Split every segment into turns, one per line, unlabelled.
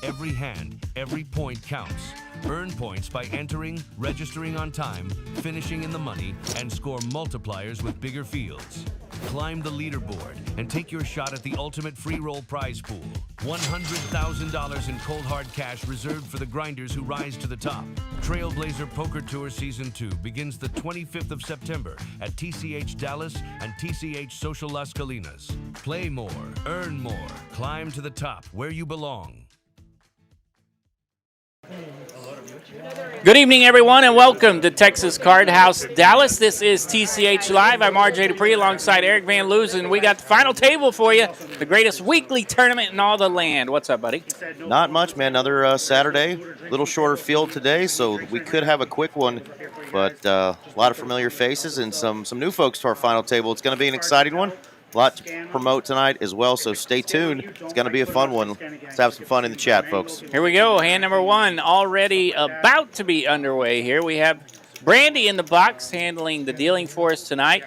Every hand, every point counts. Earn points by entering, registering on time, finishing in the money, and score multipliers with bigger fields. Climb the leaderboard and take your shot at the ultimate free roll prize pool. $100,000 in cold hard cash reserved for the grinders who rise to the top. Trailblazer Poker Tour Season 2 begins the 25th of September at TCH Dallas and TCH Social Las Colinas. Play more, earn more, climb to the top where you belong.
Good evening, everyone, and welcome to Texas Card House Dallas. This is TCH Live. I'm RJ Dupree alongside Eric Van Loozen. We got the final table for you, the greatest weekly tournament in all the land. What's up, buddy?
Not much, man. Another Saturday, little shorter field today, so we could have a quick one, but a lot of familiar faces and some new folks to our final table. It's going to be an exciting one. A lot to promote tonight as well, so stay tuned. It's going to be a fun one. Let's have some fun in the chat, folks.
Here we go. Hand number one already about to be underway here. We have Brandy in the box handling the dealing for us tonight.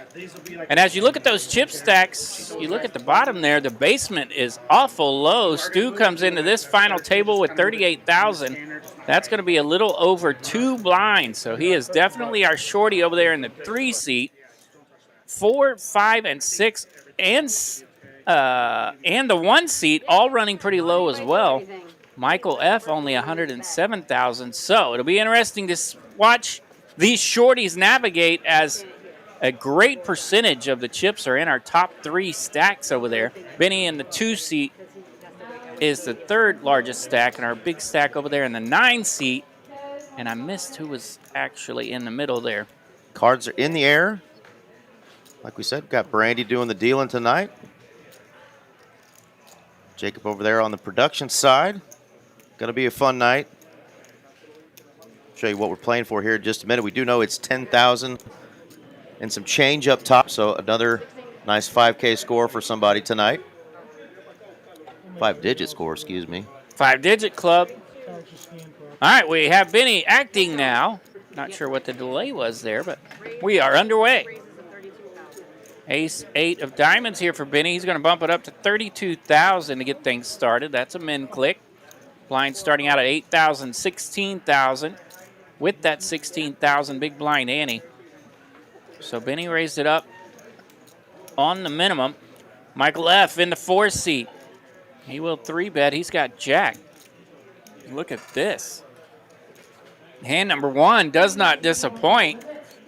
And as you look at those chip stacks, you look at the bottom there, the basement is awful low. Stu comes into this final table with 38,000. That's going to be a little over 2 blinds, so he is definitely our shorty over there in the 3 seat. 4, 5, and 6. And the 1 seat all running pretty low as well. Michael F. only 107,000. So it'll be interesting to watch these shorties navigate, as a great percentage of the chips are in our top 3 stacks over there. Benny in the 2 seat is the 3rd largest stack, and our big stack over there in the 9 seat. And I missed who was actually in the middle there.
Cards are in the air. Like we said, got Brandy doing the dealing tonight. Jacob over there on the production side. Going to be a fun night. Show you what we're playing for here in just a minute. We do know it's 10,000 and some change up top, so another nice 5K score for somebody tonight. 5-digit score, excuse me.
5-digit club. All right, we have Benny acting now. Not sure what the delay was there, but we are underway. Ace 8 of diamonds here for Benny. He's going to bump it up to 32,000 to get things started. That's a min click. Blind starting out at 8,000, 16,000. With that 16,000, big blind ante. So Benny raised it up on the minimum. Michael F. in the 4 seat. He will 3-bet. He's got jack. Look at this. Hand number 1 does not disappoint.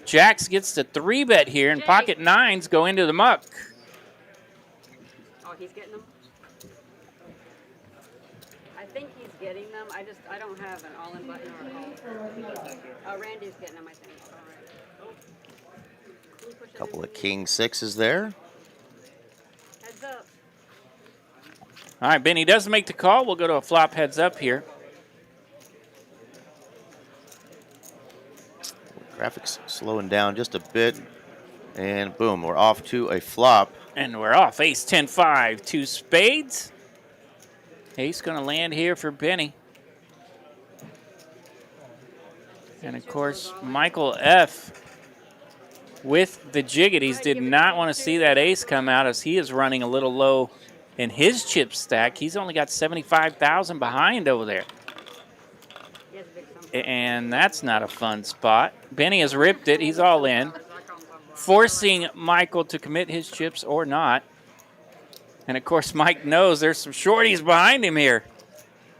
Jacks gets to 3-bet here, and pocket 9s go into the muck.
Oh, he's getting them? I think he's getting them. I don't have an all-in button or a call. Randy's getting them, I think. All right.
Couple of king 6s there.
Heads up.
All right, Benny does make the call. We'll go to a flop heads up here.
Graphics slowing down just a bit, and boom, we're off to a flop.
And we're off. Ace, 10, 5, 2 spades. Ace going to land here for Benny. And, of course, Michael F. with the jiggities did not want to see that ace come out, as he is running a little low in his chip stack. He's only got 75,000 behind over there. And that's not a fun spot. Benny has ripped it. He's all in, forcing Michael to commit his chips or not. And, of course, Mike knows there's some shorties behind him here.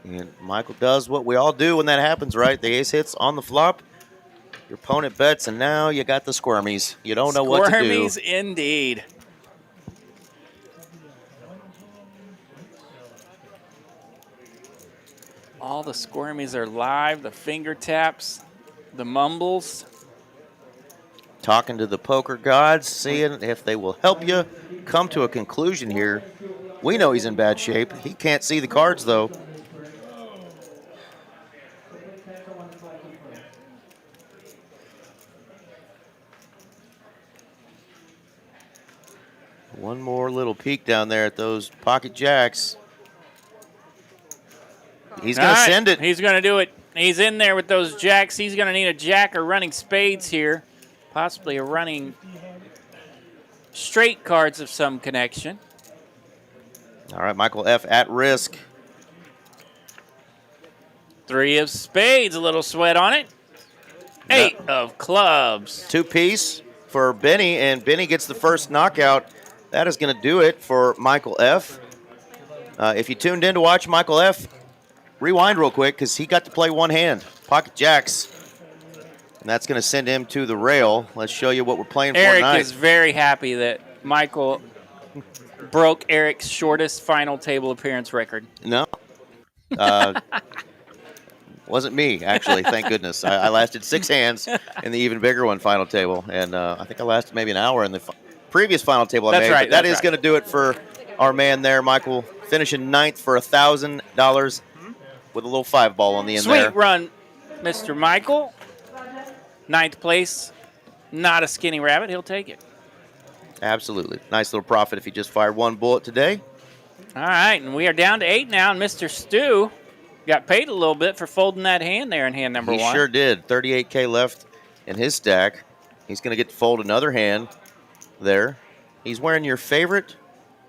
And Michael does what we all do when that happens, right? The ace hits on the flop. Your opponent bets, and now you got the squirmies. You don't know what to do.
Squirmies indeed. All the squirmies are live, the finger taps, the mumbles.
Talking to the poker gods, seeing if they will help you come to a conclusion here. We know he's in bad shape. He can't see the cards, though. One more little peek down there at those pocket jacks. He's going to send it.
He's going to do it. He's in there with those jacks. He's going to need a jack or running spades here. Possibly a running straight cards of some connection.
All right, Michael F. at risk.
3 of spades, a little sweat on it. 8 of clubs.
2-piece for Benny, and Benny gets the first knockout. That is going to do it for Michael F. If you tuned in to watch Michael F., rewind real quick because he got to play one hand, pocket jacks. And that's going to send him to the rail. Let's show you what we're playing for tonight.
Eric is very happy that Michael broke Eric's shortest final table appearance record.
No. Wasn't me, actually, thank goodness. I lasted 6 hands in the even bigger one final table, and I think I lasted maybe an hour in the previous final table I
That's
made.
right,
But that
that's
is
right.
going to do it for our man there, Michael, finishing 9th for $1,000 with a little 5-ball on the end there.
Sweet run, Mr. Michael. 9th place. Not a skinny rabbit. He'll take it.
Absolutely. Nice little profit if he just fired 1 bullet today.
All right, and we are down to 8 now, and Mr. Stu got paid a little bit for folding that hand there in hand number 1.
He sure did. 38K left in his stack. He's going to get to fold another hand there. He's wearing your favorite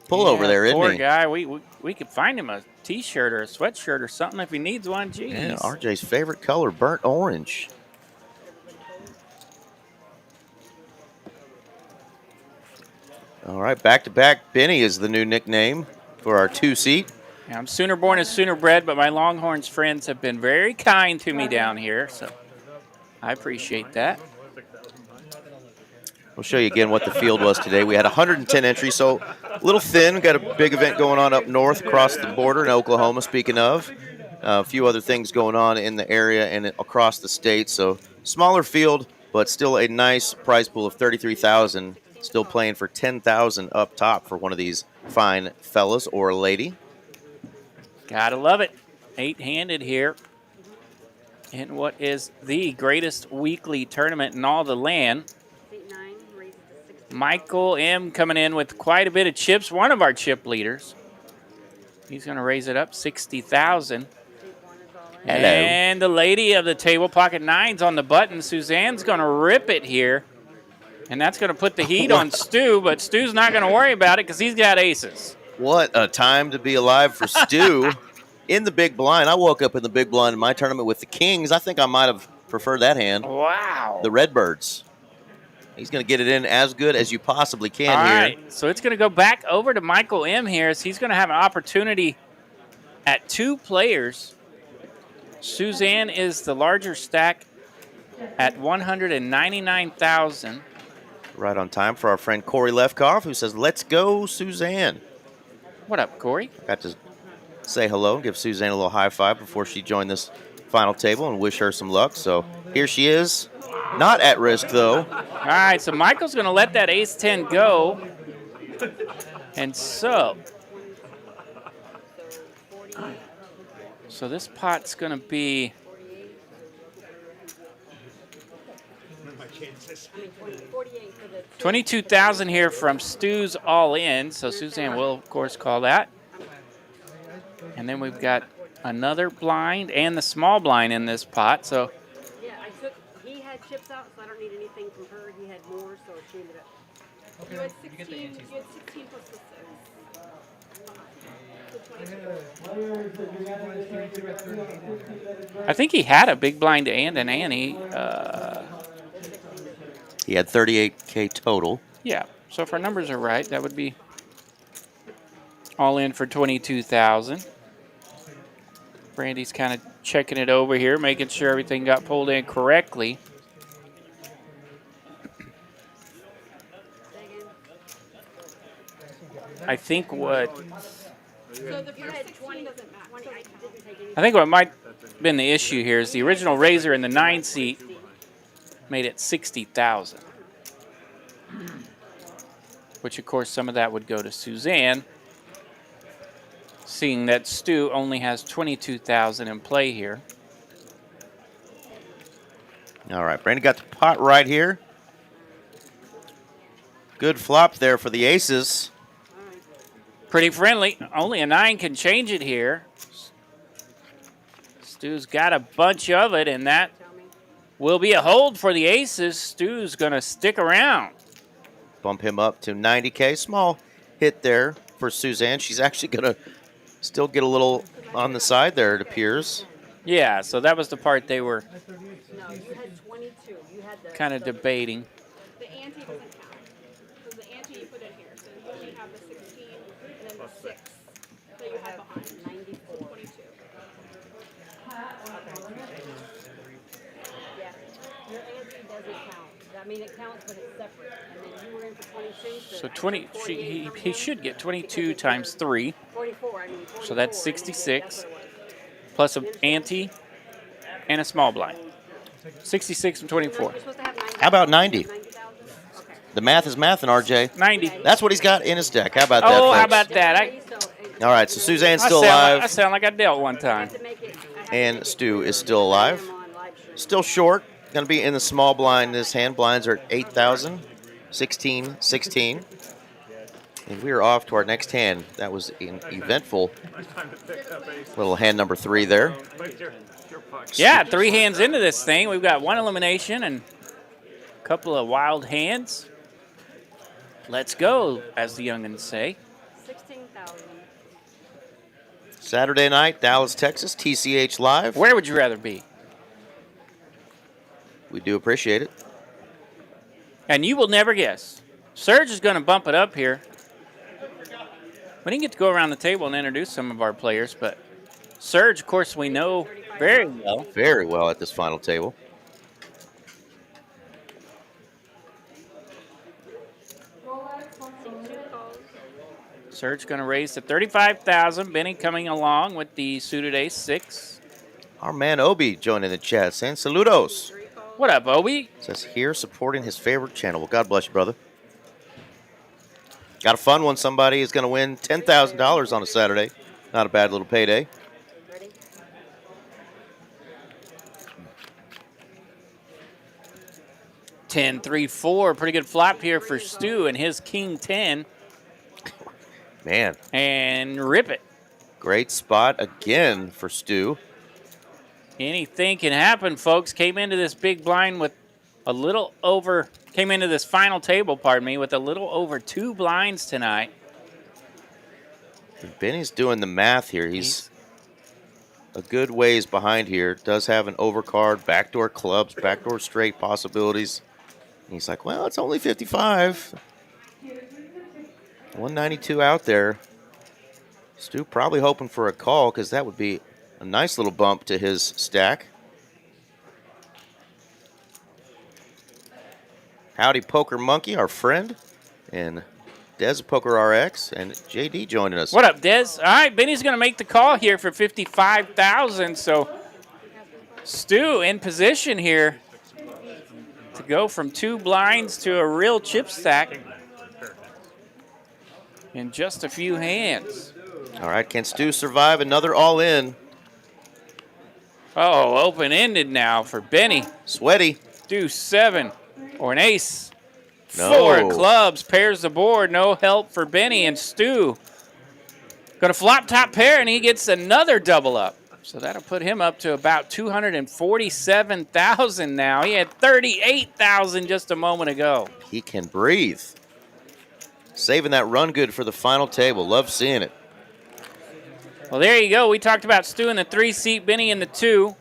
pullover there, isn't
poor
he?
guy. We could find him a T-shirt or a sweatshirt or something if he needs one. Jeez.
Yeah, RJ's favorite color, burnt orange. All right, back-to-back Benny is the new nickname for our 2-seat.
Yeah, I'm sooner born and sooner bred, but my Longhorns friends have been very kind to me down here, so I appreciate that.
We'll show you again what the field was today. We had 110 entries, so a little thin. Got a big event going on up north across the border in Oklahoma, speaking of. A few other things going on in the area and across the state. So smaller field, but still a nice prize pool of $33,000. Still playing for $10,000 up top for one of these fine fellas or lady.
Gotta love it. 8-handed here in what is the greatest weekly tournament in all the land. Michael M. coming in with quite a bit of chips, one of our chip leaders. He's going to raise it up 60,000.
Hello.
And the lady of the table, pocket 9's on the button. Suzanne's going to rip it here. And that's going to put the heat on Stu, but Stu's not going to worry about it because he's got aces.
What a time to be alive for Stu in the big blind. I woke up in the big blind in my tournament with the Kings. I think I might have preferred that hand.
Wow.
The Redbirds. He's going to get it in as good as you possibly can
All
here.
right, so it's going to go back over to Michael M. here as he's going to have an opportunity at 2 players. Suzanne is the larger stack at 199,000.
Right on time for our friend Corey Lefkoff, who says, let's go, Suzanne.
What up, Corey?
Got to say hello, give Suzanne a little high five before she joined this final table and wish her some luck. So here she is. Not at risk, though.
All right, so Michael's going to let that ace-10 go. And so this pot's going to be 22,000 here from Stu's all in. So Suzanne will, of course, call that. And then we've got another blind and the small blind in this pot. So
Yeah, he had chips out, so I don't need anything from her. He had more, so she ended up. You had 16 plus the 6.
I think he had a big blind and an ante.
He had 38K total.
Yeah, so if our numbers are right, that would be all in for 22,000. Brandy's kind of checking it over here, making sure everything got pulled in correctly. I think what might have been the issue here is the original raiser in the 9 seat made it 60,000. Which, of course, some of that would go to Suzanne, seeing that Stu only has 22,000 in play here.
All right, Brandon got the pot right here. Good flop there for the aces.
Pretty friendly. Only a 9 can change it here. Stu's got a bunch of it, and that will be a hold for the aces. Stu's going to stick around.
Bump him up to 90K. Small hit there for Suzanne. She's actually going to still get a little on the side there, it appears.
Yeah, so that was the part they were
No, you had 22. You had the
kind of debating.
The ante doesn't count. So the ante you put in here. So you only have the 16 and then the 6 that you have behind.
94.
22.
Yeah, your ante doesn't count. I mean, it counts, but it's separate. And then you were in for 22.
So 20, he should get 22 times 3.
44. I mean, 44.
So that's 66 plus an ante and a small blind. 66 and 24.
You're supposed to have 90.
How about 90?
90,000? Okay.
The math is math, and RJ.
90.
That's what he's got in his deck. How about that,
Oh, how
folks?
about that?
All right, so Suzanne's
I
still
I
alive,
sound like I dealt one time.
and Stu is still alive. Still short. Going to be in the small blind this hand. Blinds are at 8,000, 16, 16. And we are off to our next hand. That was an eventful little hand number 3 there.
Yeah, 3 hands into this thing. We've got 1 elimination and a couple of wild hands. Let's go, as the youngins say.
16,000.
Saturday night, Dallas, Texas, TCH Live.
Where would you rather be?
We do appreciate it.
And you will never guess. Serge is going to bump it up here. We didn't get to go around the table and introduce some of our players, but Serge, of course, we know very well.
Very well at this final table.
Serge going to raise to 35,000. Benny coming along with the suited ace-6.
Our man Obi joining the chat saying saludos.
What up, Obi?
Says here supporting his favorite channel. Well, God bless you, brother. Got a fun one. Somebody is going to win $10,000 on a Saturday. Not a bad little payday.
Ready?
Ten, 3, 4. Pretty good flop here for Stu and his king 10.
Man,
And rip it.
great spot again for Stu.
Anything can happen, folks. Came into this big blind with a little over, came into this final table, pardon me, with a little over 2 blinds tonight.
Benny's doing the math here. He's a good ways behind here. Does have an overcard, backdoor clubs, backdoor straight possibilities. And he's like, well, it's only 55. 192 out there. Stu probably hoping for a call because that would be a nice little bump to his stack. Howdy Poker Monkey, our friend, and Des Poker RX, and JD joining us.
What up, Des? All right, Benny's going to make the call here for 55,000. So Stu in position here to go from 2 blinds to a real chip stack in just a few hands.
All right, can Stu survive another all-in?
Oh, open-ended now for Benny.
Sweaty.
Deuce 7 or an ace.
No.
4 clubs, pairs the board. No help for Benny and Stu. Going to flop top pair, and he gets another double up. So that'll put him up to about 247,000 now. He had 38,000 just a moment ago.
He can breathe. Saving that run good for the final table. Love seeing it.
Well, there you go. We talked about Stu in the 3-seat, Benny in the 2,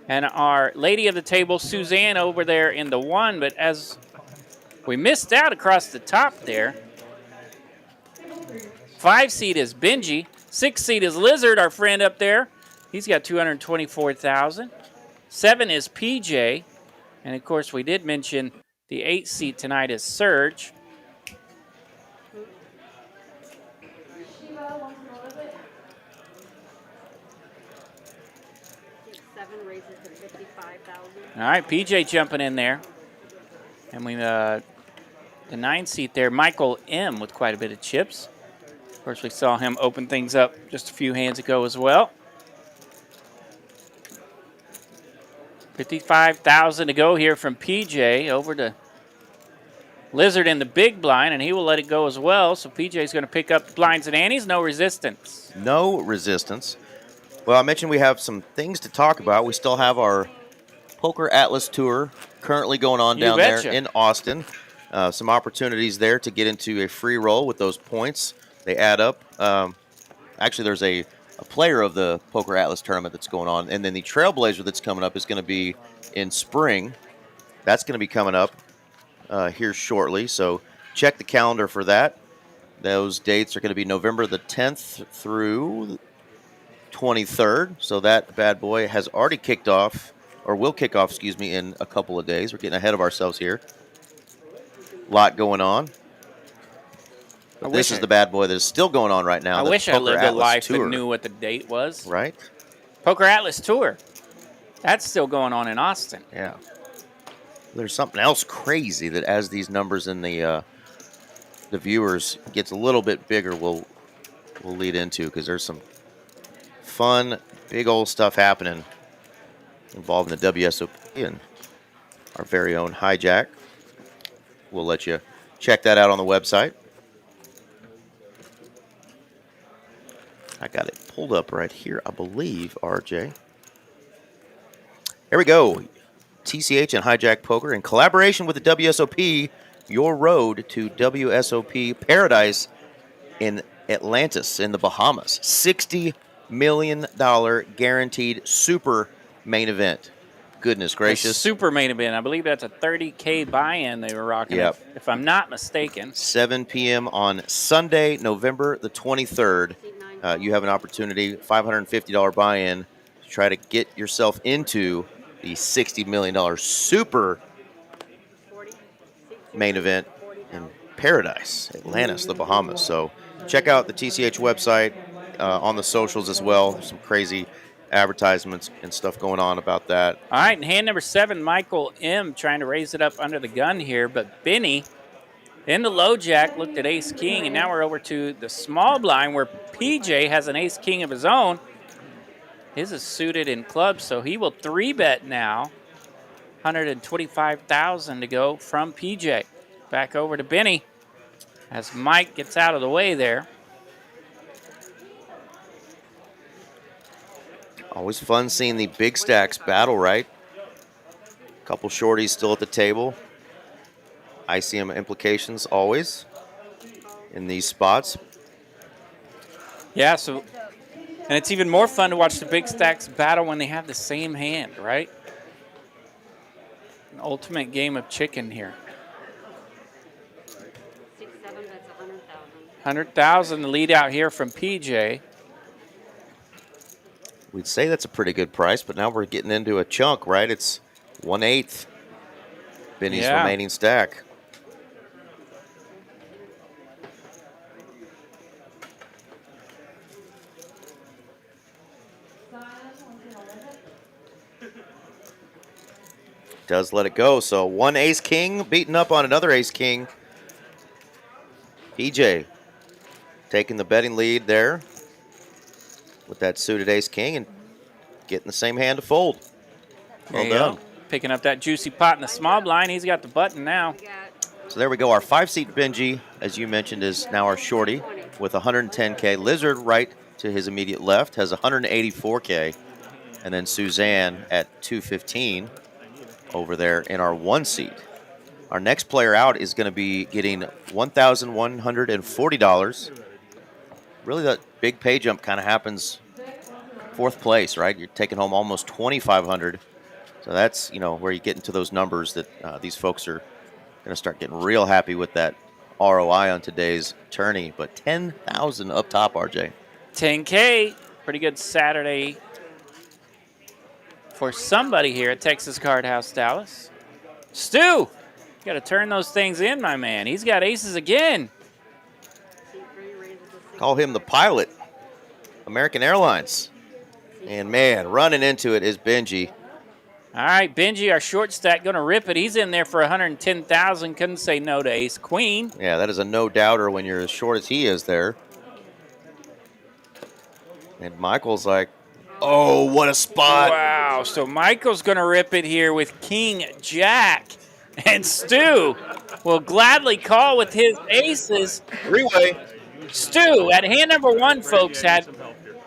and our lady of the table, Suzanne, over there in the 1. But as we missed out across the top there, 5-seat is Benji. 6-seat is Lizard, our friend up there. He's got 224,000. 7 is PJ. And, of course, we did mention the 8-seat tonight is Serge. All right, PJ jumping in there. And we the 9-seat there, Michael M. with quite a bit of chips. Of course, we saw him open things up just a few hands ago as well. 55,000 to go here from PJ over to Lizard in the big blind, and he will let it go as well. So PJ's going to pick up the blinds and antes. No resistance.
No resistance. Well, I mentioned we have some things to talk about. We still have our Poker Atlas Tour currently going on down there in Austin. Some opportunities there to get into a free roll with those points. They add up. Actually, there's a a player of the Poker Atlas tournament that's going on. And then the Trailblazer that's coming up is going to be in spring. That's going to be coming up here shortly. So check the calendar for that. Those dates are going to be November the 10th through 23rd. So that bad boy has already kicked off, or will kick off, excuse me, in a couple of days. We're getting ahead of ourselves here. A lot going on. But this is the bad boy that is still going on right now.
I wish I lived a life and knew what the date was.
Right?
Poker Atlas Tour. That's still going on in Austin.
Yeah. There's something else crazy that as these numbers in the viewers gets a little bit bigger, we'll lead into, because there's some fun, big old stuff happening involving the WSOP and our very own Hijack. We'll let you check that out on the website. I got it pulled up right here, I believe, RJ. Here we go. TCH and Hijack Poker in collaboration with the WSOP, your road to WSOP Paradise in Atlantis in the Bahamas. $60 million guaranteed super main event. Goodness gracious.
Super main event. I believe that's a 30K buy-in they were rocking, if I'm not mistaken.
7 p.m. on Sunday, November the 23rd. You have an opportunity, $550 buy-in, to try to get yourself into the $60 million super main event in Paradise, Atlantis, the Bahamas. So check out the TCH website on the socials as well. There's some crazy advertisements and stuff going on about that.
All right, and hand number 7, Michael M. trying to raise it up under the gun here, but Benny in the low jack looked at ace king, and now we're over to the small blind where PJ has an ace king of his own. His is suited in clubs, so he will 3-bet now. 125,000 to go from PJ. Back over to Benny as Mike gets out of the way there.
Always fun seeing the big stacks battle, right? Couple shorties still at the table. ICM implications always in these spots.
Yeah, so, and it's even more fun to watch the big stacks battle when they have the same hand, right? An ultimate game of chicken here.
6-7, that's 100,000.
100,000 the lead out here from PJ.
We'd say that's a pretty good price, but now we're getting into a chunk, right? It's 1/8 Benny's remaining stack. Does let it go. So one ace king beating up on another ace king. PJ taking the betting lead there with that suited ace king and getting the same hand to fold. Well done.
Picking up that juicy pot in the small blind. He's got the button now.
So there we go. Our 5-seat Benji, as you mentioned, is now our shorty with 110K. Lizard right to his immediate left has 184K. And then Suzanne at 215 over there in our 1-seat. Our next player out is going to be getting $1,140. Really, that big pay jump kind of happens 4th place, right? You're taking home almost $2,500. So that's, you know, where you get into those numbers that these folks are going to start getting real happy with that ROI on today's tourney. But 10,000 up top, RJ.
10K. Pretty good Saturday for somebody here at Texas Card House Dallas. Stu, you got to turn those things in, my man. He's got aces again.
Call him the pilot, American Airlines. And, man, running into it is Benji.
All right, Benji, our short stack, going to rip it. He's in there for 110,000. Couldn't say no to ace queen.
Yeah, that is a no-doubter when you're as short as he is there. And Michael's like, oh, what a spot.
Wow, so Michael's going to rip it here with king jack. And Stu will gladly call with his aces.
Three-way.
Stu, at hand number 1, folks, had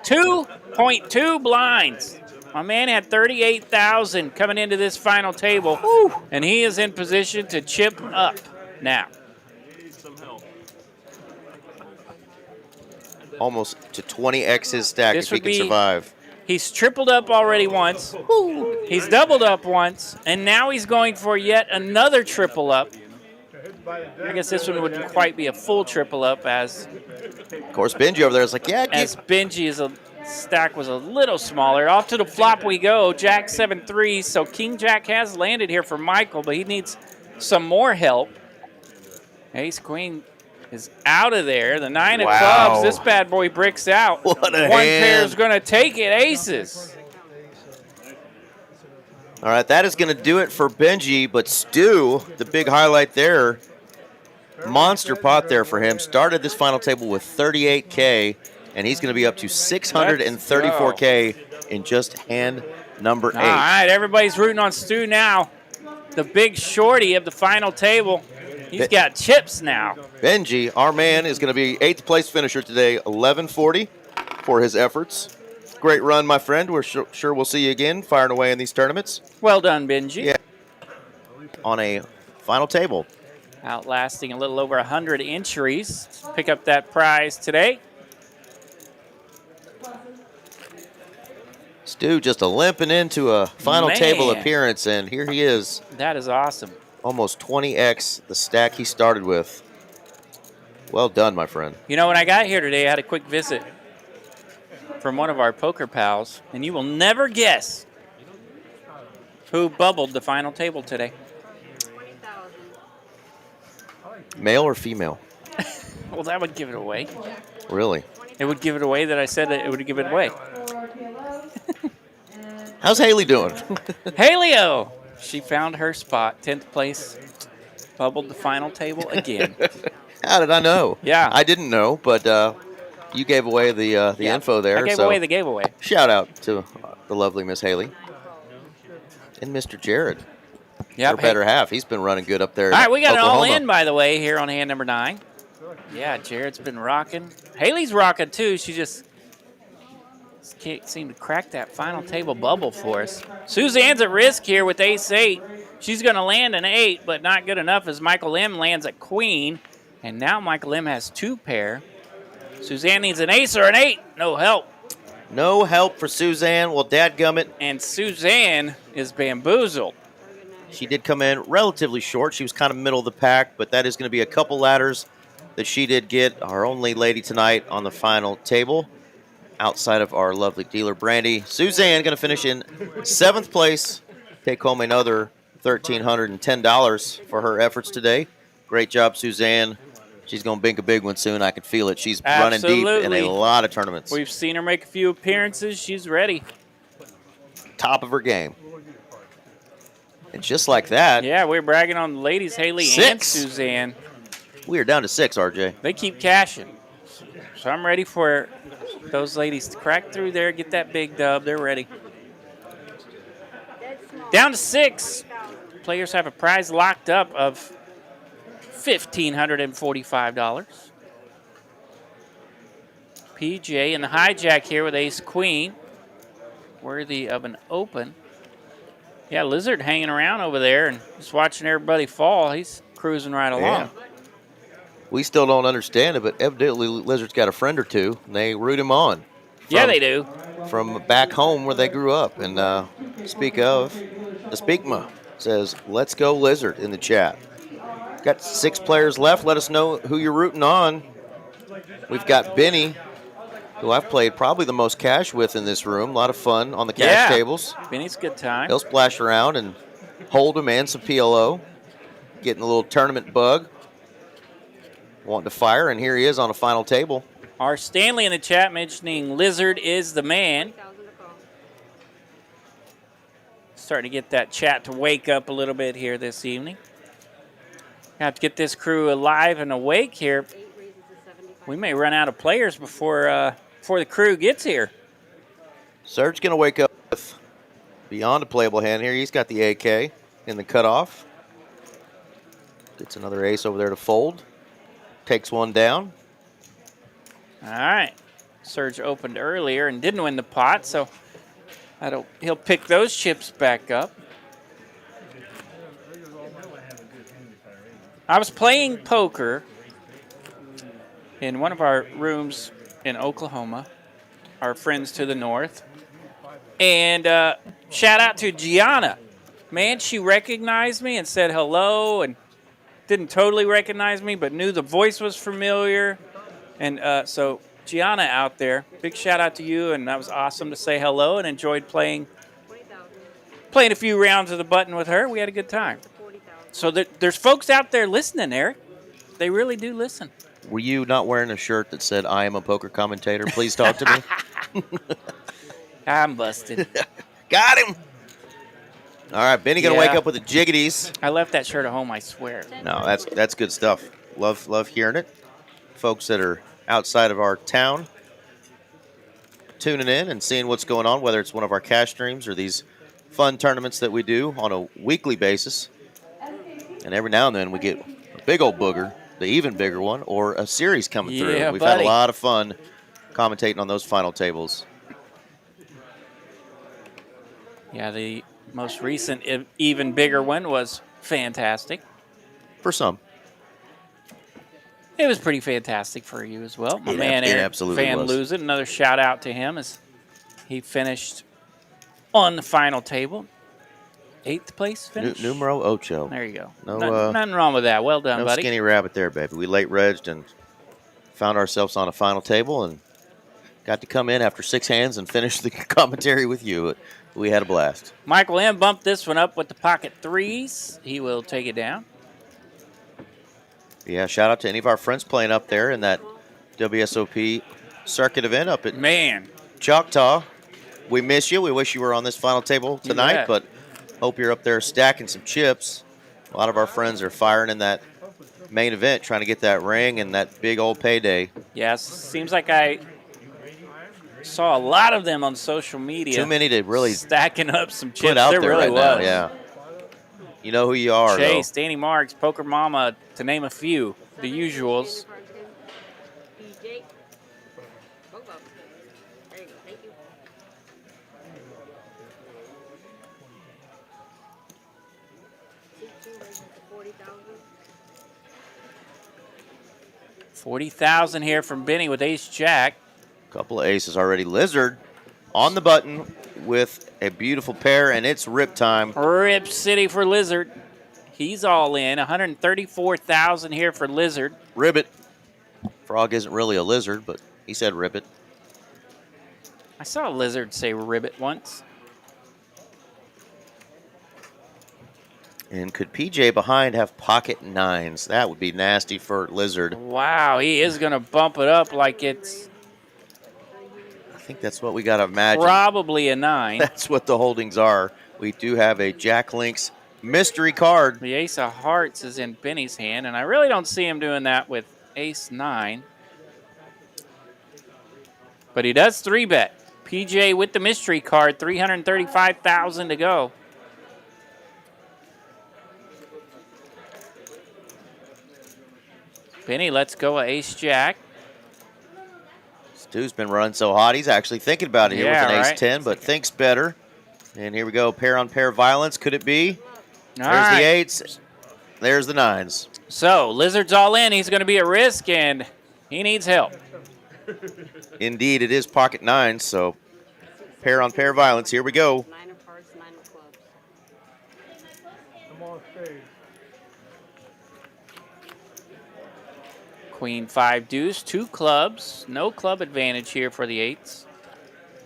2.2 blinds. My man had 38,000 coming into this final table, and he is in position to chip up now.
almost to 20x his stack
This
if he
would
can
be-
survive.
He's tripled up already once. He's doubled up once, and now he's going for yet another triple up. I guess this one wouldn't quite be a full triple up as
Of course, Benji over there is like, yeah,
as Benji's stack was a little smaller. Off to the flop we go. Jack 7-3. So King Jack has landed here for Michael, but he needs some more help. Ace Queen is out of there. The 9 of
Wow.
clubs. This bad boy bricks out.
What a
One
hand.
pair is going to take it. Aces.
All right, that is going to do it for Benji, but Stu, the big highlight there, monster pot there for him. Started this final table with 38K, and he's going to be up to 634K in just hand number 8.
All right, everybody's rooting on Stu now. The big shorty of the final table. He's got chips now.
Benji, our man, is going to be 8th place finisher today, 1140 for his efforts. Great run, my friend. We're sure we'll see you again firing away in these tournaments.
Well done, Benji.
Yeah. On a final table.
Outlasting a little over 100 entries. Pick up that prize today.
Stu just a limping into a final table
Man.
appearance, and here he is.
That is awesome.
Almost 20x the stack he started with. Well done, my friend.
You know, when I got here today, I had a quick visit from one of our poker pals, and you will never guess who bubbled the final table today.
20,000.
Male or female?
Well, that would give it away.
Really?
It would give it away that I said that it would give it away.
How's Haley doing?
Haley-o! She found her spot, 10th place, bubbled the final table again.
How did I know?
Yeah.
I didn't know, but you gave away the info there.
I gave
so
away the giveaway.
shout out to the lovely Miss Haley. And Mr. Jared.
Yep.
Her better half. He's been running good up there.
All right, we got it all
Oklahoma.
in, by the way, here on hand number 9. Yeah, Jared's been rocking. Haley's rocking, too. She just can't seem to crack that final table bubble for us. Suzanne's at risk here with ace-8. She's going to land an 8, but not good enough as Michael M. lands a queen. And now Michael M. has 2 pair. Suzanne needs an ace or an 8. No help.
No help for Suzanne. Well, dadgummit,
And Suzanne is bamboozled.
she did come in relatively short. She was kind of middle of the pack, but that is going to be a couple ladders that she did get. Our only lady tonight on the final table outside of our lovely dealer, Brandy. Suzanne going to finish in 7th place. Take home another $1,310 for her efforts today. Great job, Suzanne. She's going to bink a big one soon. I can feel it. She's running deep in
Absolutely.
a lot of tournaments.
We've seen her make a few appearances. She's ready.
Top of her game. And just like that,
Yeah, we're bragging on the ladies, Haley and
6.
Suzanne.
we are down to 6, RJ.
They keep cashing. So I'm ready for those ladies to crack through there, get that big dub. They're ready.
Dead small.
Down to 6. Players have a prize locked up of $1,545. PJ and the hijack here with ace queen. Worthy of an open. Yeah, Lizard hanging around over there and just watching everybody fall. He's cruising right along.
We still don't understand it, but evidently Lizard's got a friend or two, and they root him on.
Yeah, they do.
From back home where they grew up. And speak of, the Speakma says, let's go Lizard in the chat. Got 6 players left. Let us know who you're rooting on. We've got Benny, who I've played probably the most cash with in this room. A lot of fun on the cash tables.
Benny's a good time.
He'll splash around and hold him and some PLO. Getting a little tournament bug. Wanting to fire, and here he is on a final table.
Our Stanley in the chat mentioning Lizard is the man.
1,000 to call.
Starting to get that chat to wake up a little bit here this evening. Have to get this crew alive and awake here.
8 raises to 75.
We may run out of players before the crew gets here.
Serge going to wake up with beyond a playable hand here. He's got the AK in the cutoff. Gets another ace over there to fold. Takes one down.
All right. Serge opened earlier and didn't win the pot, so he'll pick those chips back up. I was playing poker in one of our rooms in Oklahoma, our friends to the north. And shout out to Gianna. Man, she recognized me and said hello and didn't totally recognize me, but knew the voice was familiar. And so Gianna out there, big shout out to you. And that was awesome to say hello and enjoyed playing a few rounds of the button with her. We had a good time. So there's folks out there listening, Eric. They really do listen.
Were you not wearing a shirt that said, "I am a poker commentator, please talk to me"?
I'm busted.
Got him. All right, Benny gonna wake up with the jiggities.
I left that shirt at home, I swear.
No, that's good stuff. Love hearing it. Folks that are outside of our town tuning in and seeing what's going on, whether it's one of our cash streams or these fun tournaments that we do on a weekly basis. And every now and then we get a big old booger, the even bigger one, or a series coming through. We've had a lot of fun commentating on those final tables.
Yeah, the most recent even bigger one was fantastic.
For some.
It was pretty fantastic for you as well. My man
it
Eric
absolutely
Van
was.
Loosen. Another shout out to him as he finished on the final table. 8th place finish.
Numero ocho.
There you go.
No,
nothing wrong with that. Well done,
no
buddy.
skinny rabbit there, baby. We late regged and found ourselves on a final table and got to come in after 6 hands and finish the commentary with you. We had a blast.
Michael M. bumped this one up with the pocket threes. He will take it down.
Yeah, shout out to any of our friends playing up there in that WSOP circuit event up at Choctaw. We miss you. We wish you were on this final table tonight, but hope you're up there stacking some chips. A lot of our friends are firing in that main event, trying to get that ring and that big old payday.
Yes, seems like I saw a lot of them on social media.
Too many to really
stacking up some chips.
put out there
really
right now. Yeah, you know who you are.
Chase, Danny Marks, Poker Mama, to name a few, the usuals.
DJ. Both of them. There you go. Thank you.
$40,000 here from Benny with Ace Jack.
Couple of aces already. Lizard on the button with a beautiful pair, and it's rip time.
Rip City for Lizard. He's all in. $134,000 here for Lizard.
Ribbit. Frog isn't really a lizard, but he said ribbit.
I saw a lizard say ribbit once.
And could PJ behind have pocket nines? That would be nasty for Lizard.
Wow, he is going to bump it up like it's
I think that's what we got to imagine.
probably a 9.
That's what the holdings are. We do have a Jack Links mystery card.
The Ace of Hearts is in Benny's hand, and I really don't see him doing that with Ace 9. But he does 3-bet. PJ with the mystery card, $335,000 to go. Benny, let's go Ace Jack.
Stu's been running so hot. He's actually thinking about it here with an Ace 10, but thinks better. And here we go. Pair on pair violence. Could it be? There's the 8s. There's the 9s.
So, Lizard's all in. He's going to be at risk, and he needs help.
Indeed, it is pocket 9s, so pair on pair violence. Here we go.
9 of hearts, 9 of clubs.
Come on stage.
Queen 5 deuce, 2 clubs. No club advantage here for the 8s.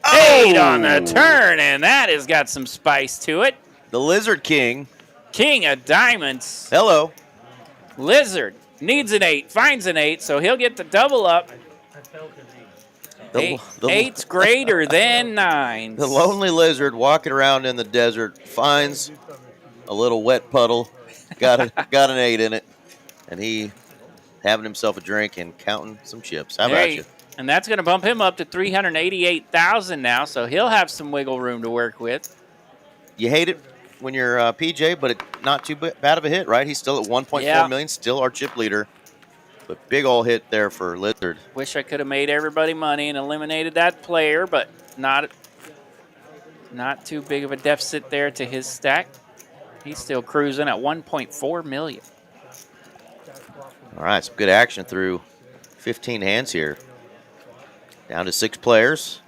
Oh!
8 on the turn, and that has got some spice to it.
The Lizard King.
King of diamonds.
Hello.
Lizard needs an 8, finds an 8, so he'll get the double up.
The
8's greater than 9s.
The lonely lizard walking around in the desert finds a little wet puddle, got an 8 in it, and he having himself a drink and counting some chips. How about you?
And that's going to bump him up to $388,000 now, so he'll have some wiggle room to work with.
You hate it when you're PJ, but it's not too bad of a hit, right? He's still at 1.4 million, still our chip leader. But big ol' hit there for Lizard.
Wish I could have made everybody money and eliminated that player, but not too big of a deficit there to his stack. He's still cruising at 1.4 million.
All right, some good action through 15 hands here. Down to 6 players.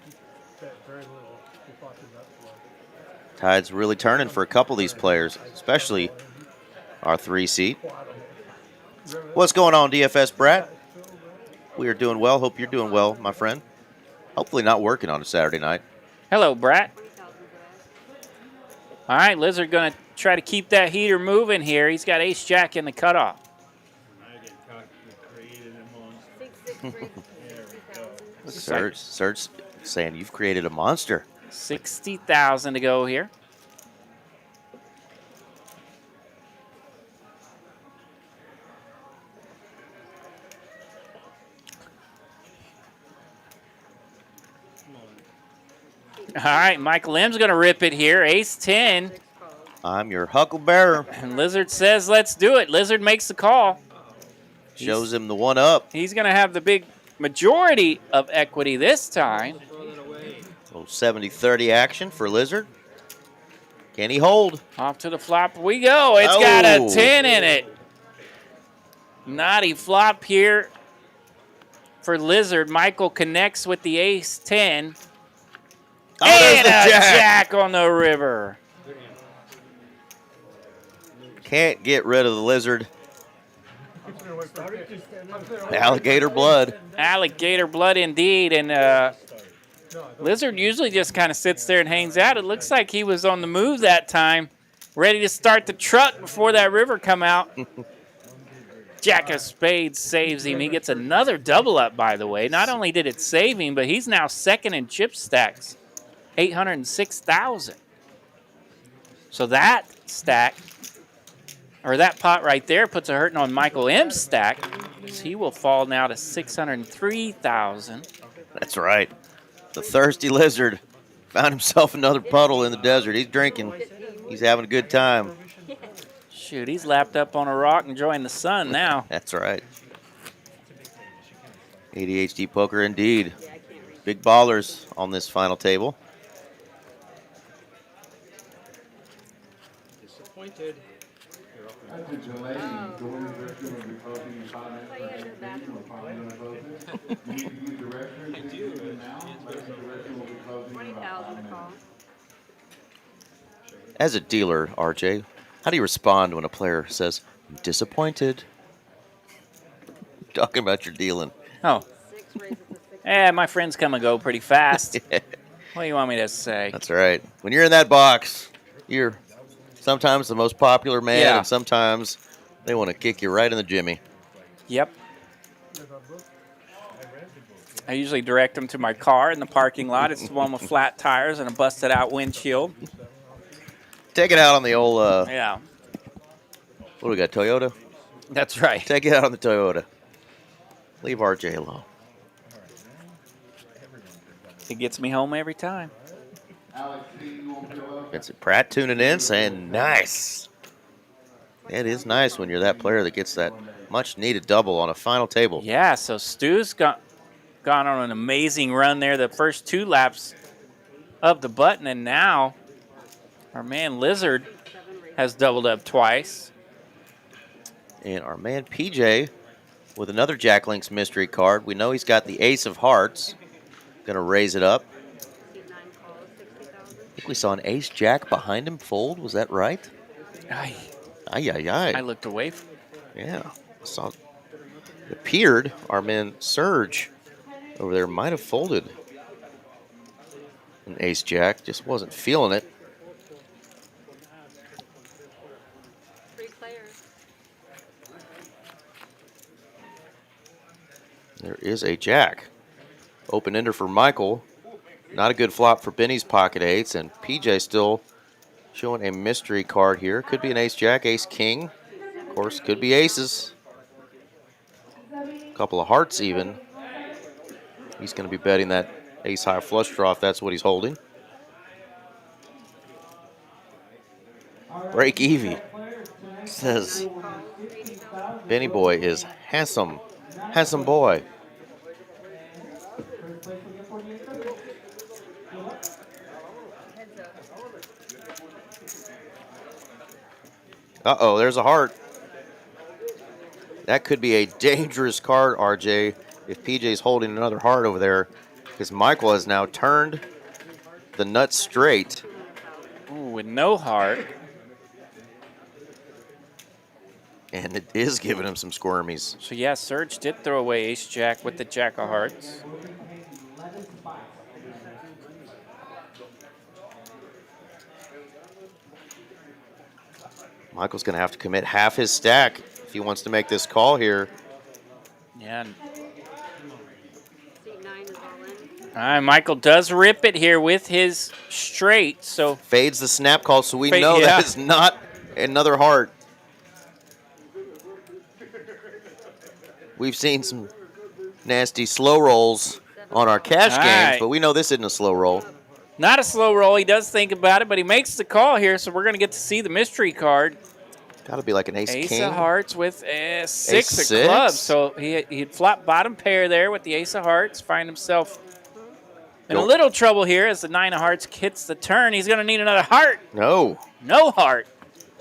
Tide's really turning for a couple of these players, especially our 3 seat. What's going on, DFS Brat? We are doing well. Hope you're doing well, my friend. Hopefully not working on a Saturday night.
Hello, Brat. All right, Lizard going to try to keep that heater moving here. He's got ace-jack in the cutoff.
Serge saying you've created a monster.
60,000 to go here. All right, Michael M's going to rip it here. Ace-10.
I'm your hucklebearer.
And Lizard says, let's do it. Lizard makes the call.
Shows him the 1-up.
He's going to have the big majority of equity this time.
Little 70-30 action for Lizard. Can he hold?
Off to the flop we go. It's got a 10 in it. Naughty flop here for Lizard. Michael connects with the ace-10.
Oh,
and
there's the
a jack on the river.
Can't get rid of the Lizard. Alligator blood.
Alligator blood indeed. And Lizard usually just kind of sits there and hangs out. It looks like he was on the move that time, ready to start the truck before that river come out. Jack of spades saves him. He gets another double up, by the way. Not only did it save him, but he's now second in chip stacks. 806,000. So that stack, or that pot right there, puts a hurting on Michael M's stack. So he will fall now to 603,000.
That's right. The thirsty Lizard found himself another puddle in the desert. He's drinking. He's having a good time.
Shoot, he's lapped up on a rock enjoying the sun now.
That's right. ADHD poker indeed. Big ballers on this final table.
Disappointed.
As a dealer, RJ, how do you respond when a player says, "I'm disappointed"? Talking about your dealing.
Oh. My friends come and go pretty fast. What do you want me to say?
That's right. When you're in that box, you're sometimes the most popular man, and sometimes they want to kick you right in the jimmy.
Yep. I usually direct them to my car in the parking lot. It's the one with flat tires and a busted out windshield.
Take it out on the old,
Yeah.
What do we got, Toyota?
That's right.
Take it out on the Toyota. Leave RJ alone.
It gets me home every time.
Vincent Pratt tuning in saying, nice. It is nice when you're that player that gets that much-needed double on a final table.
Yeah, so Stu's gone on an amazing run there the first 2 laps of the button, and now our man Lizard has doubled up twice.
And our man PJ with another Jack Link's mystery card. We know he's got the ace of hearts. Going to raise it up. I think we saw an ace-jack behind him fold. Was that right?
Aye.
Aye, aye, aye.
I looked away.
Yeah. Saw. It appeared our man Serge over there might have folded an ace-jack. Just wasn't feeling it.
3 players.
There is a jack. Open ender for Michael. Not a good flop for Benny's pocket eights, and PJ still showing a mystery card here. Could be an ace-jack, ace-king. Of course, could be aces. A couple of hearts even. He's going to be betting that ace-high flush draw if that's what he's holding. Break Evie says Benny Boy is handsome. Handsome boy. Uh-oh, there's a heart. That could be a dangerous card, RJ. If PJ's holding another heart over there, because Michael has now turned the nut straight.
Ooh, with no heart.
And it is giving him some squirmies.
So yeah, Serge did throw away ace-jack with the jack of hearts.
Michael's going to have to commit half his stack if he wants to make this call here.
Yeah.
Seat 9 is all in.
All right, Michael does rip it here with his straight. So
Fades the snap call, so we
Fade-
know
yeah.
that is not another heart. We've seen some nasty slow rolls on our cash
All
games,
right.
but we know this isn't a slow roll.
not a slow roll. He does think about it, but he makes the call here. So we're going to get to see the mystery card.
Got to be like an ace
Ace
king.
of hearts with a six
Ace
of clubs.
six.
So he'd flop bottom pair there with the ace of hearts, find himself in a
Nope.
little trouble here as the 9 of hearts hits the turn. He's going to need another heart.
No,
No heart.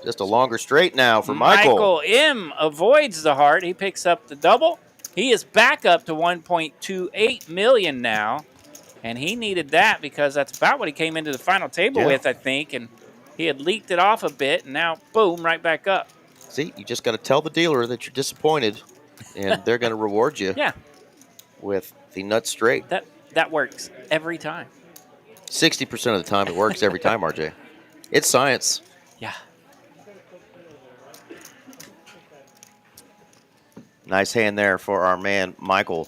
just a longer straight now for Michael.
Michael M avoids the heart. He picks up the double. He is back up to 1.28 million now, and he needed that because that's about what he came into the final table
Yeah.
with, I think, and he had leaked it off a bit, and now, boom, right back up.
See, you just got to tell the dealer that you're disappointed, and they're going to reward you
Yeah,
with the nut straight.
that works every time.
60% of the time, it works every time, RJ. It's science.
Yeah.
Nice hand there for our man, Michael.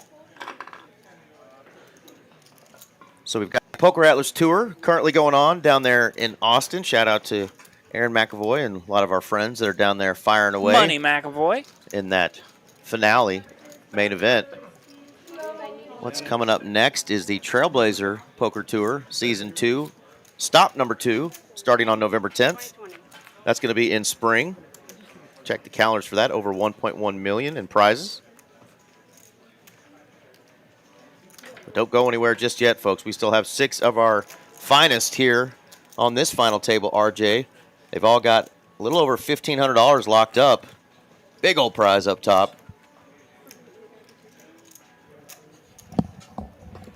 So we've got Poker Atlas Tour currently going on down there in Austin. Shout out to Aaron McAvoy and a lot of our friends that are down there firing away
Money McAvoy.
in that finale main event. What's coming up next is the Trailblazer Poker Tour Season 2, stop number 2, starting on November 10th.
2020.
That's going to be in spring. Check the calendars for that. Over 1.1 million in prizes. But don't go anywhere just yet, folks. We still have 6 of our finest here on this final table, RJ. They've all got a little over $1,500 locked up. Big old prize up top.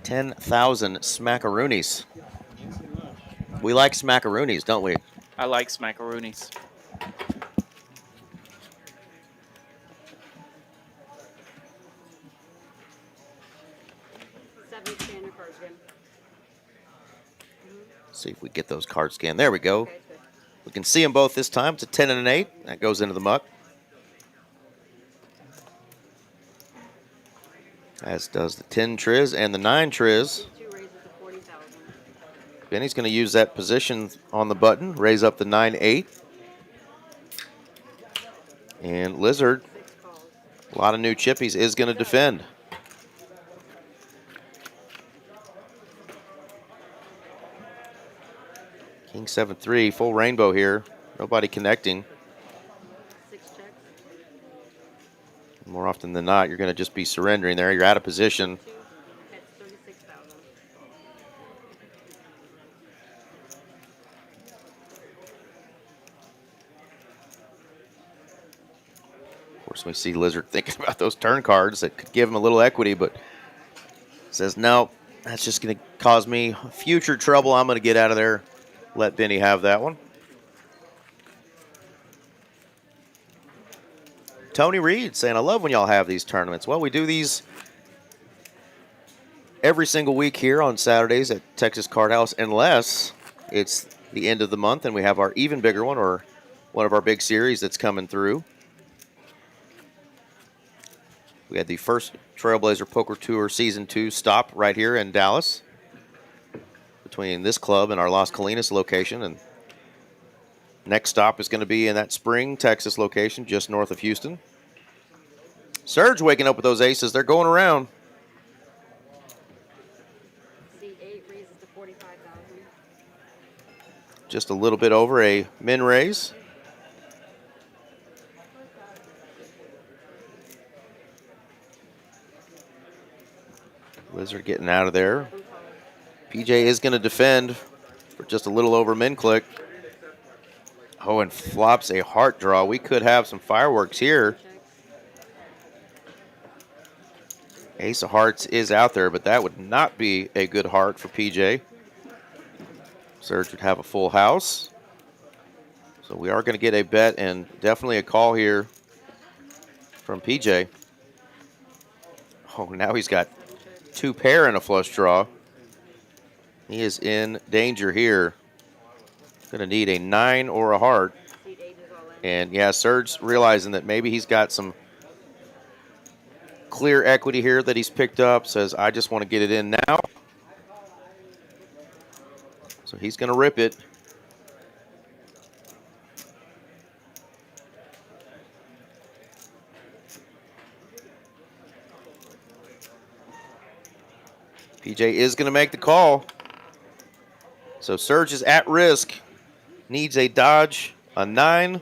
10,000 smackaroonies. We like smackaroonies, don't we?
I like smackaroonies.
Seven standard cards, Jim.
See if we get those cards scanned. There we go.
Okay, good.
We can see them both this time. It's a 10 and an 8. That goes into the muck. As does the 10 Triz and the 9 Triz.
2 raises to 40,000.
Benny's going to use that position on the button, raise up the 9-8. And Lizard,
6 calls.
a lot of new chippies, is going to defend. King 7-3, full rainbow here. Nobody connecting.
6 checks.
More often than not, you're going to just be surrendering there. You're out of position.
2 hits 36,000.
Of course, we see Lizard thinking about those turn cards that could give him a little equity, but says, no, that's just going to cause me future trouble. I'm going to get out of there. Let Benny have that one. Tony Reed saying, I love when y'all have these tournaments. Well, we do these every single week here on Saturdays at Texas Card House, unless it's the end of the month and we have our even bigger one or one of our big series that's coming through. We had the first Trailblazer Poker Tour Season 2 stop right here in Dallas between this club and our Las Colinas location. And next stop is going to be in that Spring, Texas location just north of Houston. Serge waking up with those aces. They're going around.
C8 raises to 45,000.
Just a little bit over a min raise. Lizard getting out of there. PJ is going to defend for just a little over min click. Oh, and flops a heart draw. We could have some fireworks here.
Checks.
Ace of hearts is out there, but that would not be a good heart for PJ. Serge would have a full house. So we are going to get a bet and definitely a call here from PJ. Oh, now he's got 2 pair and a flush draw. He is in danger here. Going to need a 9 or a heart. And yeah, Serge realizing that maybe he's got some clear equity here that he's picked up, says, I just want to get it in now. So he's going to rip it. PJ is going to make the call. So Serge is at risk. Needs a dodge, a 9,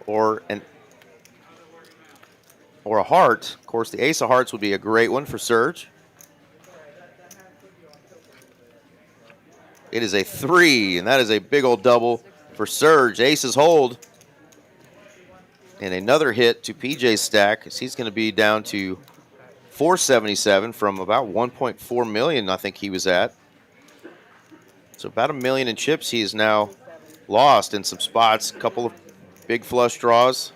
or a heart. Of course, the ace of hearts would be a great one for Serge. It is a 3, and that is a big old double for Serge. Aces hold. And another hit to PJ's stack, as he's going to be down to 477 from about 1.4 million, I think he was at. So about $1 million in chips he is now lost in some spots. A couple of big flush draws.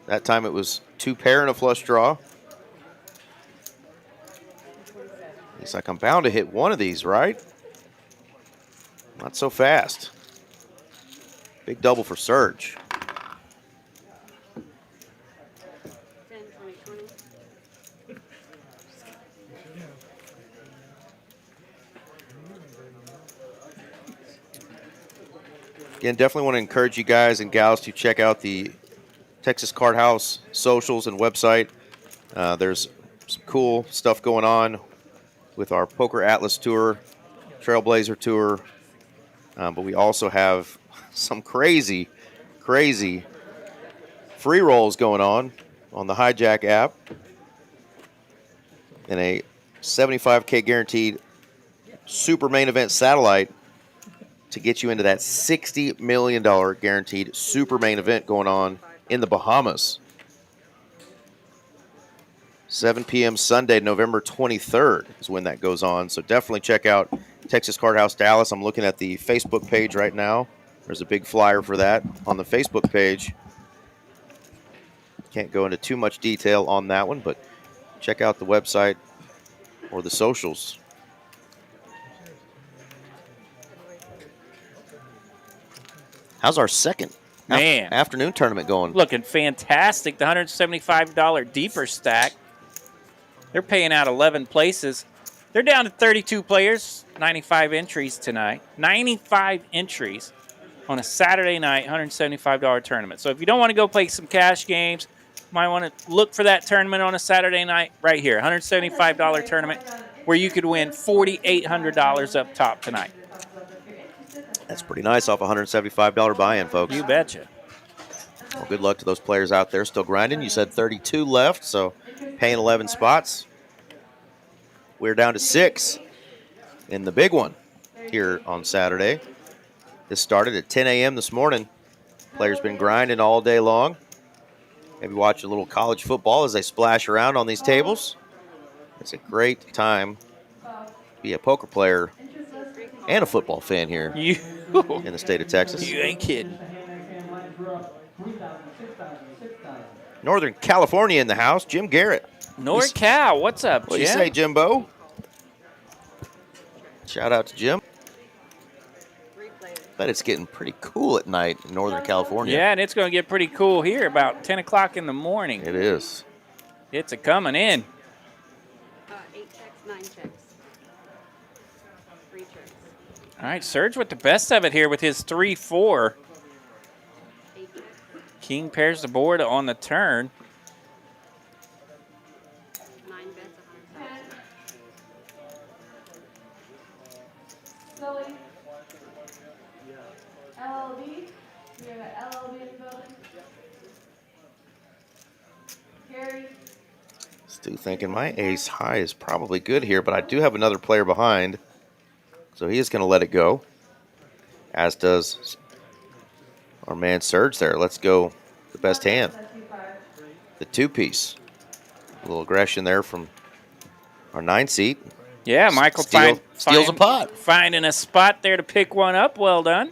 That time it was 2 pair and a flush draw. He's like, I'm bound to hit one of these, right? Not so fast. Big double for Serge.
10, 20, 20.
Again, definitely want to encourage you guys and gals to check out the Texas Card House socials and website. There's some cool stuff going on with our Poker Atlas Tour, Trailblazer Tour, but we also have some crazy, crazy free rolls going on the Hijack app, and a $75K guaranteed super main event satellite to get you into that $60 million guaranteed super main event going on in the Bahamas. 7 p.m. Sunday, November 23rd is when that goes on. So definitely check out Texas Card House Dallas. I'm looking at the Facebook page right now. There's a big flyer for that on the Facebook page. Can't go into too much detail on that one, but check out the website or the socials. How's our second afternoon tournament going?
Looking fantastic. The $175 deeper stack. They're paying out 11 places. They're down to 32 players, 95 entries tonight. 95 entries on a Saturday night, $175 tournament. So if you don't want to go play some cash games, you might want to look for that tournament on a Saturday night right here. $175 tournament where you could win $4,800 up top tonight.
That's pretty nice off a $175 buy-in, folks.
You betcha.
Well, good luck to those players out there still grinding. You said 32 left, so paying 11 spots. We're down to 6 in the big one here on Saturday. This started at 10 a.m. this morning. Players been grinding all day long. Maybe watch a little college football as they splash around on these tables. It's a great time to be a poker player and a football fan here in the state of Texas.
You ain't kidding.
Northern California in the house. Jim Garrett.
NorCal, what's up, Jim?
What do you say, Jimbo? Shout out to Jim. Bet it's getting pretty cool at night in Northern California.
Yeah, and it's going to get pretty cool here about 10 o'clock in the morning.
It is.
It's a coming in.
8 checks, 9 checks. 3 checks.
All right, Serge with the best of it here with his 3-4.
8 checks.
King pairs the board on the turn.
9 bets, 100,000.
Sully. LLB. We have an LLB in the building. Gary.
Stu thinking my ace high is probably good here, but I do have another player behind. So he is going to let it go, as does our man Serge there. Let's go the best hand. The 2-piece. A little aggression there from Our 9 seat.
Yeah, Michael
Steals a pot.
Finding a spot there to pick one up. Well done.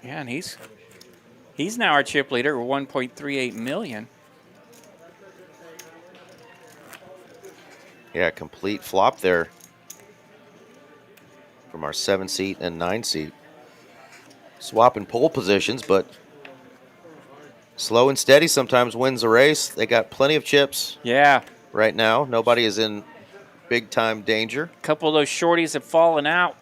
Yeah, and he's now our chip leader with 1.38 million.
Yeah, complete flop there from our 7 seat and 9 seat. Swapping pole positions, but slow and steady sometimes wins the race. They got plenty of chips.
Yeah.
Right now, nobody is in big-time danger.
A couple of those shorties have fallen out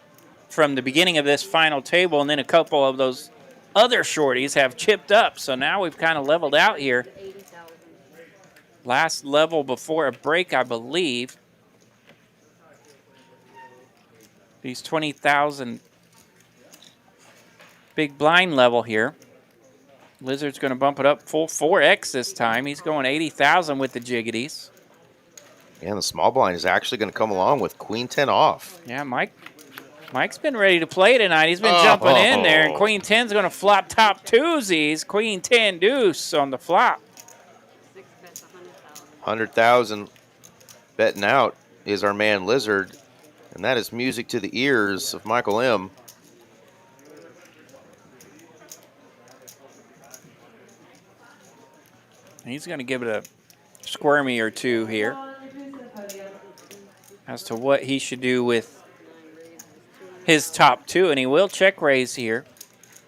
from the beginning of this final table, and then a couple of those other shorties have chipped up. So now we've kind of leveled out here. Last level before a break, I believe. These 20,000 big blind level here. Lizard's going to bump it up full 4X this time. He's going 80,000 with the jiggities.
And the small blind is actually going to come along with Queen 10 off.
Yeah, Mike's been ready to play tonight. He's been jumping in there, and Queen 10's going to flop top twosies. Queen 10 deuce on the flop.
100,000 betting out is our man Lizard, and that is music to the ears of Michael M.
He's going to give it a squirmy or two here as to what he should do with his top two, and he will check raise here.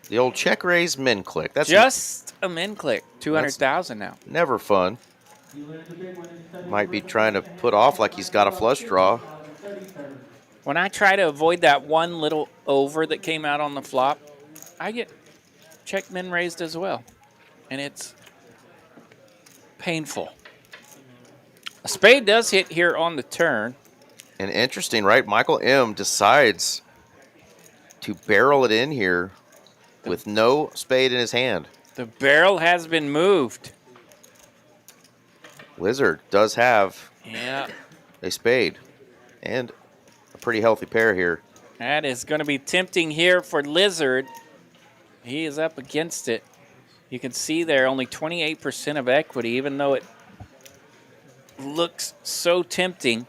The old check raise min click. That's
just a min click. 200,000 now.
Never fun. Might be trying to put off like he's got a flush draw.
When I try to avoid that one little over that came out on the flop, I get check min raised as well, and it's painful. A spade does hit here on the turn.
And interesting, right? Michael M. decides to barrel it in here with no spade in his hand.
The barrel has been moved.
Lizard does have a spade and a pretty healthy pair here.
That is going to be tempting here for Lizard. He is up against it. You can see there only 28% of equity, even though it looks so tempting.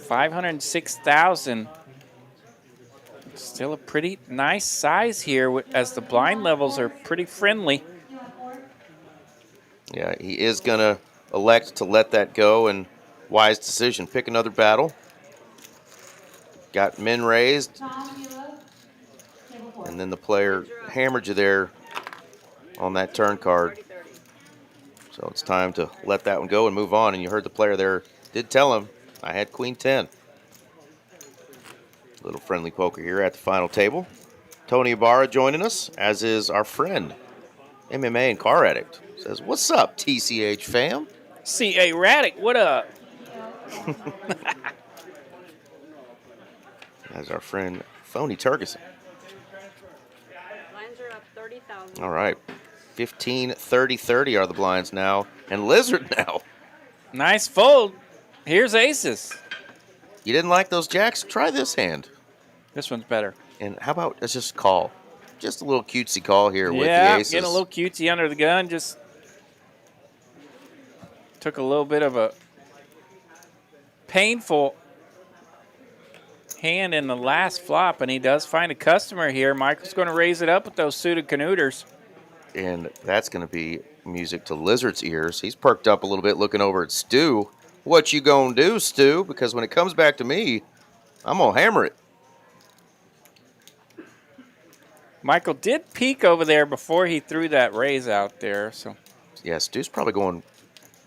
$506,000. Still a pretty nice size here as the blind levels are pretty friendly.
Yeah, he is going to elect to let that go, and wise decision. Pick another battle. Got min raised. And then the player hammered you there on that turn card. So it's time to let that one go and move on. And you heard the player there did tell him, I had Queen 10. Little friendly poker here at the final table. Tony Ibarra joining us, as is our friend, MMA and car addict. Says, what's up, TCH fam?
C.A. Raddick, what up?
As our friend, Phony Turgeson.
Blinds are up 30,000.
All right. 15, 30, 30 are the blinds now. And Lizard now.
Nice fold. Here's aces.
You didn't like those jacks? Try this hand.
This one's better.
And how about let's just call? Just a little cutesy call here with the aces.
Getting a little cutesy under the gun. Just took a little bit of a painful hand in the last flop, and he does find a customer here. Michael's going to raise it up with those suited canooters.
And that's going to be music to Lizard's ears. He's perked up a little bit looking over at Stu. What you gonna do, Stu? Because when it comes back to me, I'm going to hammer it.
Michael did peek over there before he threw that raise out there. So
yeah, Stu's probably going,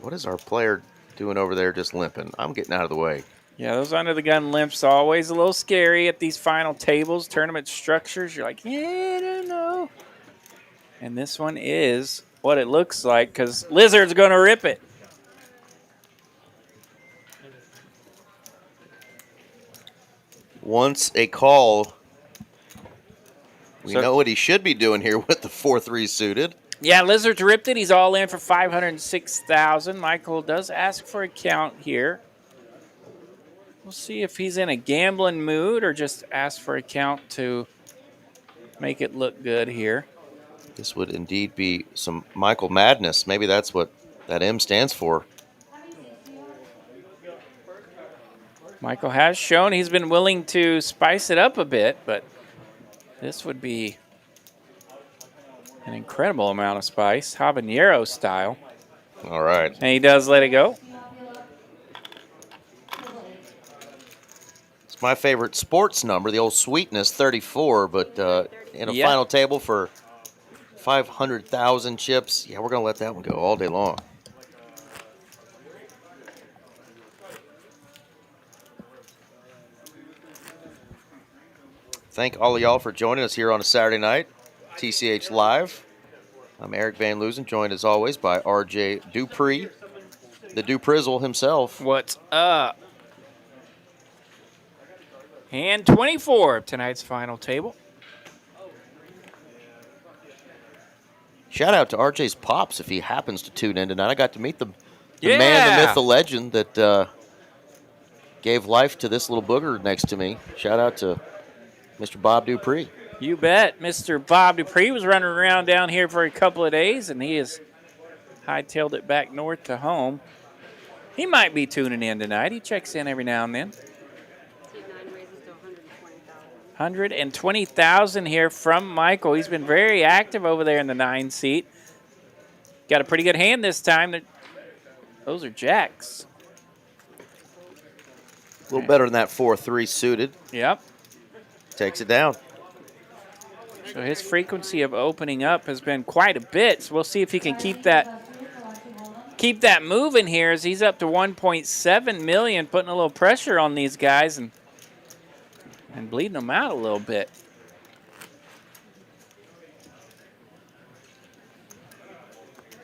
what is our player doing over there just limping? I'm getting out of the way.
Yeah, those under the gun limps always a little scary at these final tables, tournament structures. You're like, yeah, I don't know. And this one is what it looks like because Lizard's going to rip it.
Once a call, we know what he should be doing here with the 4-3 suited.
Yeah, Lizard's ripped it. He's all in for $506,000. Michael does ask for a count here. We'll see if he's in a gambling mood or just ask for a count to make it look good here.
This would indeed be some Michael madness. Maybe that's what that M stands for.
Michael has shown he's been willing to spice it up a bit, but this would be an incredible amount of spice, habanero style.
All right.
And he does let it go.
It's my favorite sports number, the old sweetness, 34, but in a
Yep.
final table for 500,000 chips, yeah, we're going to let that one go all day long. Thank all of y'all for joining us here on a Saturday night, TCH Live. I'm Eric Van Loozen, joined as always by RJ Dupree, the Duprizzle himself.
What's up? Hand 24 of tonight's final table.
Shout out to RJ's pops if he happens to tune in tonight. I got to meet the man, the
Yeah.
myth, the legend that gave life to this little booger next to me. Shout out to Mr. Bob Dupree.
You bet. Mr. Bob Dupree was running around down here for a couple of days, and he has hightailed it back north to home. He might be tuning in tonight. He checks in every now and then.
9 raises to 120,000.
120,000 here from Michael. He's been very active over there in the 9 seat. Got a pretty good hand this time. Those are jacks.
A little better than that 4-3 suited.
Yep.
Takes it down.
So his frequency of opening up has been quite a bit. So we'll see if he can keep that moving here as he's up to 1.7 million, putting a little pressure on these guys and bleeding them out a little bit.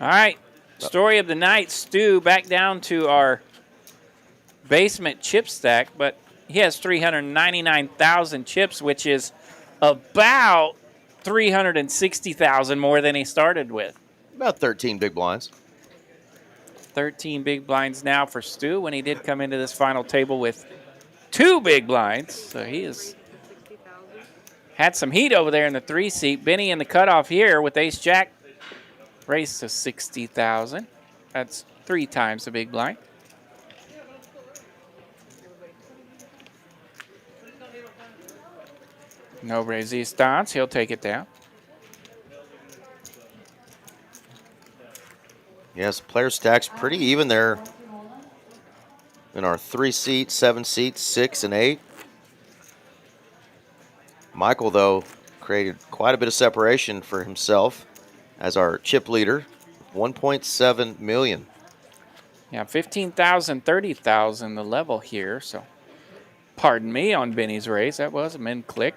All right, story of the night, Stu, back down to our basement chip stack, but he has 399,000 chips, which is about 360,000 more than he started with.
About 13 big blinds.
13 big blinds now for Stu when he did come into this final table with 2 big blinds. So he has
60,000.
had some heat over there in the 3 seat. Benny in the cutoff here with ace jack raised to 60,000. That's 3 times the big blind. No resistance. He'll take it down.
Yes, player stacks pretty even there in our 3 seat, 7 seats, 6 and 8. Michael, though, created quite a bit of separation for himself as our chip leader, 1.7 million.
Yeah, 15,000, 30,000 the level here. So, pardon me on Benny's raise. That was a min click.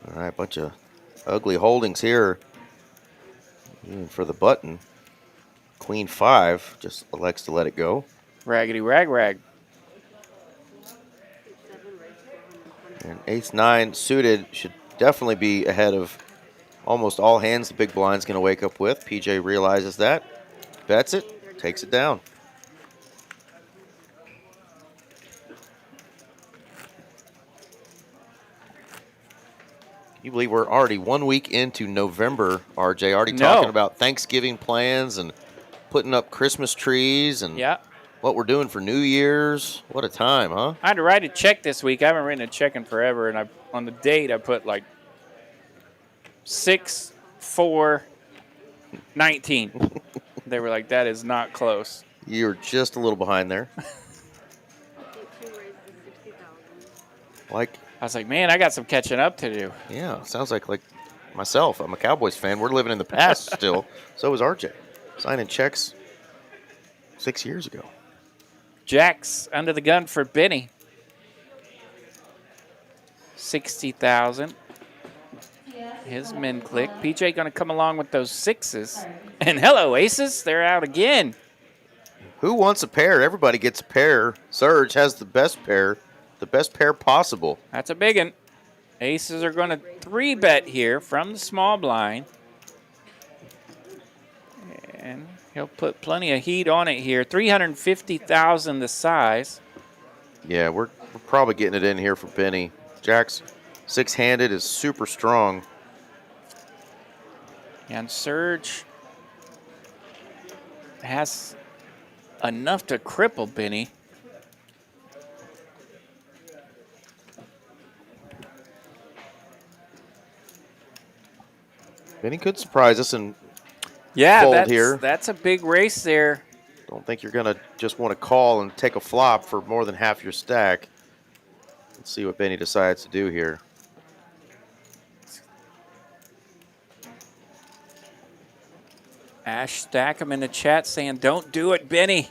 All right, bunch of ugly holdings here. Even for the button. Queen 5 just elects to let it go.
Raggedy rag rag.
7 raises to 120,000.
And ace 9 suited should definitely be ahead of almost all hands the big blind's going to wake up with. PJ realizes that, bets it, takes it down. You believe we're already 1 week into November, RJ, already talking about Thanksgiving plans and putting up Christmas trees and
Yeah.
what we're doing for New Year's. What a time, huh?
I had to write a check this week. I haven't written a check in forever, and on the date I put like 6/4/19. They were like, "That is not close."
You're just a little behind there.
2 raises to 60,000.
Like,
I was like, "Man, I got some catching up to do."
yeah, sounds like myself. I'm a Cowboys fan. We're living in the past still. So is RJ. Signing checks 6 years ago.
Jack's under the gun for Benny. 60,000. His min click. PJ going to come along with those 6s. And hello, aces. They're out again.
Who wants a pair? Everybody gets a pair. Serge has the best pair possible.
That's a big one. Aces are going to 3-bet here from the small blind. And he'll put plenty of heat on it here. 350,000 the size.
Yeah, we're probably getting it in here for Benny. Jack's six-handed is super strong.
And Serge has enough to cripple Benny.
Benny could surprise us and
Yeah,
fold here.
that's a big race there.
Don't think you're going to just want to call and take a flop for more than half your stack. Let's see what Benny decides to do here.
Ash Stack him in the chat saying, don't do it, Benny.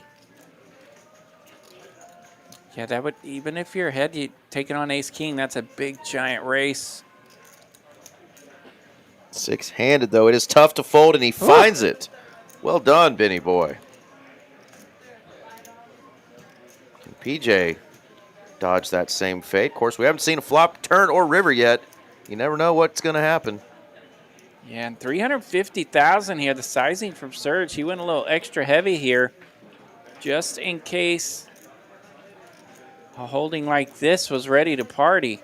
Yeah, that would, even if you're ahead, you taking on Ace King, that's a big giant race.
Six-handed, though. It is tough to fold, and he finds it. Well done, Benny boy. Can PJ dodge that same fate? Of course, we haven't seen a flop, turn, or river yet. You never know what's going to happen.
Yeah, and 350,000 here, the sizing from Serge. He went a little extra heavy here just in case a holding like this was ready to party.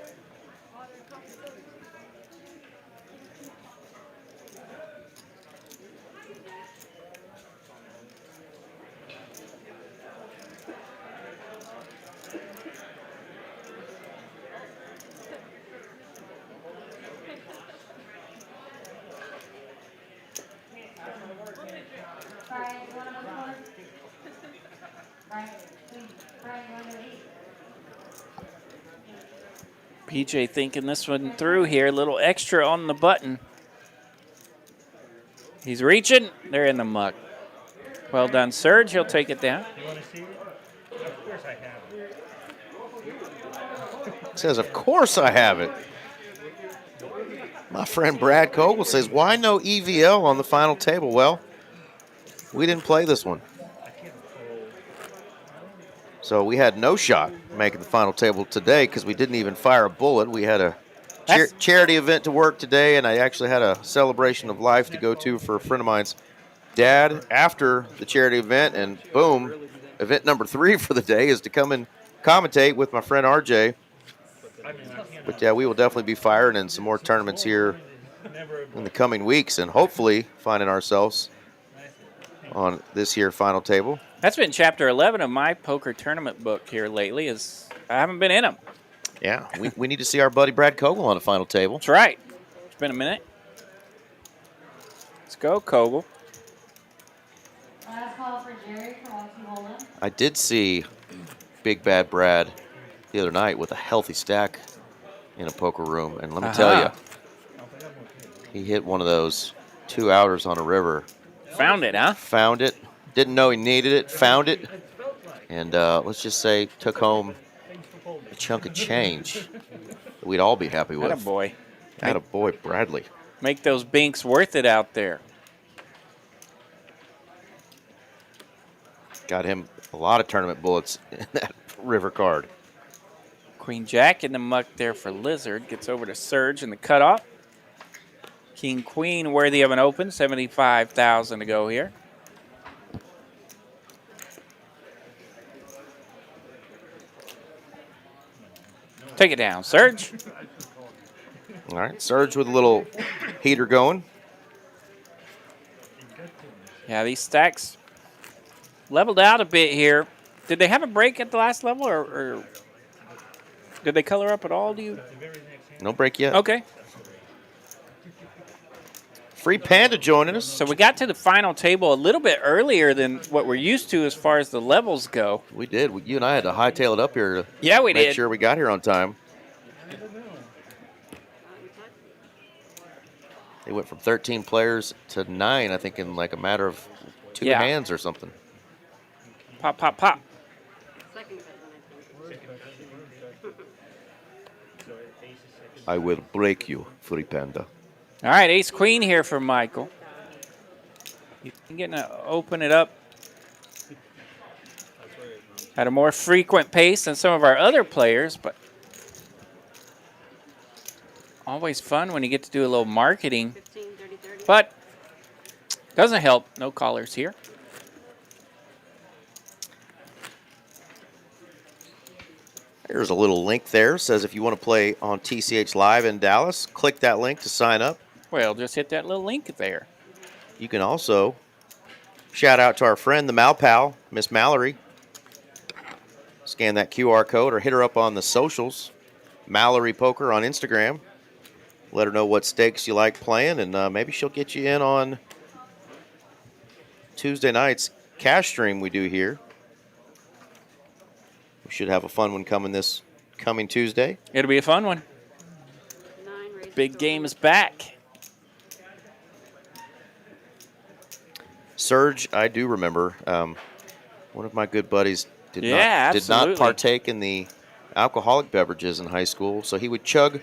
PJ thinking this one through here, a little extra on the button. He's reaching, they're in the muck. Well done, Serge, he'll take it down.
You want to see it? Of course I have it.
Says, of course I have it. My friend Brad Kogel says, why no EVL on the final table? Well, we didn't play this one. So we had no shot making the final table today because we didn't even fire a bullet. We had a charity event to work today, and I actually had a celebration of life to go to for a friend of mine's dad after the charity event, and boom, event number 3 for the day is to come and commentate with my friend RJ. But yeah, we will definitely be firing in some more tournaments here in the coming weeks, and hopefully finding ourselves on this here final table.
That's been chapter 11 of my poker tournament book here lately. Is I haven't been in them.
Yeah, we need to see our buddy Brad Kogel on the final table.
That's right. It's been a minute. Let's go, Kogel.
Last call for Jerry from Holland.
I did see Big Bad Brad the other night with a healthy stack in a poker room, and let me tell you, he hit one of those 2-outers on a river.
Found it, huh?
Found it. Didn't know he needed it. Found it. And let's just say took home a chunk of change that we'd all be happy with.
Attaboy.
Attaboy, Bradley.
Make those binks worth it out there.
Got him a lot of tournament bullets in that river card.
Queen Jack in the muck there for Lizard. Gets over to Serge in the cutoff. King Queen worthy of an open. 75,000 to go here. Take it down, Serge.
All right, Serge with a little heater going.
Yeah, these stacks leveled out a bit here. Did they have a break at the last level, or did they color up at all? Do you?
No break yet.
Okay.
Free Panda joining us.
So we got to the final table a little bit earlier than what we're used to as far as the levels go.
We did. You and I had to hightail it up here to
we
make
did.
sure we got here on time. They went from 13 players to 9, I think, in like a matter of 2 hands or something.
Pop, pop, pop.
I will break you, Free Panda.
All right, Ace Queen here for Michael. He's getting to open it up at a more frequent pace than some of our other players, but always fun when you get to do a little marketing.
15, 30, 30.
But Doesn't help. No callers here.
There's a little link there. Says if you want to play on TCH Live in Dallas, click that link to sign up.
Well, just hit that little link there.
You can also shout out to our friend, the Malpal, Miss Mallory. Scan that QR code or hit her up on the socials. Mallory Poker on Instagram. Let her know what stakes you like playing, and maybe she'll get you in on Tuesday night's cash stream we do here. We should have a fun one this coming Tuesday.
It'll be a fun one. Big game is back.
Serge, I do remember, one of my good buddies did
absolutely.
not partake in the alcoholic beverages in high school, so he would chug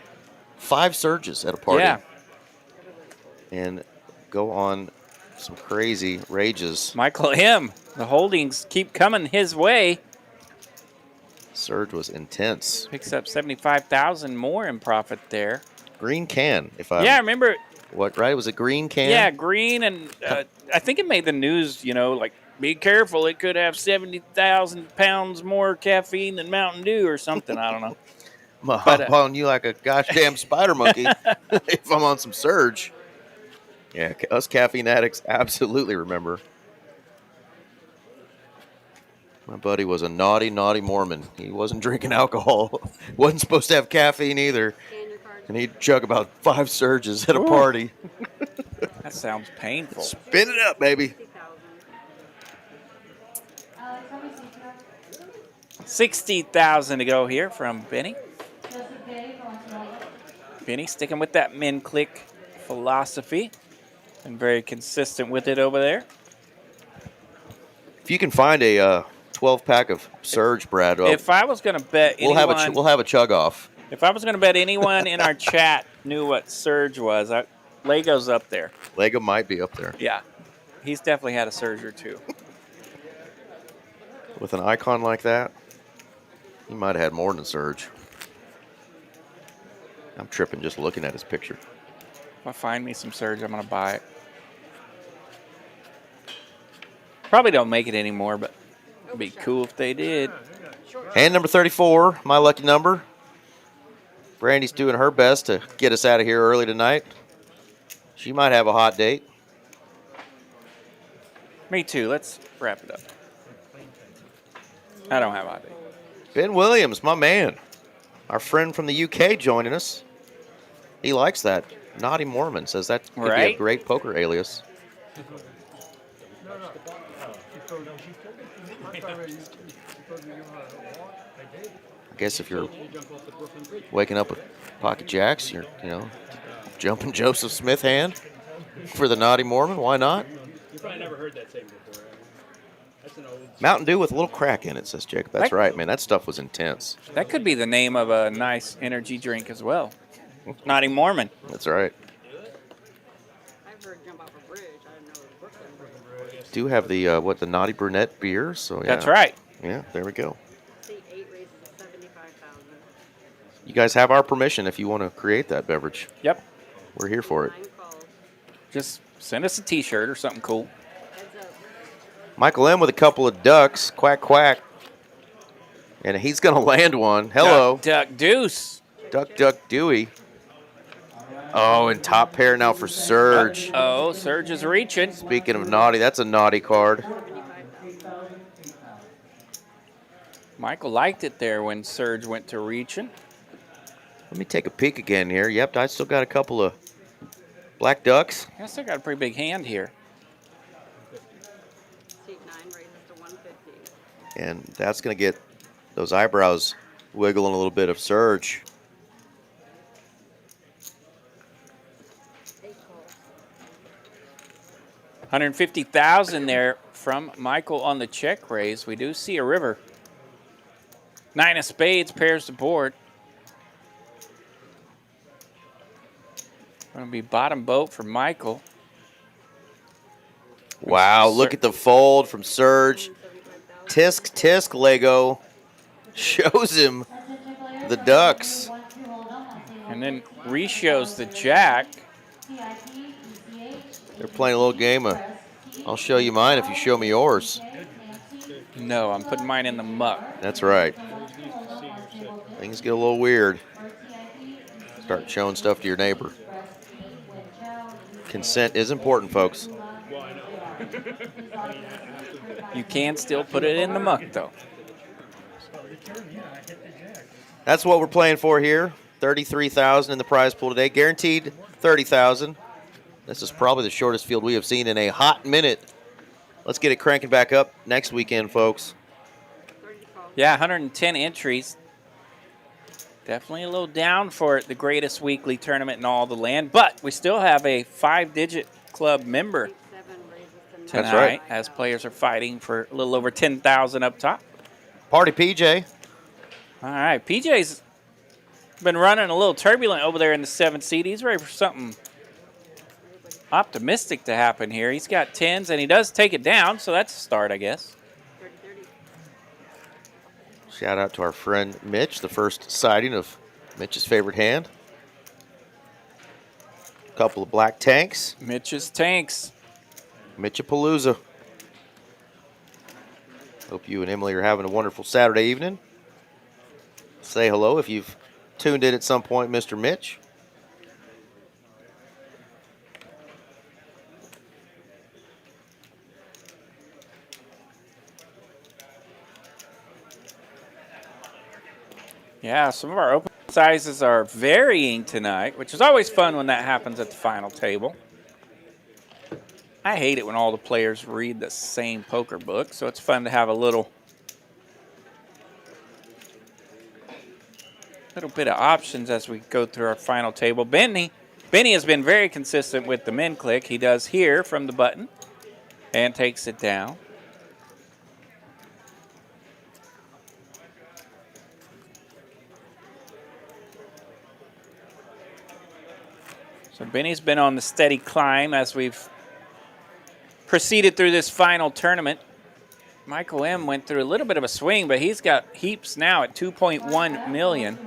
5 Serges at a party.
Yeah.
And go on some crazy rages.
Michael M., the holdings keep coming his way.
Serge was intense.
Picks up $75,000 more in profit there.
Green can, if I
Yeah, I remember.
What, right? It was a green can?
Yeah, green, and I think it made the news, you know, like, be careful, it could have 70,000 pounds more caffeine than Mountain Dew or something. I don't know.
I'm going to hop on you like a goddamn spider monkey if I'm on some Serge. Yeah, us caffeine addicts absolutely remember. My buddy was a naughty, naughty Mormon. He wasn't drinking alcohol. Wasn't supposed to have caffeine either. And he'd chug about 5 Serges at a party.
That sounds painful.
Spin it up, baby.
60,000 to go here from Benny. Benny sticking with that min click philosophy and very consistent with it over there.
If you can find a 12-pack of Serge, Brad,
if I was going to bet anyone,
we'll have a chug off.
If I was going to bet anyone in our chat knew what Serge was, Lego's up there.
Lego might be up there.
Yeah, he's definitely had a Serge or two.
With an icon like that, he might have had more than Serge. I'm tripping just looking at his picture.
If I find me some Serge, I'm going to buy it. Probably don't make it anymore, but it'd be cool if they did.
Hand number 34, my lucky number. Brandy's doing her best to get us out of here early tonight. She might have a hot date.
Me too. Let's wrap it up. I don't have a hot date.
Ben Williams, my man. Our friend from the UK joining us. He likes that. Naughty Mormon says that could be a great poker alias. I guess if you're waking up with pocket jacks, you're, jumping Joseph Smith hand for the Naughty Mormon. Why not?
You probably never heard that saying before. That's an old
Mountain Dew with a little crack in it, says Jacob. That's right, man. That stuff was intense.
That could be the name of a nice energy drink as well. Naughty Mormon.
That's right.
I've heard jump off a bridge. I didn't know it was Brooklyn.
Do have the the Naughty Brunette beer. So yeah.
That's right.
Yeah, there we go.
See, 8 races at 75,000.
You guys have our permission if you want to create that beverage.
Yep.
We're here for it.
9 calls.
Just send us a T-shirt or something cool.
Heads up.
Michael M with a couple of ducks. Quack, quack. And he's going to land one. Hello.
Duck Deuce.
Duck, duck, Dewey. Oh, and top pair now for Serge.
Oh, Serge is reaching.
Speaking of naughty, that's a naughty card.
Michael liked it there when Serge went to reaching.
Let me take a peek again here. Yep, I still got a couple of black ducks.
I still got a pretty big hand here.
Seat 9 raises to 150.
And that's going to get those eyebrows wiggling a little bit of Serge.
8 calls.
150,000 there from Michael on the check raise. We do see a river. 9 of spades pairs the board. Going to be bottom boat for Michael.
Wow, look at the fold from Serge. Tisk, tisk, Lego. Shows him the ducks.
And then re-shows the jack.
They're playing a little game of, I'll show you mine if you show me yours.
No, I'm putting mine in the muck.
That's right. Things get a little weird. Start showing stuff to your neighbor. Consent is important, folks.
Well, I know.
You can still put it in the muck, though.
That's what we're playing for here. 33,000 in the prize pool today. Guaranteed 30,000. This is probably the shortest field we have seen in a hot minute. Let's get it cranking back up next weekend, folks.
Yeah, 110 entries. Definitely a little down for the greatest weekly tournament in all the land, but we still have a 5-digit club member tonight.
That's right.
As players are fighting for a little over 10,000 up top.
Party PJ.
All right, PJ's been running a little turbulent over there in the 7th seed. He's ready for something optimistic to happen here. He's got 10s, and he does take it down, so that's a start, I guess.
Shout out to our friend Mitch, the first sighting of Mitch's favorite hand. A couple of black tanks.
Mitch's tanks.
Mitchapalooza. Hope you and Emily are having a wonderful Saturday evening. Say hello if you've tuned in at some point, Mr. Mitch.
Yeah, some of our open sizes are varying tonight, which is always fun when that happens at the final table. I hate it when all the players read the same poker book, so it's fun to have a little bit of options as we go through our final table. Benny has been very consistent with the min click. He does here from the button and takes it down. So Benny's been on the steady climb as we've proceeded through this final tournament. Michael M. went through a little bit of a swing, but he's got heaps now at 2.1 million.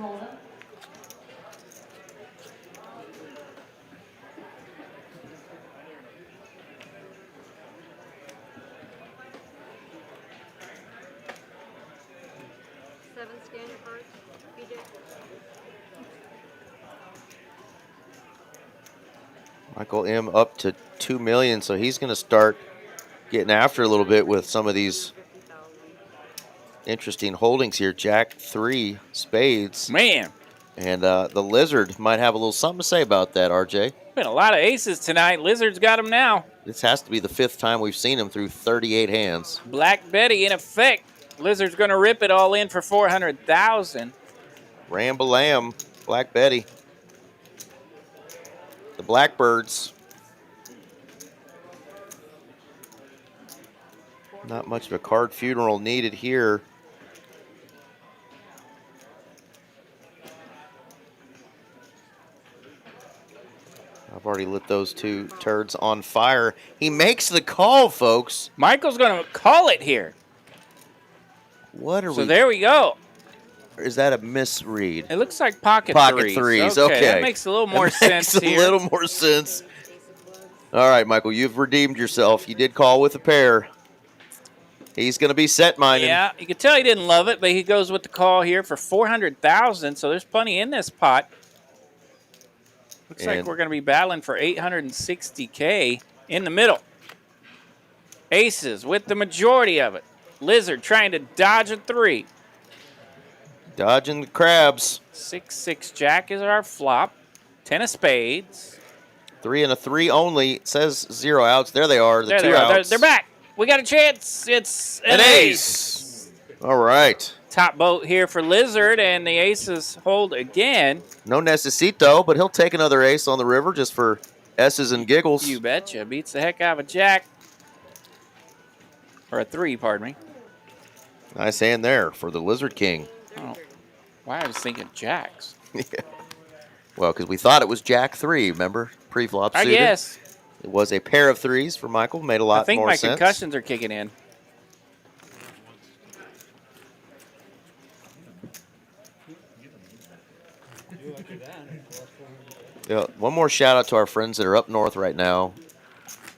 Michael M. up to 2 million, so he's going to start getting after a little bit with some of these interesting holdings here. Jack 3 spades.
Man.
And the Lizard might have a little something to say about that, RJ.
Been a lot of aces tonight. Lizard's got them now.
This has to be the 5th time we've seen him through 38 hands.
Black Betty in effect. Lizard's going to rip it all in for 400,000.
Ram-a-lam, Black Betty. The Blackbirds. Not much of a card funeral needed here. I've already lit those two turds on fire. He makes the call, folks.
Michael's going to call it here.
What are we?
So there we go.
Or is that a misread?
It looks like pocket
threes. Okay.
That makes a little more sense
here. Makes a little more sense. All right, Michael, you've redeemed yourself. You did call with a pair. He's going to be set-minded.
Yeah, you can tell he didn't love it, but he goes with the call here for 400,000, so there's plenty in this pot. Looks like we're going to be battling for 860K in the middle. Aces with the majority of it. Lizard trying to dodge a 3.
Dodging the crabs.
6-6 Jack is our flop. 10 of spades.
3 and a 3 only. It says 0 outs. There they are. The
there
2
they are.
outs.
They're back. We got a chance. It's an ace.
All right.
Top boat here for Lizard, and the aces hold again.
No necesito, but he'll take another ace on the river just for S's and giggles.
You betcha. Beats the heck out of a Jack. Or a 3, pardon me.
Nice hand there for the Lizard King.
Oh, why I was thinking Jacks.
Yeah. Well, because we thought it was Jack 3, remember? Pre-flop
I
suited.
guess.
It was a pair of 3s for Michael. Made a lot more sense.
I think my concussions are kicking in.
Yeah, one more shout out to our friends that are up north right now.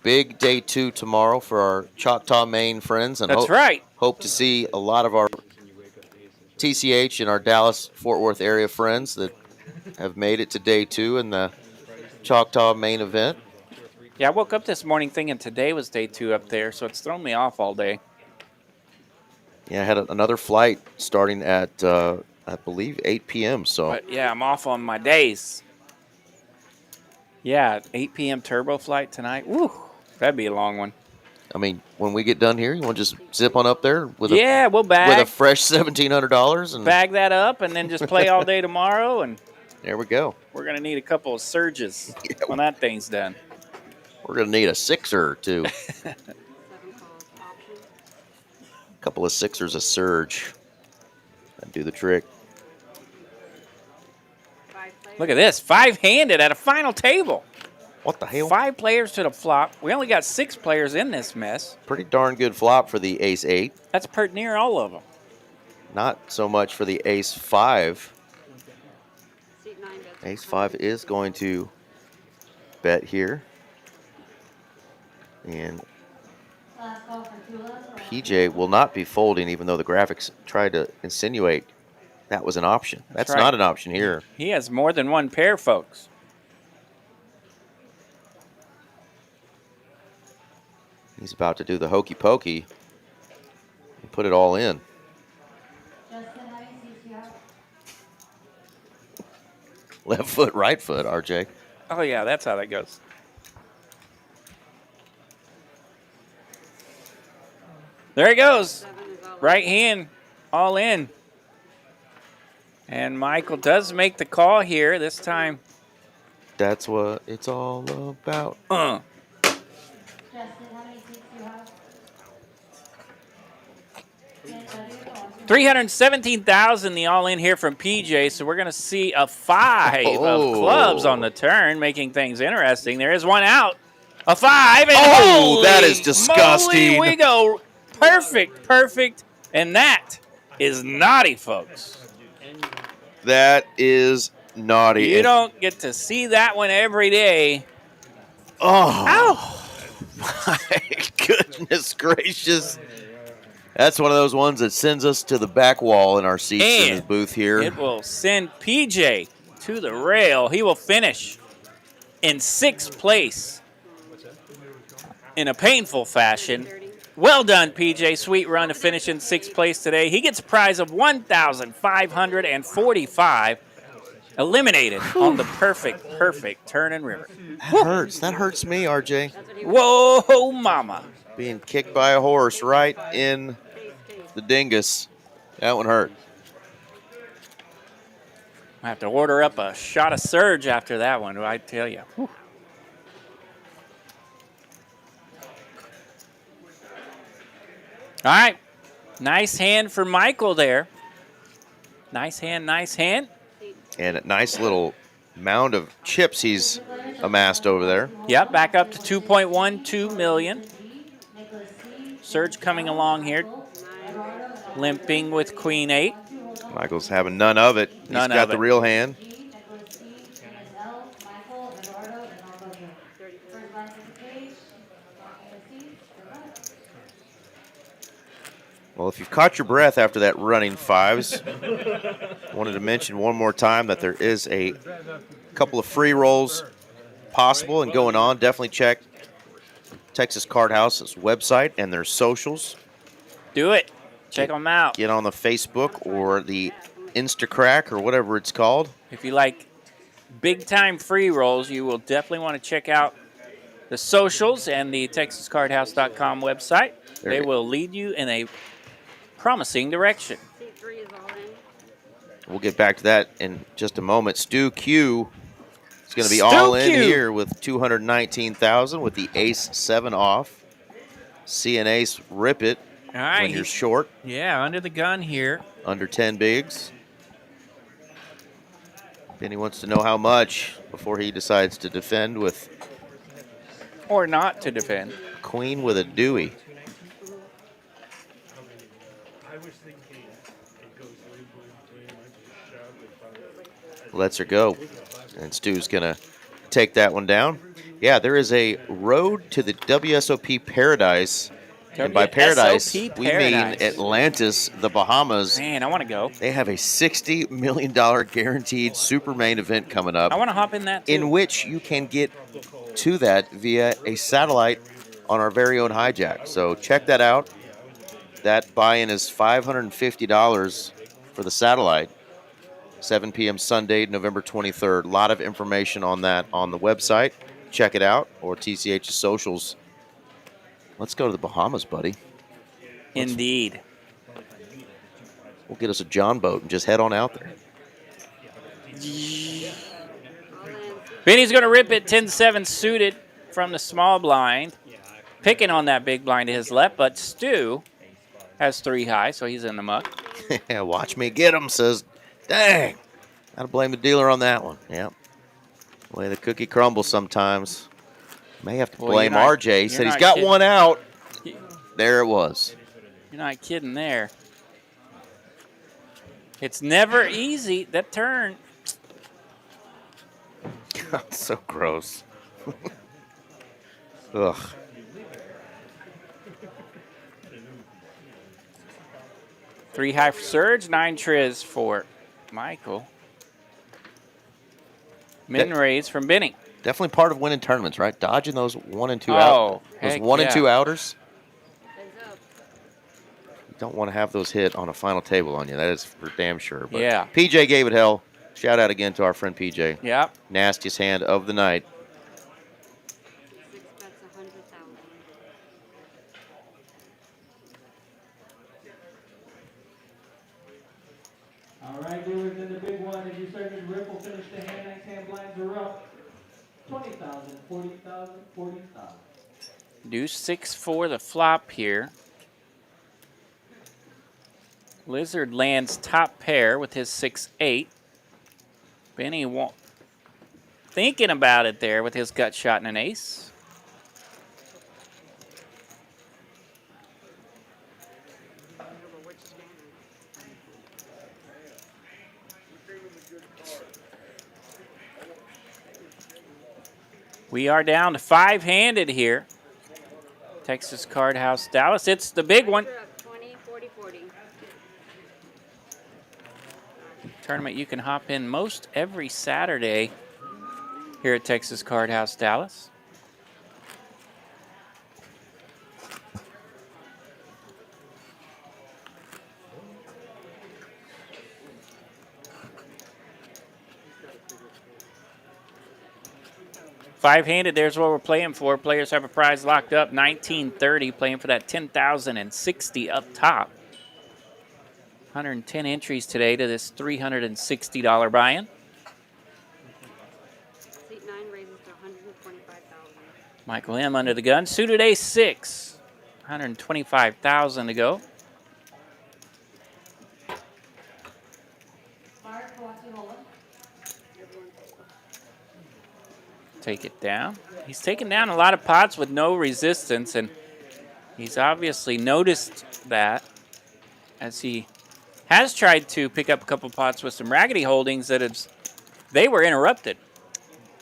Big day 2 tomorrow for our Choctaw, Maine friends, and
That's right.
hope to see a lot of our TCH and our Dallas Fort Worth area friends that have made it to day 2 in the Choctaw Maine event.
Yeah, I woke up this morning thinking today was day 2 up there, so it's thrown me off all day.
Yeah, I had another flight starting at I believe 8 p.m. So
But yeah, I'm off on my days. Yeah, 8 p.m. turbo flight tonight. Woo, that'd be a long one.
I mean, when we get done here, you want to just zip on up there with
we'll bag
with a fresh $1,700 and
bag that up and then just play all day tomorrow, and
there we go.
we're gonna need a couple of Serges when that thing's done.
We're gonna need a sixer or two.
7 calls. Option.
A couple of sixers, a Serge. That'd do the trick.
5 players.
Look at this, 5-handed at a final table.
What the hell?
5 players to the flop. We only got 6 players in this mess.
Pretty darn good flop for the ace-8.
That's pert near all of them.
Not so much for the ace-5.
Seat 9 bets.
Ace-5 is going to bet here. And
Last call for Tula.
PJ will not be folding, even though the graphics tried to insinuate that was an option. That's
right.
not an option here.
He has more than one pair, folks.
He's about to do the hokey pokey and put it all in.
Justin, how many seats do you have?
Left foot, right foot, RJ.
Oh, yeah, that's how that goes. There he goes.
7 is all.
Right hand, all in. And Michael does make the call here this time.
That's what it's all about.
Justin, how many seats do you have?
317,000 the all in here from PJ, so we're going to see a 5 of clubs on the turn, making things interesting. There is one out. A 5. And
Oh,
holy
that is disgusting.
moly, we go perfect. And that is naughty, folks.
That is naughty.
You don't get to see that one every day.
Oh,
Ow!
my goodness gracious. That's one of those ones that sends us to the back wall in our seats in
And
his booth here.
It will send PJ to the rail. He will finish in 6th place in a painful fashion. Well done, PJ. Sweet run to finish in 6th place today. He gets a prize of $1,545. Eliminated on the perfect turn and river.
That hurts. That hurts me, RJ.
Whoa, mama.
Being kicked by a horse right in the dingus. That one hurt.
I have to order up a shot of Serge after that one, I tell you. Whew. All right. Nice hand for Michael there. Nice hand.
And a nice little mound of chips he's amassed over there.
Yep, back up to 2.12 million. Serge coming along here, limping with Queen 8.
Michael's having none of it. He's
None
got
of
the
it.
real hand. Well, if you've caught your breath after that running 5s, I wanted to mention one more time that there is a couple of free rolls possible and going on. Definitely check Texas Card House's website and their socials.
Do it. Check them out.
Get on the Facebook or the Instacrack or whatever it's called.
If you like big-time free rolls, you will definitely want to check out the socials and the TexasCardHouse.com website. They will lead you in a promising direction.
Seat 3 is all in.
We'll get back to that in just a moment. Stu Q is going to be all in here with 219,000 with the ace-7 off. See an ace rip it
All right.
when you're short,
Yeah, under the gun here.
under 10 bigs. Benny wants to know how much before he decides to defend with
Or not to defend.
queen with a Dewey. Lets her go. And Stu's going to take that one down. Yeah, there is a road to the WSOP Paradise. And by Paradise,
WSOP
we mean
Paradise.
Atlantis, the Bahamas.
Man, I want to go.
They have a $60 million guaranteed super main event coming up,
I want to hop in that too.
in which you can get to that via a satellite on our very own hijack. So check that out. That buy-in is $550 for the satellite. 7 p.m. Sunday, November 23rd. A lot of information on that on the website. Check it out, or TCH's socials. Let's go to the Bahamas, buddy.
Indeed.
We'll get us a John boat and just head on out there.
Benny's going to rip it 10-7 suited from the small blind. Picking on that big blind to his left, but Stu has 3 high, so he's in the muck.
Watch me get him, says, dang. Gotta blame the dealer on that one. Yep. The way the cookie crumbles sometimes. May have to blame RJ. He said he's got one out. There it was.
You're not kidding there. It's never easy. That turn.
God, so gross. Ugh.
Three high for Serge, 9 triz for Michael. Min raise from Benny.
Definitely part of winning tournaments, right? Dodging those 1 and 2 those 1 and 2 outers. You don't want to have those hit on a final table on you. That is for damn sure. But
yeah.
PJ gave it hell. Shout out again to our friend PJ.
Yep.
Nastiest hand of the night.
6 bets, 100,000.
All right, dealers in the big one. If you start to ripple, finish the hand. Next hand blinds are up. 20,000, 40,000, 40,000.
Deuce 6 for the flop here. Lizard lands top pair with his 6-8. Benny thinking about it there with his gut shot and an ace. We are down to 5-handed here. Texas Card House Dallas. It's the big one.
20, 40, 40.
Tournament you can hop in most every Saturday here at Texas Card House Dallas. Five-handed, there's what we're playing for. Players have a prize locked up, 1930, playing for that 10,060 up top. 110 entries today to this $360 buy-in.
Seat 9 raises to 125,000.
Michael M. under the gun. Suited ace-6, 125,000 to go. Take it down. He's taken down a lot of pots with no resistance, and he's obviously noticed that as he has tried to pick up a couple pots with some raggedy holdings that they were interrupted.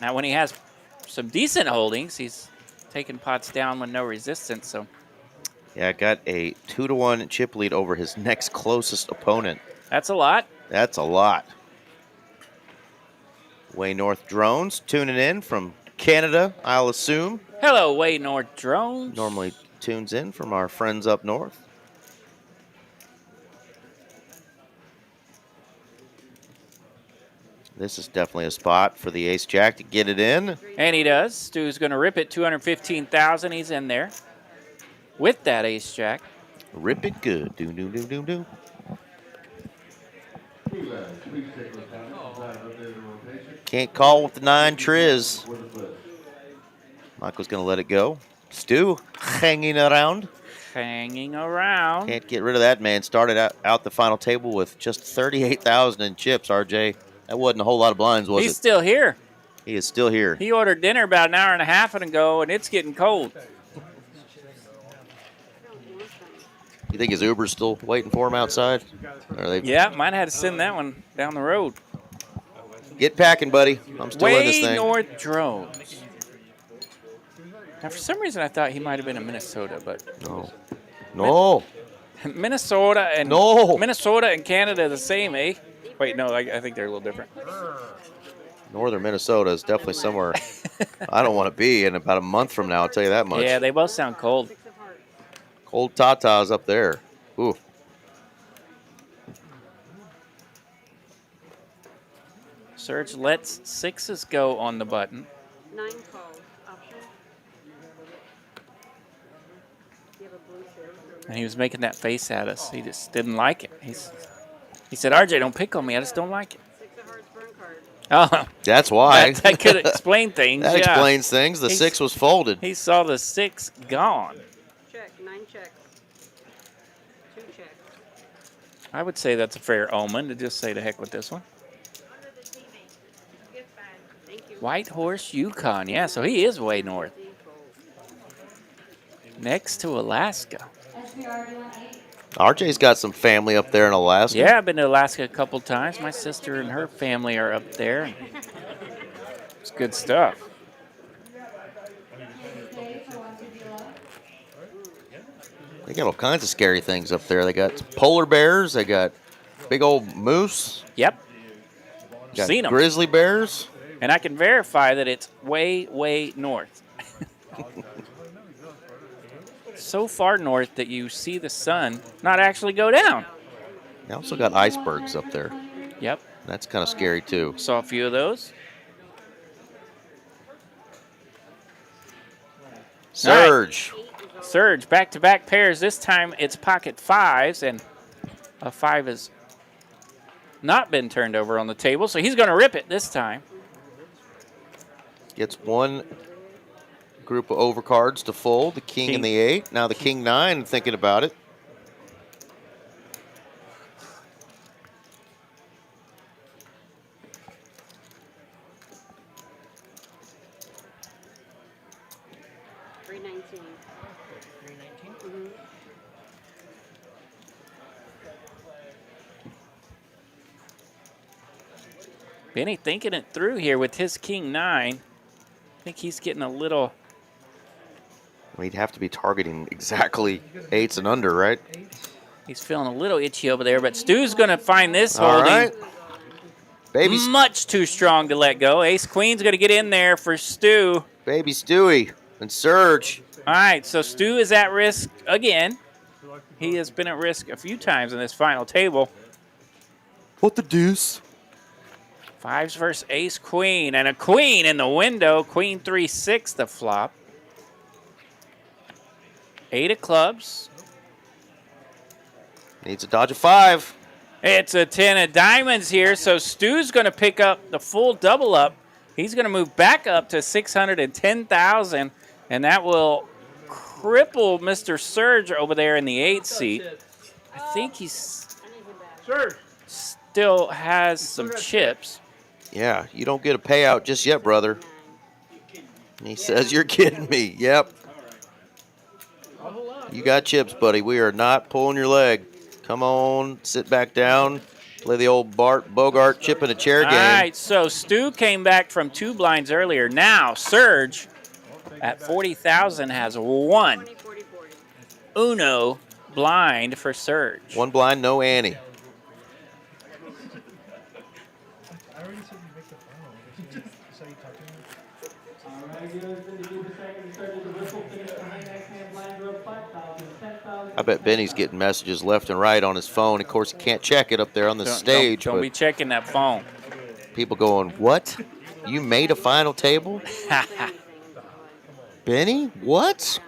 Now, when he has some decent holdings, he's taking pots down with no resistance. So,
yeah, got a 2-1 chip lead over his next closest opponent.
that's a lot.
That's a lot. Way North Drones tuning in from Canada, I'll assume.
Hello, Way North Drones.
Normally tunes in from our friends up north. This is definitely a spot for the ace-jack to get it in.
And he does. Stu's going to rip it, 215,000. He's in there with that ace-jack.
Rip it good. Do, do, do, do, do. Can't call with the 9 triz. Michael's going to let it go. Stu hanging around.
Hanging around.
Can't get rid of that man. Started out the final table with just 38,000 in chips, RJ. That wasn't a whole lot of blinds, was
He's
it?
still here.
He is still here.
He ordered dinner about an hour and a half ago, and it's getting cold.
You think his Uber's still waiting for him outside? Or they...
Yeah, might have had to send that one down the road.
Get packing, buddy. I'm still in this
Way
thing.
North drones. Now, for some reason, I thought he might have been in Minnesota, but
No. No.
Minnesota and
No.
Minnesota and Canada the same, eh? Wait, no, I think they're a little different.
Northern Minnesota is definitely somewhere I don't want to be in about a month from now, I'll tell you that much.
Yeah, they both sound cold.
Six of hearts.
Cold tatas up there. Ooh.
Serge lets sixes go on the button.
9 calls. Option. You have a blue shirt.
And he was making that face at us. He just didn't like it. He said, RJ, don't pick on me. I just don't like it.
6 of hearts. Burn card.
Oh,
That's why.
that could explain things.
That
yeah.
explains things. The
He's-
6 was folded.
He saw the 6 gone.
Check. 9 checks. 2 checks.
I would say that's a fair omen to just say to heck with this one.
Thank you.
White Horse, Yukon. Yeah, so he is way north. Next to Alaska.
SPR, do you want 8?
RJ's got some family up there in Alaska.
Yeah, I've been to Alaska a couple times. My sister and her family are up there. It's good stuff.
Stay for 150
They got all kinds of scary things up there. They got polar bears. They got big old moose.
Yep.
Got
Seen 'em.
grizzly bears.
And I can verify that it's way, way north. So far north that you see the sun not actually go down.
They also got icebergs up there.
Yep.
That's kind of scary too.
Saw a few of those.
Serge.
Serge, back-to-back pairs. This time it's pocket 5s, and a 5 has not been turned over on the table, so he's going to rip it this time.
Gets one group of overcards to fold. The king and the 8. Now the king 9 thinking about it.
Benny thinking it through here with his king 9. I think he's getting a little...
Well, he'd have to be targeting exactly 8s and under, right?
He's feeling a little itchy over there, but Stu's going to find this
All
holding
right. Baby,
much too strong to let go. Ace Queen's going to get in there for Stu.
baby Stewie and Serge.
All right, so Stu is at risk again. He has been at risk a few times in this final table.
What the deuce?
5s versus Ace Queen, and a queen in the window. Queen 3-6 the flop. 8 of clubs.
Needs a dodge of 5.
It's a 10 of diamonds here, so Stu's going to pick up the full double up. He's going to move back up to 610,000, and that will cripple Mr. Serge over there in the 8 seat. I think he's still has some chips.
Yeah, you don't get a payout just yet, brother. And he says, you're kidding me. Yep. You got chips, buddy. We are not pulling your leg. Come on, sit back down. Play the old Bart Bogart chip in a chair game.
All right, so Stu came back from 2 blinds earlier. Now Serge at 40,000 has 1 Uno blind for Serge.
1 blind, no Annie. I bet Benny's getting messages left and right on his phone. Of course, he can't check it up there on the stage.
Don't
but
be checking that phone.
people going, what? You made a final table? Benny? What?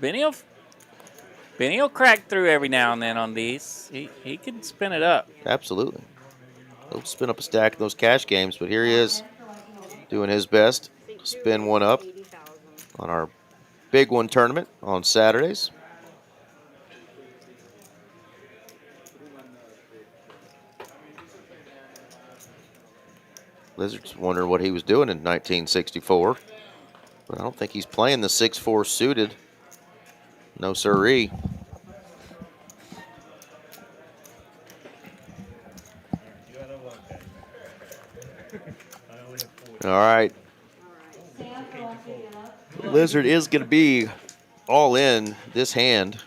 Benny will crack through every now and then on these. He can spin it up.
Absolutely. He'll spin up a stack of those cash games, but here he is doing his best to spin one up on our big one tournament on Saturdays. Lizard's wondering what he was doing in 1964, but I don't think he's playing the 6-4 suited. No siree. All right.
Sam for 150 and up.
Lizard is going to be all in this hand.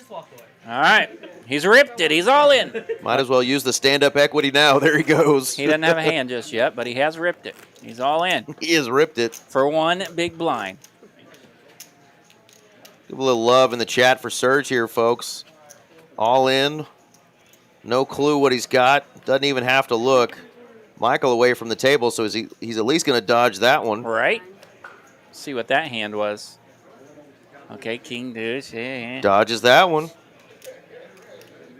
All right. He's ripped it. He's all in.
Might as well use the stand-up equity now. There he goes.
He doesn't have a hand just yet, but he has ripped it. He's all in.
He has ripped it.
For one big blind.
Give a little love in the chat for Serge here, folks. All in. No clue what he's got. Doesn't even have to look. Michael away from the table, so he's at least going to dodge that one.
Right. See what that hand was. Okay, king deuce. Yeah.
Dodges that one.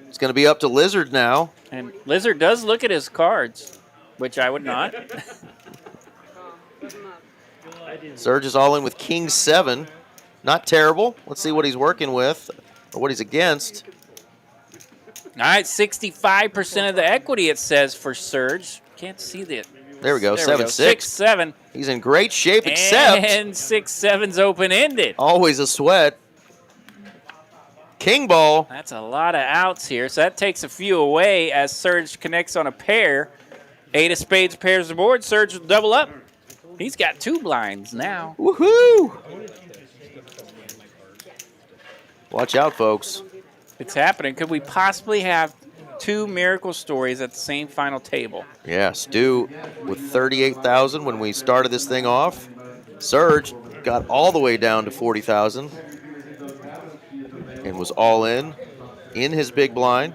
It's going to be up to Lizard now.
And Lizard does look at his cards, which I would not.
Serge is all in with king 7. Not terrible. Let's see what he's working with or what he's against.
All right, 65% of the equity, it says, for Serge. Can't see that.
There we go, 7-6.
6-7.
He's in great shape, except
And 6-7's open-ended.
always a sweat. King ball.
That's a lot of outs here, so that takes a few away as Serge connects on a pair. 8 of spades pairs the board. Serge will double up. He's got 2 blinds now.
Woohoo! Watch out, folks.
It's happening. Could we possibly have 2 miracle stories at the same final table?
Yeah, Stu with 38,000 when we started this thing off. Serge got all the way down to 40,000 and was all in his big blind.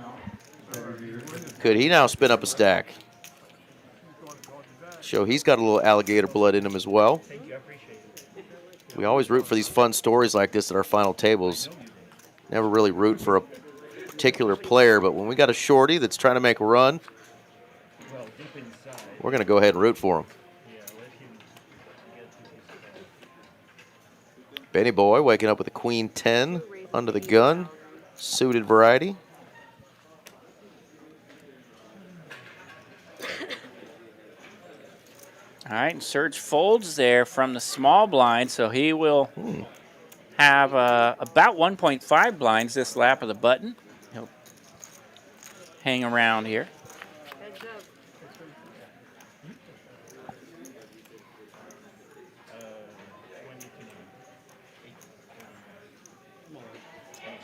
Could he now spin up a stack? Show he's got a little alligator blood in him as well. We always root for these fun stories like this at our final tables. Never really root for a particular player, but when we got a shorty that's trying to make a run, we're going to go ahead and root for him. Benny Boy waking up with a queen 10 under the gun, suited variety.
All right, and Serge folds there from the small blind, so he will have about 1.5 blinds this lap of the button. He'll hang around here.
Heads up.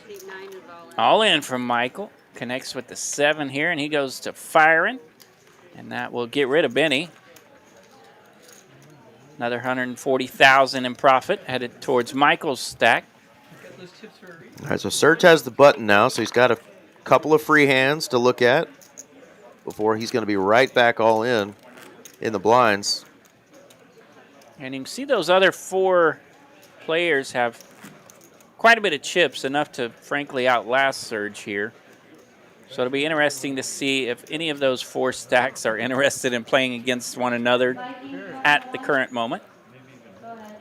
See, 9 is all in.
All in from Michael. Connects with the 7 here, and he goes to firing. And that will get rid of Benny. Another 140,000 in profit headed towards Michael's stack.
All right, so Serge has the button now, so he's got a couple of free hands to look at before he's going to be right back all in the blinds.
And you can see those other 4 players have quite a bit of chips, enough to frankly outlast Serge here. So it'll be interesting to see if any of those 4 stacks are interested in playing against one another at the current moment.
Go ahead.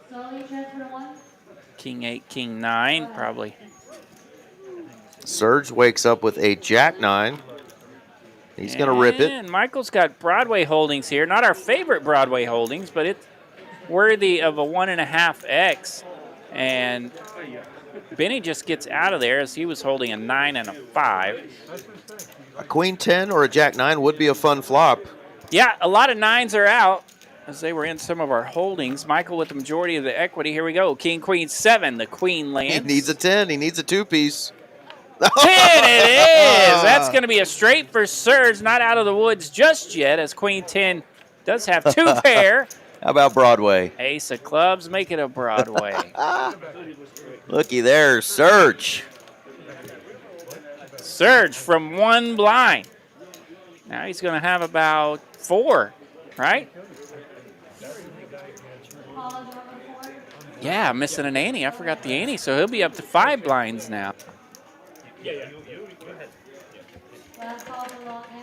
Slowly transfer 1.
King 8, King 9, probably.
Serge wakes up with a jack 9. He's going to rip it.
And Michael's got Broadway holdings here. Not our favorite Broadway holdings, but it's worthy of a 1.5x. And Benny just gets out of there as he was holding a 9 and a 5.
A queen 10 or a jack 9 would be a fun flop.
Yeah, a lot of 9s are out as they were in some of our holdings. Michael with the majority of the equity. Here we go. King, Queen, 7. The Queen lands.
He needs a 10. He needs a 2-piece.
10 it is. That's going to be a straight for Serge. Not out of the woods just yet as Queen 10 does have 2 pair.
How about Broadway?
Ace of clubs, make it a Broadway.
Looky there, Serge.
Serge from 1 blind. Now he's going to have about 4, right? Yeah, missing an ante. I forgot the ante, so he'll be up to 5 blinds now.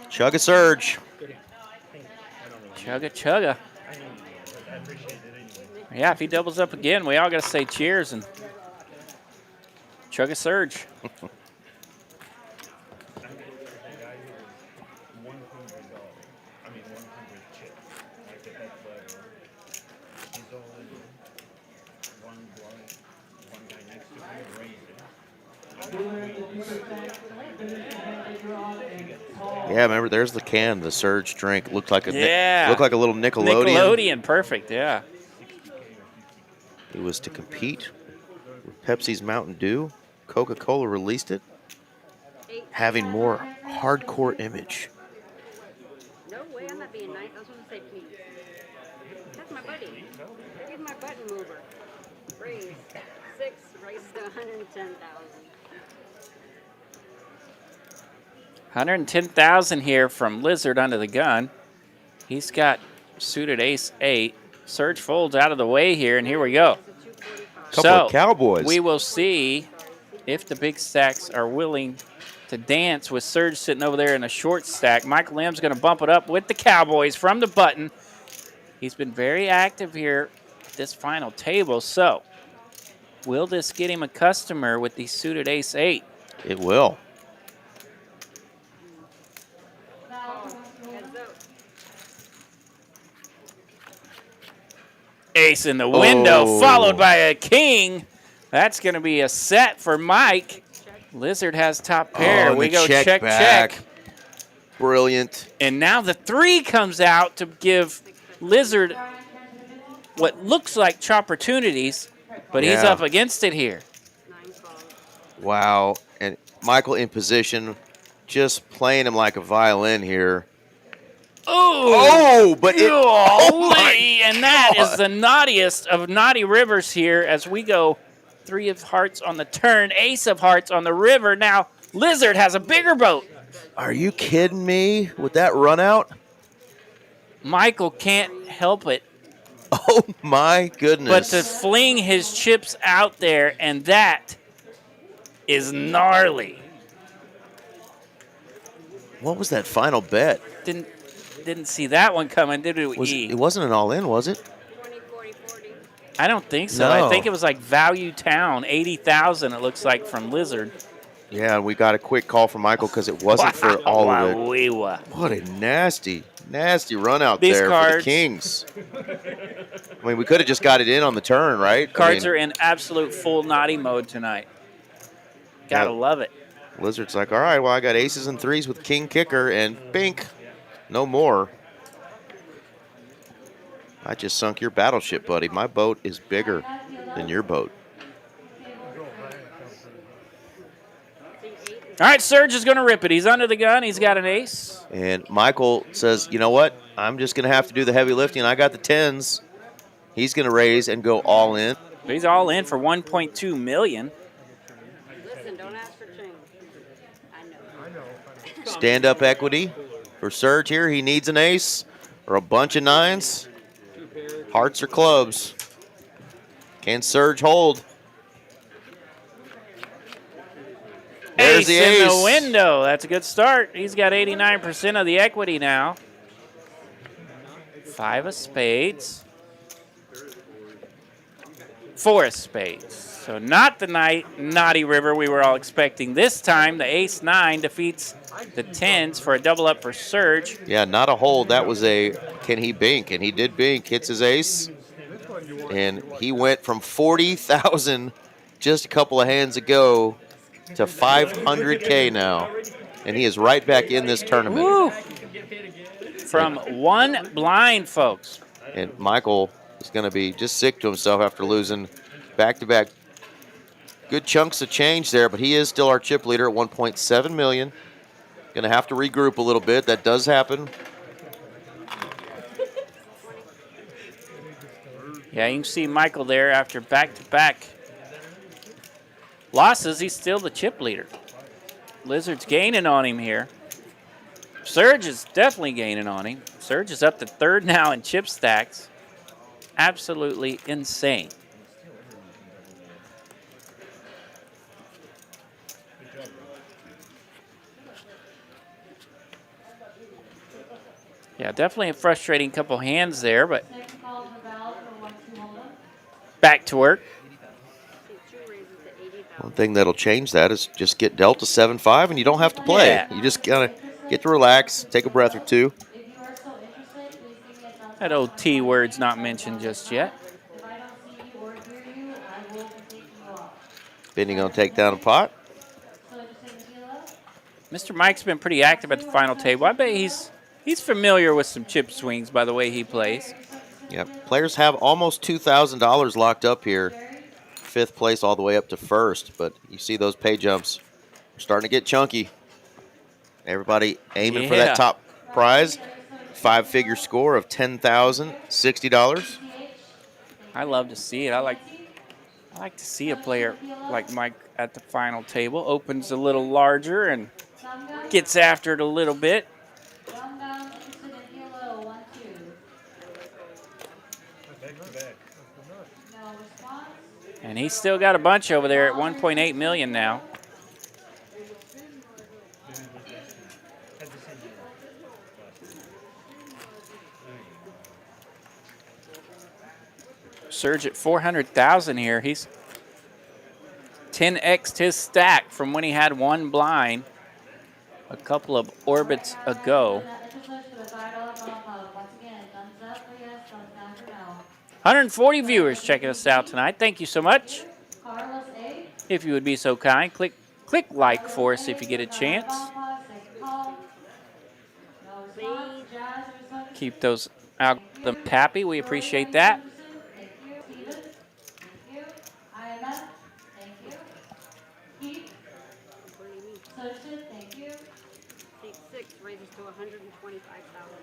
Chug a Serge.
Chugga, chugga. Yeah, if he doubles up again, we all got to say cheers and chug a Serge.
Dealer in the deeper stack, finish the hand they draw and call.
Yeah, remember, there's the can, the Serge drink. Looked like a
Yeah.
looked like a little Nickelodeon.
Nickelodeon, perfect, yeah.
It was to compete with Pepsi's Mountain Dew. Coca-Cola released it, having more hardcore image.
No way, I'm not being nice. I was supposed to say please. That's my buddy. He's my button mover. Raise 6, raise to 110,000.
110,000 here from Lizard under the gun. He's got suited ace 8. Serge folds out of the way here, and here we go.
Couple of Cowboys.
We will see if the big stacks are willing to dance with Serge sitting over there in a short stack. Michael M's going to bump it up with the Cowboys from the button. He's been very active here at this final table. So, will this get him a customer with the suited ace 8?
It will.
Ace in the window, followed by a king. That's going to be a set for Mike. Lizard has top pair. We go check, check.
Brilliant.
And now the 3 comes out to give Lizard what looks like opportunities, but he's up against it here.
Wow. And Michael in position, just playing him like a violin here.
Oh,
but
and that is the naughtiest of naughty rivers here as we go 3 of hearts on the turn, ace of hearts on the river. Now, Lizard has a bigger boat.
Are you kidding me with that run out?
Michael can't help it
Oh, my goodness.
but to fling his chips out there, and that is gnarly.
What was that final bet?
Didn't see that one coming, did we?
It wasn't an all-in, was it?
20, 40, 40.
I don't think so.
No.
I think it was like Value Town, 80,000 it looks like from Lizard.
Yeah, we got a quick call from Michael because it wasn't for all of it.
Wow.
What a nasty, nasty run out
These
there for
cards-
the Kings. I mean, we could have just got it in on the turn, right?
Cards are in absolute full naughty mode tonight. Gotta love it.
Lizard's like, all right, well, I got aces and 3s with king kicker, and bink, no more. I just sunk your battleship, buddy. My boat is bigger than your boat.
All right, Serge is going to rip it. He's under the gun. He's got an ace.
And Michael says, you know what? I'm just going to have to do the heavy lifting. I got the 10s. He's going to raise and go all in.
He's all in for $1.2 million.
Listen, don't ask for change. I know.
Stand-up equity for Serge here. He needs an ace or a bunch of 9s. Hearts or clubs. Can Serge hold? There's the ace.
In the window. That's a good start. He's got 89% of the equity now. 5 of spades. 4 of spades. So not the naughty river we were all expecting. This time, the ace-9 defeats the 10s for a double up for Serge.
Yeah, not a hold. That was a can he bink? And he did bink. Hits his ace. And he went from 40,000 just a couple of hands ago to 500K now. And he is right back in this tournament.
Woo! From 1 blind, folks.
And Michael is going to be just sick to himself after losing back-to-back good chunks of change there, but he is still our chip leader at 1.7 million. Going to have to regroup a little bit. That does happen.
Yeah, you can see Michael there after back-to-back losses. He's still the chip leader. Lizard's gaining on him here. Serge is definitely gaining on him. Serge is up to 3rd now in chip stacks. Absolutely insane. Yeah, definitely a frustrating couple hands there, but back to work.
One thing that'll change that is just get dealt to 7-5 and you don't have to play.
Yeah.
You just gotta get to relax, take a breath or two.
That old T word's not mentioned just yet.
Benny gonna take down a pot.
Mr. Mike's been pretty active at the final table. I bet he's familiar with some chip swings by the way he plays.
Yep. Players have almost $2,000 locked up here. 5th place all the way up to 1st. But you see those pay jumps are starting to get chunky. Everybody aiming for that top prize. 5-figure score of $10,060.
I love to see it. I like to see a player like Mike at the final table. Opens a little larger and gets after it a little bit. And he's still got a bunch over there at 1.8 million now. Serge at 400,000 here. He's 10x'd his stack from when he had 1 blind a couple of orbits ago. 140 viewers checking us out tonight. Thank you so much. If you would be so kind, click like for us if you get a chance. Keep those algorithms happy. We appreciate that.
Thank you. Seat 6 raises to 125,000.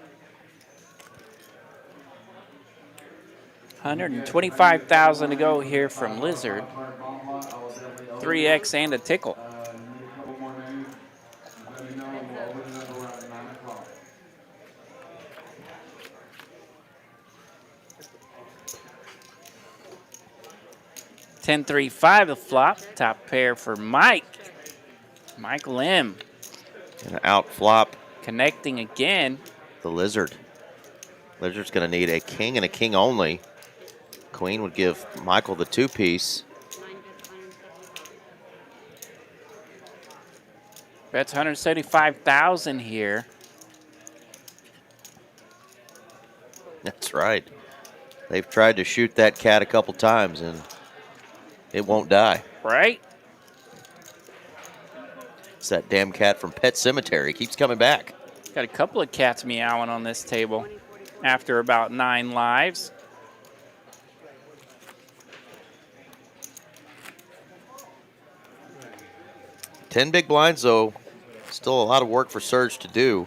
125,000 to go here from Lizard. 3x and a tickle. $10-3-5 the flop. Top pair for Mike. Mike Lim.
And out flop.
Connecting again.
The Lizard. Lizard's going to need a king and a king only. Queen would give Michael the 2-piece.
Bets 175,000 here.
That's right. They've tried to shoot that cat a couple times and it won't die.
Right?
It's that damn cat from Pet Cemetery. Keeps coming back.
Got a couple of cats meowing on this table after about 9 lives.
$10 big blinds, though. Still a lot of work for Serge to do.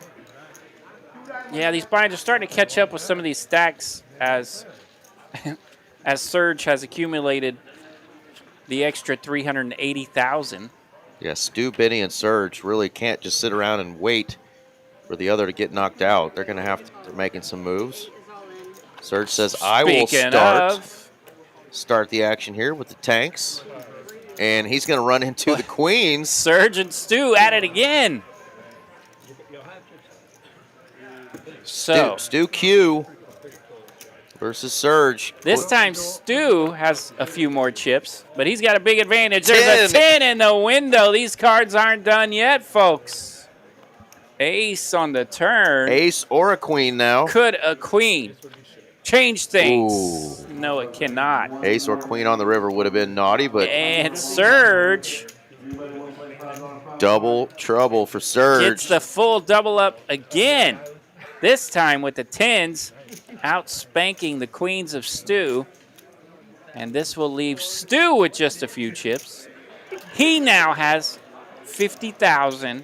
Yeah, these blinds are starting to catch up with some of these stacks as Serge has accumulated the extra 380,000.
Yeah, Stu, Benny, and Serge really can't just sit around and wait for the other to get knocked out. They're going to have to start making some moves. Serge says, I will start the action here with the tanks. And he's going to run into the queens.
Serge and Stu at it again. So
Stu Q versus Serge.
This time Stu has a few more chips, but he's got a big advantage. There's a 10 in the window. These cards aren't done yet, folks. Ace on the turn.
Ace or a queen now.
Could a queen change things?
Ooh.
No, it cannot.
Ace or queen on the river would have been naughty, but...
And Serge...
Double trouble for Serge.
Gets the full double up again. This time with the 10s, out spanking the queens of Stu. And this will leave Stu with just a few chips. He now has 50,000,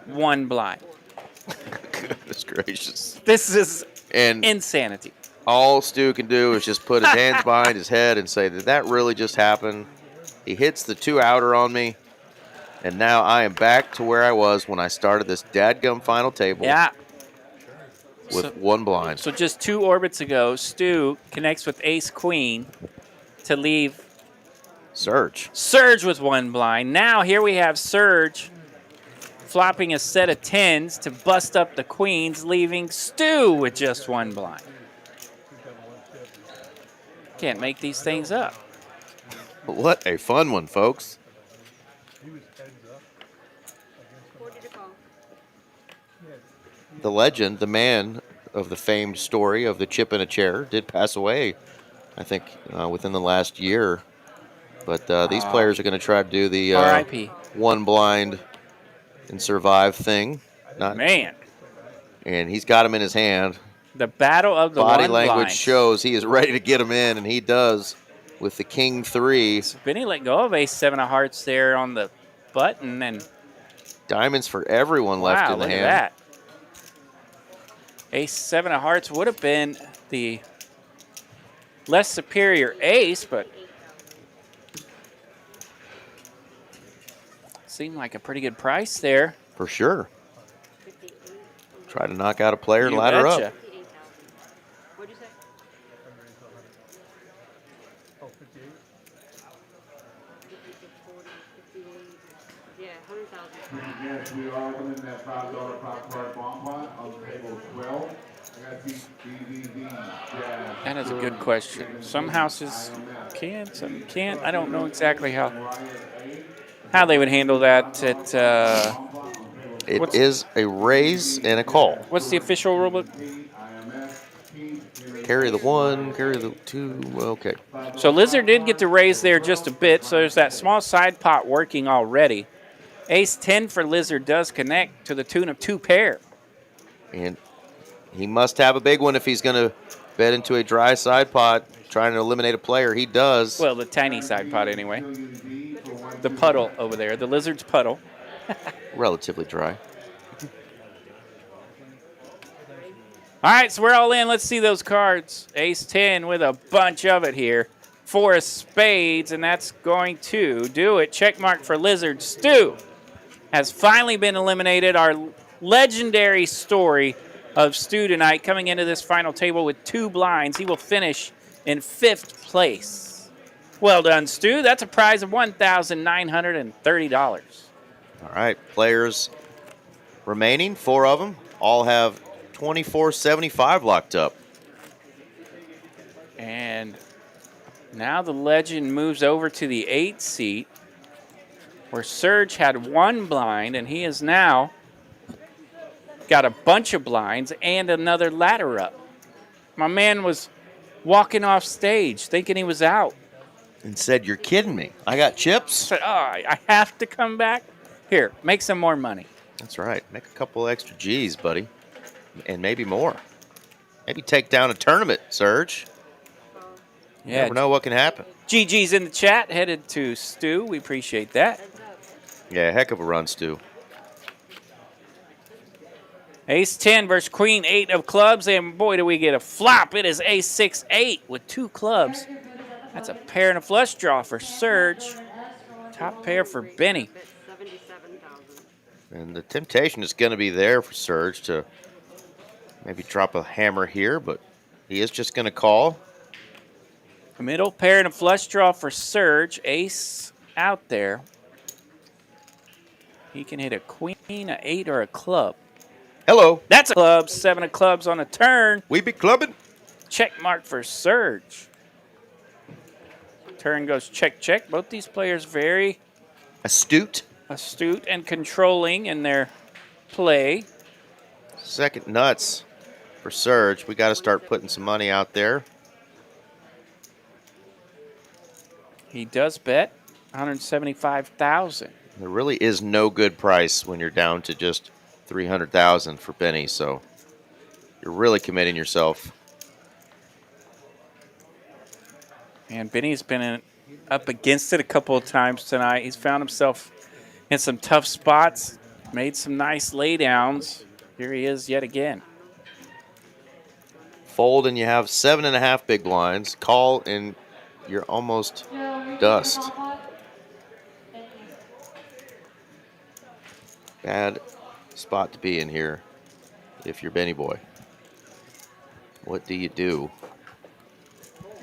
1 blind.
Goodness gracious.
This is
and
insanity.
All Stu can do is just put his hands behind his head and say, did that really just happen? He hits the 2 outer on me. And now I am back to where I was when I started this dadgum final table.
Yeah.
With 1 blind.
So just 2 orbits ago, Stu connects with ace-queen to leave
Serge
with 1 blind. Now here we have Serge flopping a set of 10s to bust up the queens, leaving Stu with just 1 blind. Can't make these things up.
What a fun one, folks. The legend, the man of the famed story of the chip in a chair, did pass away, I think, within the last year. But these players are going to try to do the
R.I.P.
1 blind and survive thing.
Man,
And he's got him in his hand.
the battle of the
Body
one
language
blinds.
shows he is ready to get him in, and he does with the king 3.
So Benny let go of ace-7 of hearts there on the button, and
Diamonds for everyone left
wow,
in the
look
hand.
at that. Ace-7 of hearts would have been the less superior ace, but seemed like a pretty good price there.
For sure. Try to knock out a player and
You
ladder
betcha.
up.
What'd you say?
Oh, 58.
56, 40, 58. Yeah, 100,000.
Yes, we are within that $5 prop card bomb pot on table 12. I got DVD, jazz.
That is a good question. Some houses can, some can't. I don't know exactly how they would handle that.
It is a raise and a call.
What's the official rulebook?
Carry the 1, carry the 2. Okay.
So Lizard did get to raise there just a bit, so there's that small side pot working already. Ace-10 for Lizard does connect to the tune of 2 pair.
And he must have a big one if he's going to bet into a dry side pot, trying to eliminate a player. He does.
Well, the tiny side pot anyway. The puddle over there, the Lizard's puddle.
Relatively dry.
All right, so we're all in. Let's see those cards. Ace-10 with a bunch of it here. 4 of spades, and that's going to do it. Check mark for Lizard. Stu has finally been eliminated. Our legendary story of Stu tonight coming into this final table with 2 blinds. He will finish in 5th place. Well done, Stu. That's a prize of $1,930.
All right, players remaining, 4 of them, all have 24.75 locked up.
And now the legend moves over to the 8 seat, where Serge had 1 blind, and he has now got a bunch of blinds and another ladder up. My man was walking off stage thinking he was out.
And said, "You're kidding me. I got chips."
Said, "Oh, I have to come back. Here, make some more money."
That's right. Make a couple extra G's, buddy. And maybe more. Maybe take down a tournament, Serge. You
Yeah,
never know what can happen.
GG's in the chat, headed to Stu. We appreciate that.
Yeah, heck of a run, Stu.
Ace-10 versus Queen-8 of clubs, and boy, do we get a flop. It is Ace-6-8 with 2 clubs. That's a pair and a flush draw for Serge. Top pair for Benny.
77,000.
And the temptation is going to be there for Serge to maybe drop a hammer here, but he is just going to call.
Middle pair and a flush draw for Serge. Ace out there. He can hit a queen, a 8, or a club.
Hello.
That's a club. 7 of clubs on a turn.
We be clubbing.
Check mark for Serge. Turn goes check, check. Both these players very
Astute.
astute and controlling in their play.
Second nuts for Serge. We got to start putting some money out there.
He does bet 175,000.
There really is no good price when you're down to just 300,000 for Benny, so you're really committing yourself.
And Benny's been up against it a couple of times tonight. He's found himself in some tough spots, made some nice laydowns. Here he is yet again.
Fold and you have 7.5 big blinds. Call and you're almost dust. Bad spot to be in here if you're Benny Boy. What do you do?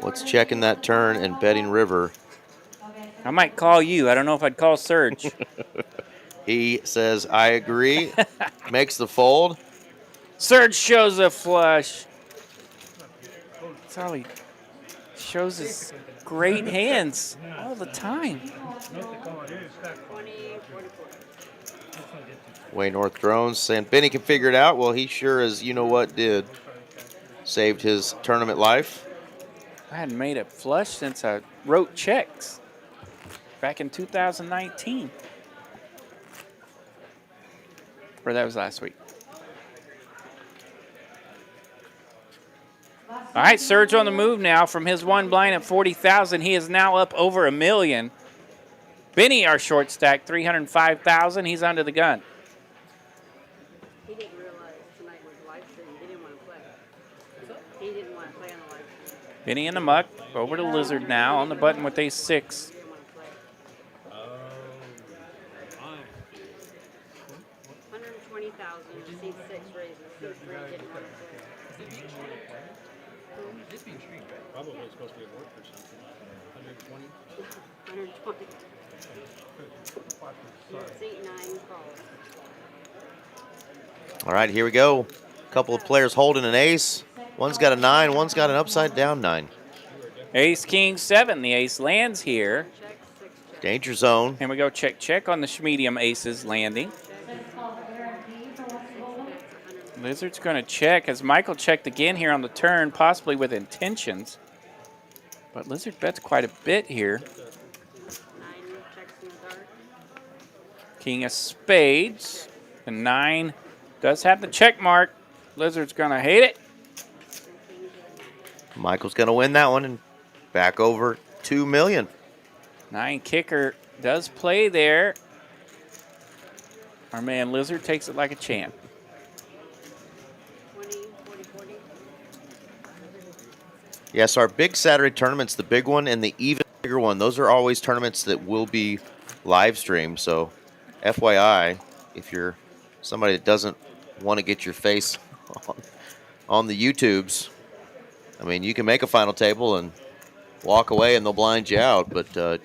What's checking that turn and betting river?
I might call you. I don't know if I'd call Serge.
He says, I agree. Makes the fold.
Serge shows a flush. That's all he shows his great hands all the time.
20, 44.
Way North Drones saying Benny can figure it out. Well, he sure as you know what did. Saved his tournament life.
I hadn't made a flush since I wrote checks back in 2019. Or that was last week. All right, Serge on the move now from his one blind at 40,000. He is now up over $1 million. Benny, our short stack, 305,000. He's under the gun.
He didn't realize tonight was live stream. He didn't want to play. He didn't want to play on the live stream.
Benny in the muck. Over to Lizard now on the button with ace-6.
He didn't want to play. 120,000. C6 raises. C3 didn't want to play.
Probably supposed to be at work or something. 120.
120. C9 calls.
All right, here we go. A couple of players holding an ace. One's got a 9, one's got an upside down 9.
Ace, king, 7. The ace lands here.
Check, 6 check.
Danger zone.
And we go check, check on the medium aces landing. Lizard's going to check as Michael checked again here on the turn, possibly with intentions. But Lizard bets quite a bit here.
9 checks in the dark.
King of spades. The 9 does have the check mark. Lizard's going to hate it.
Michael's going to win that one and back over $2 million.
9 kicker does play there. Our man Lizard takes it like a champ.
20, 40, 40.
Yes, our big Saturday tournaments, the big one and the even bigger one, those are always tournaments that will be live streamed. So FYI, if you're somebody that doesn't want to get your face on the YouTubes, I mean, you can make a final table and walk away and they'll blind you out. But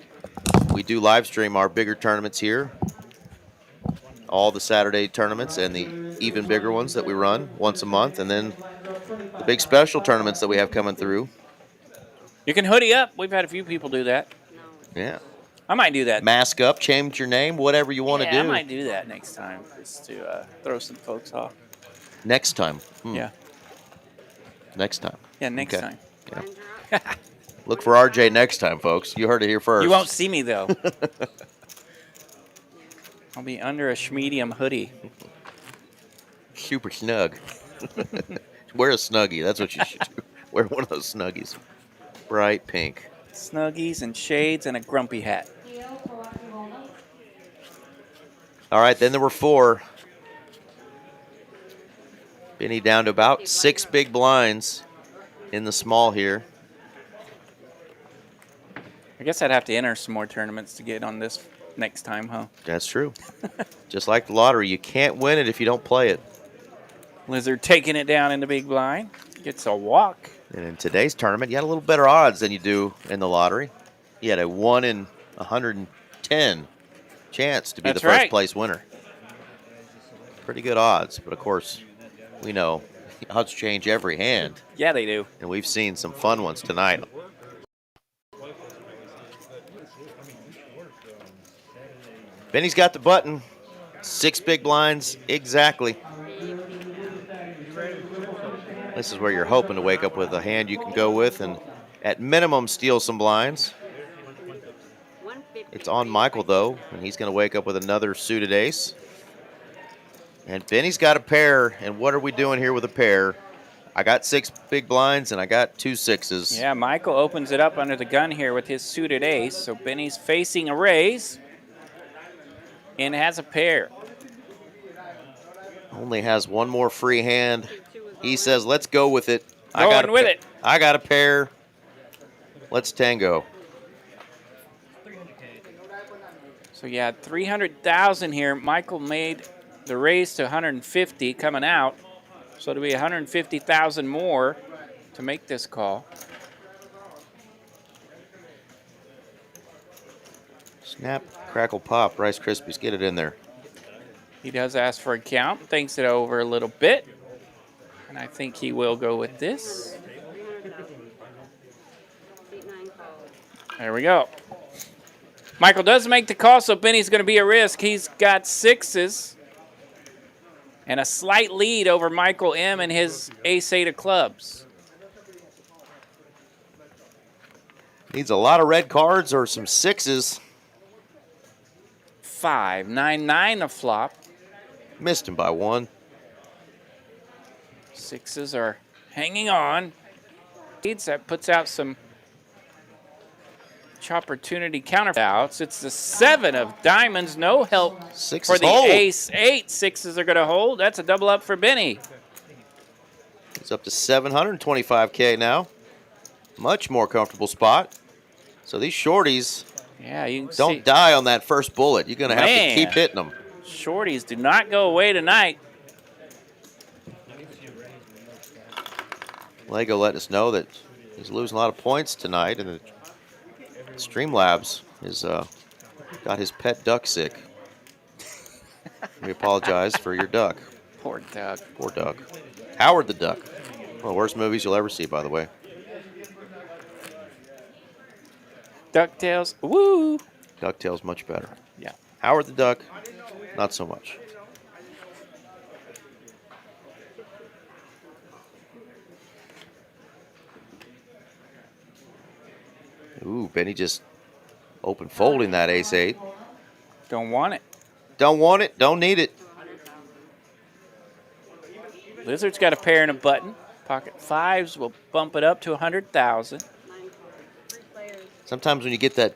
we do live stream our bigger tournaments here. All the Saturday tournaments and the even bigger ones that we run once a month. And then the big special tournaments that we have coming through.
You can hoodie up. We've had a few people do that.
Yeah.
I might do that.
Mask up, change your name, whatever you want to do.
I might do that next time just to throw some folks off.
Next time.
Yeah.
Next time.
Yeah, next
Okay.
time.
Yeah. Look for RJ next time, folks. You heard it here first.
You won't see me, though. I'll be under a medium hoodie.
Super snug. Wear a Snuggie. That's what you should do. Wear one of those Snuggies. Bright pink.
Snuggies and shades and a grumpy hat.
All right, then there were 4. Benny down to about 6 big blinds in the small here.
I guess I'd have to enter some more tournaments to get on this next time, huh?
That's true. Just like the lottery, you can't win it if you don't play it.
Lizard taking it down in the big blind. Gets a walk.
And in today's tournament, you had a little better odds than you do in the lottery. You had a 1 in 110 chance to be
That's
the first
right.
place winner. Pretty good odds, but of course, we know the odds change every hand,
Yeah, they do.
and we've seen some fun ones tonight. Benny's got the button. 6 big blinds, exactly. This is where you're hoping to wake up with a hand you can go with and at minimum steal some blinds. It's on Michael, though, and he's going to wake up with another suited ace. And Benny's got a pair, and what are we doing here with a pair? I got 6 big blinds, and I got 2 6s.
Yeah, Michael opens it up under the gun here with his suited ace. So Benny's facing a raise and has a pair.
Only has one more free hand. He says, let's go with it.
Going with it.
I got a pair. Let's tango.
So yeah, 300,000 here. Michael made the raise to 150 coming out. So it'll be 150,000 more to make this call.
Snap, crackle, pop, Rice Krispies. Get it in there.
He does ask for a count, thinks it over a little bit. And I think he will go with this. There we go. Michael does make the call, so Benny's going to be a risk. He's got 6s and a slight lead over Michael M. and his ace-8 of clubs.
Needs a lot of red cards or some 6s.
5, 9, 9 a flop.
Missed him by 1.
Sixes are hanging on. That puts out some opportunity counterouts. It's the 7 of diamonds. No help
Sixes
for the
hold.
ace-8. Sixes are going to hold. That's a double up for Benny.
He's up to 725K now. Much more comfortable spot. So these shorties
Yeah, you can
don't
see.
die on that first bullet. You're going to have to
Man.
keep hitting them.
Shorties do not go away tonight.
Lego letting us know that he's losing a lot of points tonight, and the Streamlabs is got his pet duck sick. We apologize for your duck.
Poor duck.
Poor duck. Howard the Duck. One of the worst movies you'll ever see, by the way.
DuckTales. Woo!
DuckTales much better.
Yeah.
Howard the Duck, not so much. Ooh, Benny just open folding that ace-8.
Don't want it.
Don't want it, don't need it.
Lizard's got a pair and a button. Pocket fives will bump it up to 100,000.
Sometimes when you get that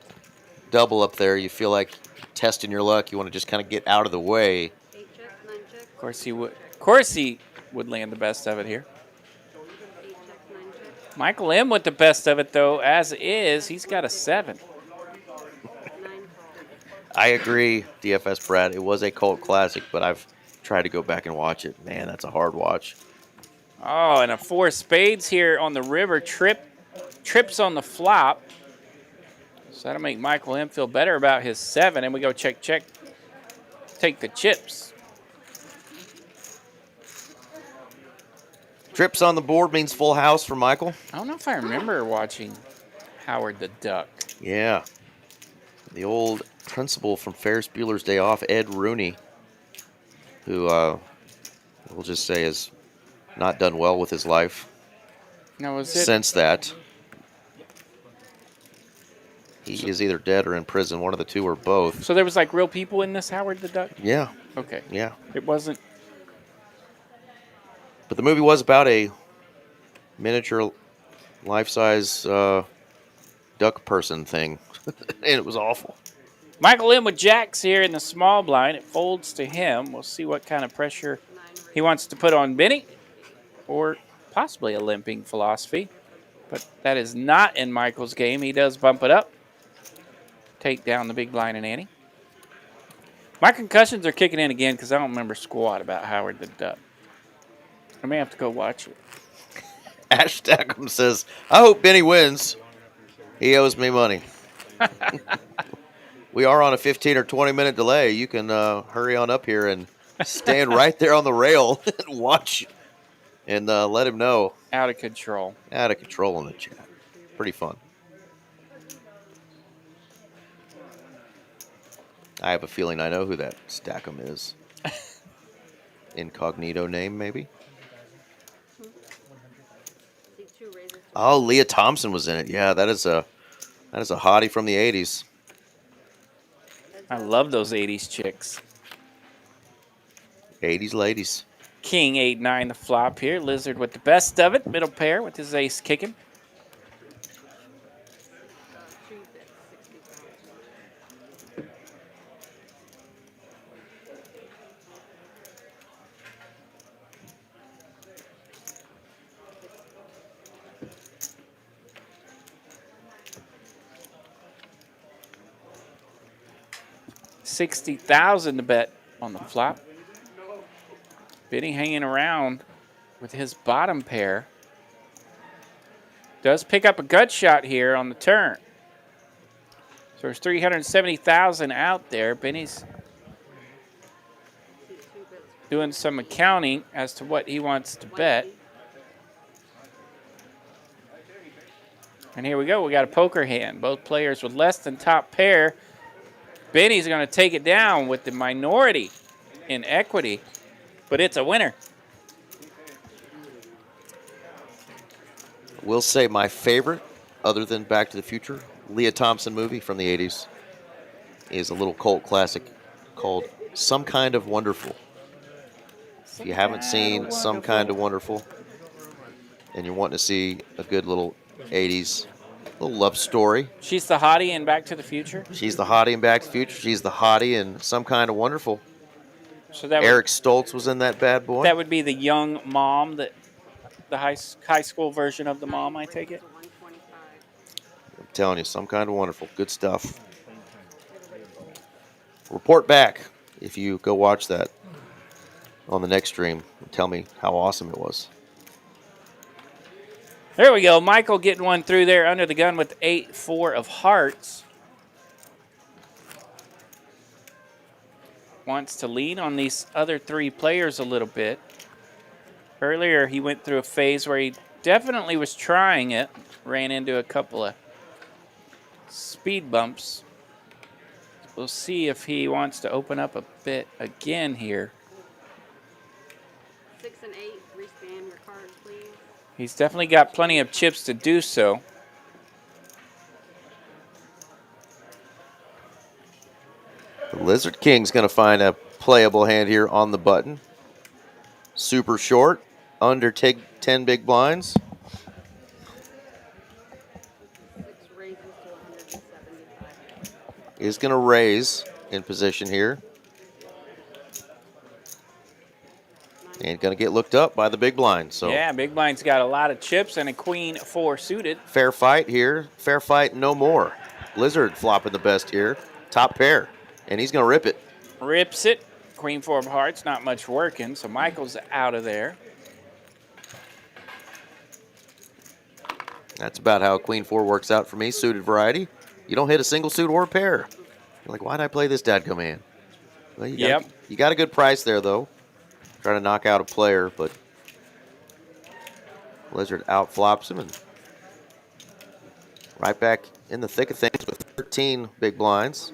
double up there, you feel like testing your luck. You want to just kind of get out of the way.
Of course he would. Of course he would land the best of it here. Michael M with the best of it though, as is. He's got a 7.
I agree, DFS Brad. It was a cult classic, but I've tried to go back and watch it. Man, that's a hard watch.
Oh, and a 4 spades here on the river. Trips on the flop. So that'll make Michael M feel better about his 7. And we go check, check. Take the chips.
Trips on the board means full house for Michael.
I don't know if I remember watching Howard the Duck.
Yeah. The old principal from Ferris Bueller's Day Off, Ed Rooney, who we'll just say has not done well with his life
Now, was it?
since that. He is either dead or in prison, one of the two or both.
So there was like real people in this Howard the Duck?
Yeah,
Okay.
yeah.
It wasn't.
But the movie was about a miniature, life-size duck person thing, and it was awful.
Michael M with jacks here in the small blind. It folds to him. We'll see what kind of pressure he wants to put on Benny, or possibly a limping philosophy. But that is not in Michael's game. He does bump it up. Take down the big blind and ante. My concussions are kicking in again because I don't remember squat about Howard the Duck. I may have to go watch it.
Ash Stackham says, I hope Benny wins. He owes me money. We are on a 15 or 20-minute delay. You can hurry on up here and stand right there on the rail and watch and let him know.
Out of control.
Out of control in the chat. Pretty fun. I have a feeling I know who that Stackham is. Incognito name, maybe? Oh, Leah Thompson was in it. Yeah, that is a hottie from the 80s.
I love those 80s chicks.
80s ladies.
King 8-9 the flop here. Lizard with the best of it. Middle pair with his ace kicking. $60,000 to bet on the flop. Benny hanging around with his bottom pair. Does pick up a gut shot here on the turn. So there's $370,000 out there. Benny's doing some accounting as to what he wants to bet. And here we go. We got a poker hand. Both players with less than top pair. Benny's going to take it down with the minority in equity, but it's a winner.
Will say my favorite, other than Back to the Future, Leah Thompson movie from the 80s, is a little cult classic called Some Kind of Wonderful. If you haven't seen Some Kind of Wonderful and you're wanting to see a good little 80s little love story.
She's the hottie in Back to the Future.
She's the hottie in Back to the Future. She's the hottie in Some Kind of Wonderful.
So that
Eric Stoltz was in that bad boy.
That would be the young mom, that the high school version of the mom, I take it.
I'm telling you, Some Kind of Wonderful. Good stuff. Report back if you go watch that on the next stream and tell me how awesome it was.
There we go. Michael getting one through there under the gun with 8-4 of hearts. Wants to lean on these other three players a little bit. Earlier, he went through a phase where he definitely was trying it. Ran into a couple of speed bumps. We'll see if he wants to open up a bit again here.
6 and 8, respan your cards, please.
He's definitely got plenty of chips to do so.
The Lizard King's going to find a playable hand here on the button. Super short, under 10 big blinds.
6 raises to 175.
Is going to raise in position here. And going to get looked up by the big blind. So
Yeah, big blind's got a lot of chips and a queen 4 suited.
fair fight here. Fair fight, no more. Lizard flopping the best here. Top pair. And he's going to rip it.
Rips it. Queen 4 of hearts, not much working, so Michael's out of there.
That's about how Queen 4 works out for me. Suited variety. You don't hit a single suit or a pair. You're like, why'd I play this dadgum hand? Well, you got a good price there, though. Try to knock out a player, but Lizard out flops him and right back in the thick of things with 13 big blinds.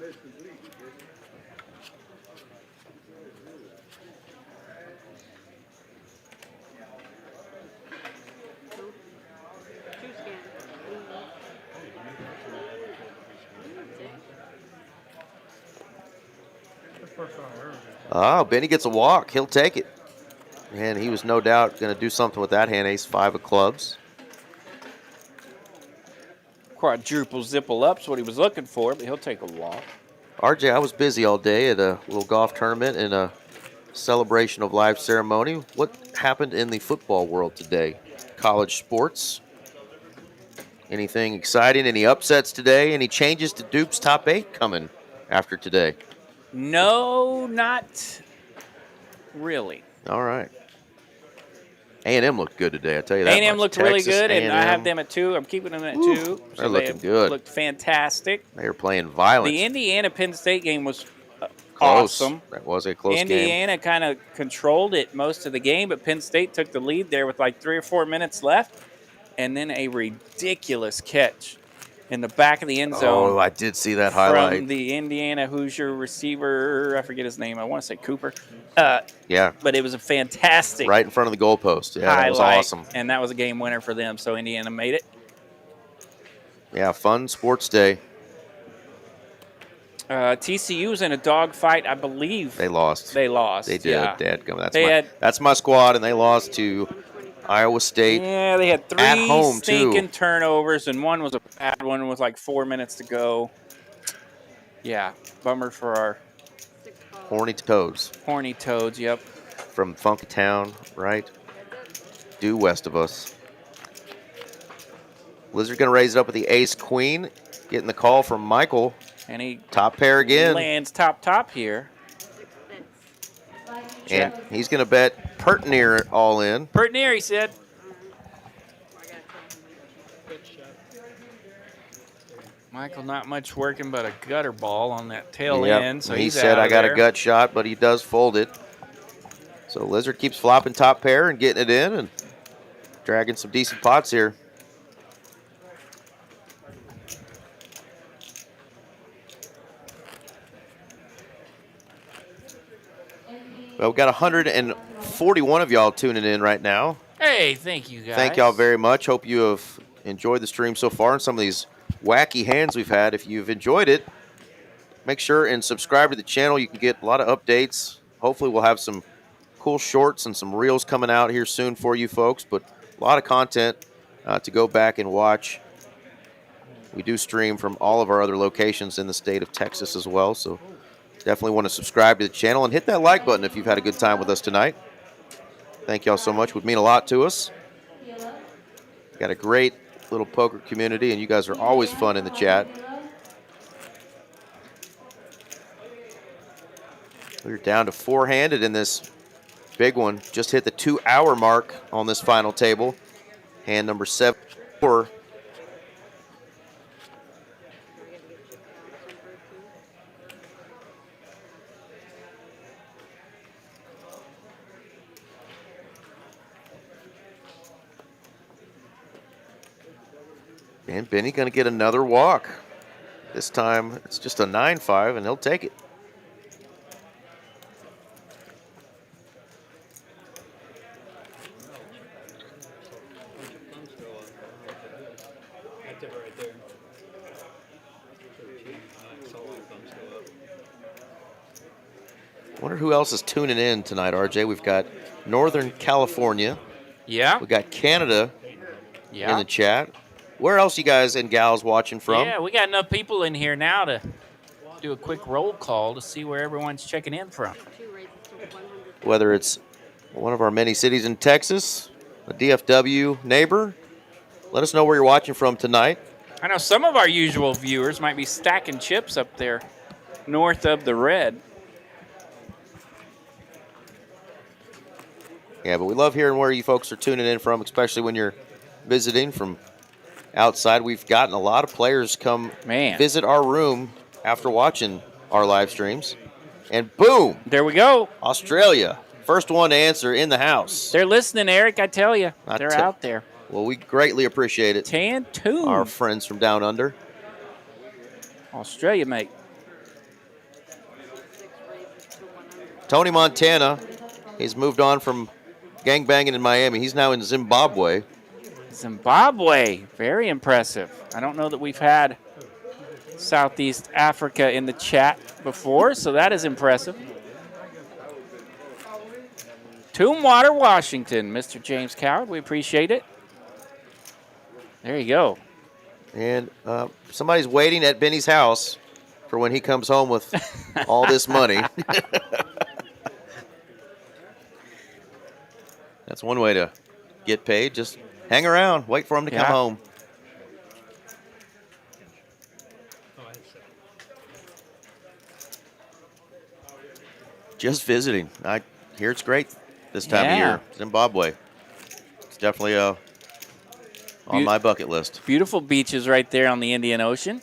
Oh, Benny gets a walk. He'll take it. And he was no doubt going to do something with that hand. Ace 5 of clubs.
Quadruple zipple up's what he was looking for, but he'll take a walk.
RJ, I was busy all day at a little golf tournament and a celebration of live ceremony. What happened in the football world today? College sports? Anything exciting? Any upsets today? Any changes to Duke's top 8 coming after today?
No, not really.
All right. A&M looked good today, I tell you that
A&M
much.
looked really
Texas
good, and I
A&M.
have them at 2. I'm keeping them at 2.
They're looking good.
Looked fantastic.
They were playing violent.
The Indiana-Penn State game was
Close.
awesome.
That was a close game.
Indiana kind of controlled it most of the game, but Penn State took the lead there with like 3 or 4 minutes left, and then a ridiculous catch in the back of the end zone.
Oh, I did see that highlight.
From the Indiana Hoosier receiver, I forget his name. I want to say Cooper.
Yeah.
But it was a fantastic
Right in front of the goalpost. Yeah,
highlight,
that was awesome.
and that was a game winner for them. So Indiana made it.
Yeah, fun sports day.
TCU was in a dogfight, I believe.
They lost.
They lost.
They did.
Yeah.
Dadgum. That's my squad, and they lost to Iowa State.
Yeah, they had 3
at home,
stinking
too.
turnovers, and one was a bad one with like 4 minutes to go. Yeah, bummer for our
Horny Toads
horny toads. Yep.
from Funky Town, right? Due west of us. Lizard going to raise it up with the ace queen. Getting the call from Michael.
And he
Top pair again.
lands top here.
And he's going to bet pert near all in.
Pert near, he said. Michael, not much working but a gutter ball on that tail
Yep.
end. So
he
he's
said,
out
I got
there.
a gut shot, but he does fold it. So Lizard keeps flopping top pair and getting it in and dragging some decent pots here. Well, we've got 141 of y'all tuning in right now.
Hey, thank you guys.
Thank y'all very much. Hope you have enjoyed the stream so far and some of these wacky hands we've had. If you've enjoyed it, make sure and subscribe to the channel. You can get a lot of updates. Hopefully we'll have some cool shorts and some reels coming out here soon for you folks, but a lot of content to go back and watch. We do stream from all of our other locations in the state of Texas as well, so definitely want to subscribe to the channel and hit that like button if you've had a good time with us tonight. Thank y'all so much. Would mean a lot to us. Got a great little poker community, and you guys are always fun in the chat. We're down to four-handed in this big one. Just hit the 2-hour mark on this final table. Hand number 7-4. And Benny going to get another walk. This time it's just a 9-5, and he'll take it. Wonder who else is tuning in tonight, RJ. We've got Northern California.
Yeah.
We got Canada in the chat. Where else you guys and gals watching from?
Yeah, we got enough people in here now to do a quick roll call to see where everyone's checking in from.
Whether it's one of our many cities in Texas, a DFW neighbor, let us know where you're watching from tonight.
I know some of our usual viewers might be stacking chips up there north of the red.
Yeah, but we love hearing where you folks are tuning in from, especially when you're visiting from outside. We've gotten a lot of players come visit our room after watching our live streams. And boom!
There we go.
Australia. First one to answer in the house.
They're listening, Eric, I tell you. They're out there.
Well, we greatly appreciate it.
Tantoon.
Our friends from down under.
Australia, mate.
Tony Montana. He's moved on from gangbanging in Miami. He's now in Zimbabwe.
Zimbabwe. Very impressive. I don't know that we've had Southeast Africa in the chat before, so that is impressive. Tombwater, Washington, Mr. James Coward. We appreciate it. There you go.
And somebody's waiting at Benny's house for when he comes home with all this money. That's one way to get paid. Just hang around. Wait for him to come home. Just visiting. I hear it's great this time of year. Zimbabwe. It's definitely on my bucket list.
Beautiful beaches right there on the Indian Ocean.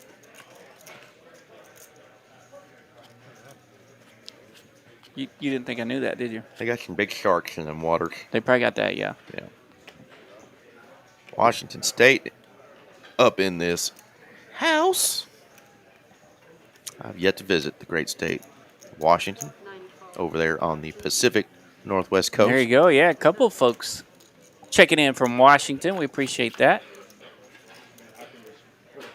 You didn't think I knew that, did you?
They got some big sharks in them waters.
They probably got that, yeah.
Yeah. Washington State up in this house. I've yet to visit the great state of Washington over there on the Pacific Northwest coast.
There you go. Yeah, a couple of folks checking in from Washington. We appreciate that.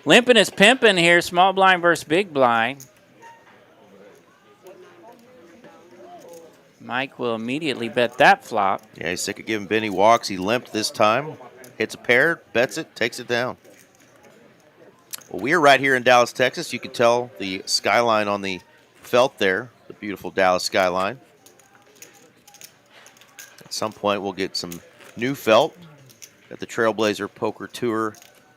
Limping is pimping here. Small blind versus big blind. Mike will immediately bet that flop.
Yeah, he's sick of giving Benny walks. He limped this time. Hits a pair, bets it, takes it down. Well, we are right here in Dallas, Texas. You can tell the skyline on the felt there, the beautiful Dallas skyline. At some point, we'll get some new felt at the Trailblazer Poker Tour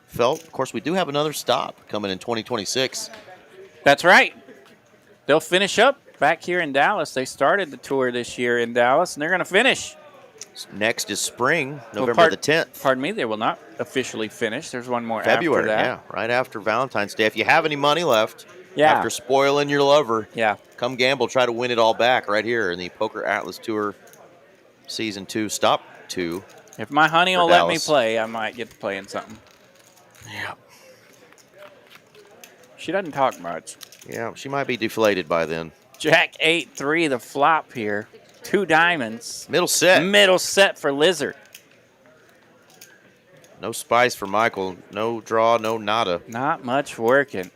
felt. Of course, we do have another stop coming in 2026.
That's right. They'll finish up back here in Dallas. They started the tour this year in Dallas, and they're going to finish.
Next is spring, November the 10th.
Pardon me, they will not officially finish. There's one more
February,
after that.
yeah, right after Valentine's Day. If you have any money left, after spoiling your lover, come gamble, try to win it all back right here in the Poker Atlas Tour Season 2, Stop 2.
If my honey will let me play, I might get to play in something.
Yeah.
She doesn't talk much.
Yeah, she might be deflated by then.
Jack 8-3, the flop here. 2 diamonds.
Middle set.
Middle set for Lizard.
No spice for Michael. No draw, no nada.
Not much working.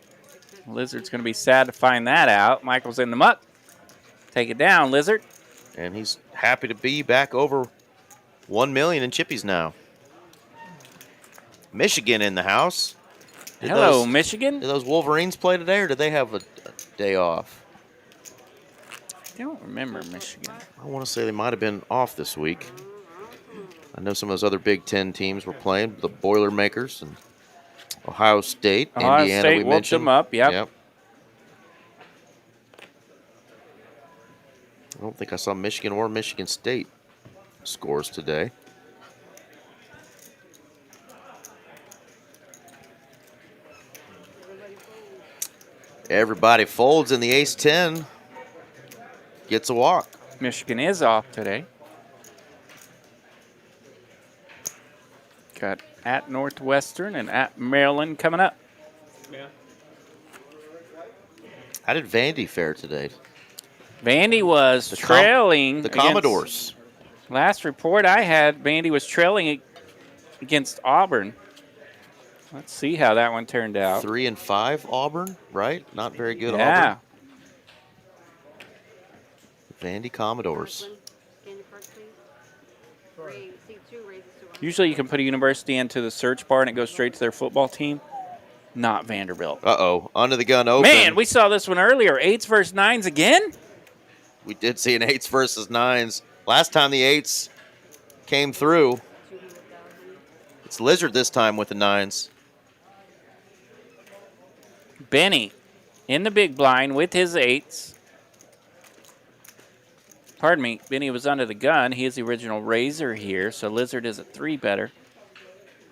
Lizard's going to be sad to find that out. Michael's in the muck. Take it down, Lizard.
And he's happy to be back over 1 million in chippies now. Michigan in the house.
Hello, Michigan.
Did those Wolverines play today, or did they have a day off?
I don't remember Michigan.
I want to say they might have been off this week. I know some of those other Big Ten teams were playing, the Boilermakers and Ohio State,
Ohio
Indiana.
State
we
whooped
mentioned
them up. Yep.
I don't think I saw Michigan or Michigan State scores today. Everybody folds in the ace-10. Gets a walk.
Michigan is off today. Got at Northwestern and at Maryland coming up.
Yeah.
How did Vandy fare today?
Vandy was trailing.
The
against-
Commodores.
Last report I had, Vandy was trailing against Auburn. Let's see how that one turned out.
3-5 Auburn, right? Not very good
Yeah.
Auburn. Vandy Commodores.
Candy Park, please. Ray, C2 raises to 1.
Usually you can put a university into the search bar and it goes straight to their football team. Not Vanderbilt.
Uh-oh. Under the gun open.
Man, we saw this one earlier. 8s versus 9s again?
We did see an 8s versus 9s. Last time the 8s came through.
200,000.
It's Lizard this time with the 9s.
Benny in the big blind with his 8s. Pardon me, Benny was under the gun. He is the original raiser here, so Lizard is at 3 better.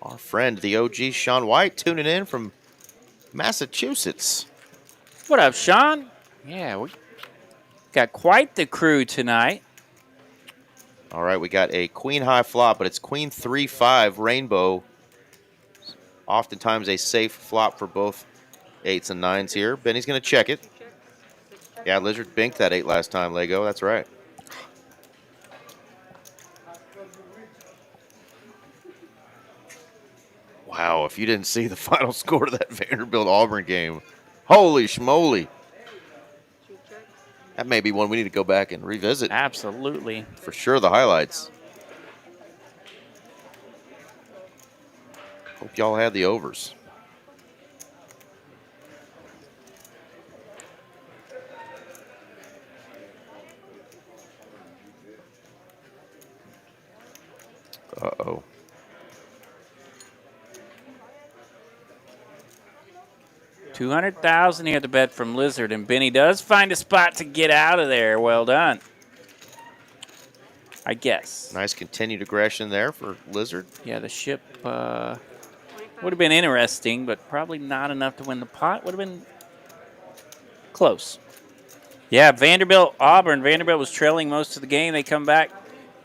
Our friend, the OG Sean White, tuning in from Massachusetts.
What up, Sean? Yeah, we got quite the crew tonight.
All right, we got a queen high flop, but it's queen 3-5 rainbow. Oftentimes a safe flop for both 8s and 9s here. Benny's going to check it. Yeah, Lizard binked that 8 last time, Lego. That's right. Wow, if you didn't see the final score of that Vanderbilt-Auburn game, holy schmoly. That may be one we need to go back and revisit.
Absolutely.
For sure, the highlights. Hope y'all had the overs. Uh-oh.
$200,000 here to bet from Lizard, and Benny does find a spot to get out of there. Well done. I guess.
Nice continued aggression there for Lizard.
Yeah, the ship would have been interesting, but probably not enough to win the pot. Would have been close. Yeah, Vanderbilt, Auburn. Vanderbilt was trailing most of the game. They come back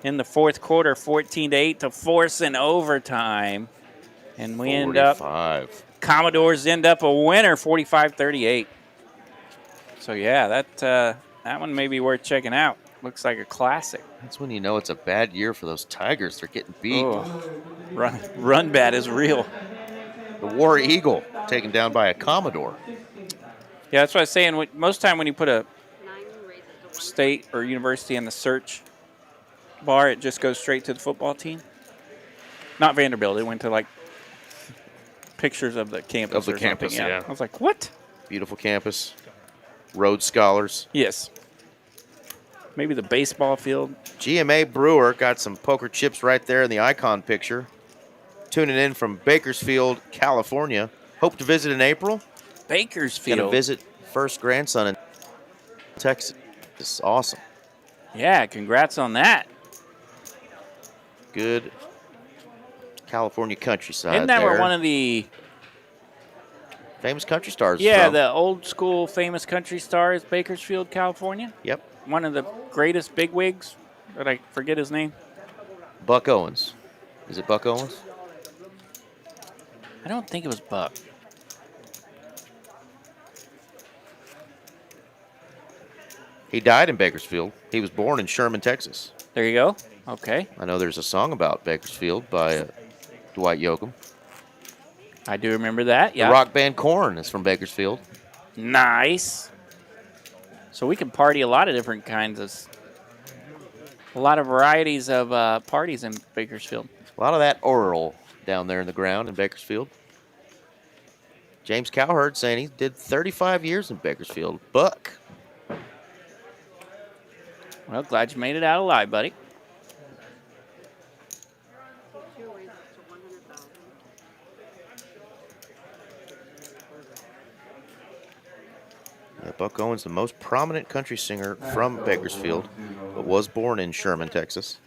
in the fourth quarter, 14-8, to force an overtime. And we end up, Commodores end up a winner, 45-38. So, yeah, that one may be worth checking out. Looks like a classic.
That's when you know it's a bad year for those Tigers. They're getting beat.
Oh, run bat is real.
The War Eagle taken down by a Commodore.
Yeah, that's what I was saying. Most time when you put a state or university in the search bar, it just goes straight to the football team. Not Vanderbilt. It went to, like, pictures of the campus.
Of the campus, yeah.
I was like, what?
Beautiful campus. Rhodes Scholars.
Yes. Maybe the baseball field.
GMA Brewer got some poker chips right there in the icon picture. Tuning in from Bakersfield, California. Hope to visit in April.
Bakersfield.
Going to visit first grandson in Texas. This is awesome.
Yeah, congrats on that.
Good California countryside.
Isn't that
there.
where one of the
famous country stars is
Yeah,
from?
the old school famous country stars, Bakersfield, California?
Yep.
One of the greatest bigwigs, but I forget his name.
Buck Owens. Is it Buck Owens?
I don't think it was Buck.
He died in Bakersfield. He was born in Sherman, Texas.
There you go. Okay.
I know there's a song about Bakersfield by Dwight Yoakam.
I do remember that, yeah.
The rock band Korn is from Bakersfield.
Nice. So we can party a lot of different kinds of A lot of varieties of parties in Bakersfield.
A lot of that oral down there in the ground in Bakersfield. James Cowherd saying he did 35 years in Bakersfield. Buck.
Well, glad you made it out alive, buddy.
Two ways up to 100,000.
Yeah, Buck Owens, the most prominent country singer from Bakersfield, but was born in Sherman, Texas.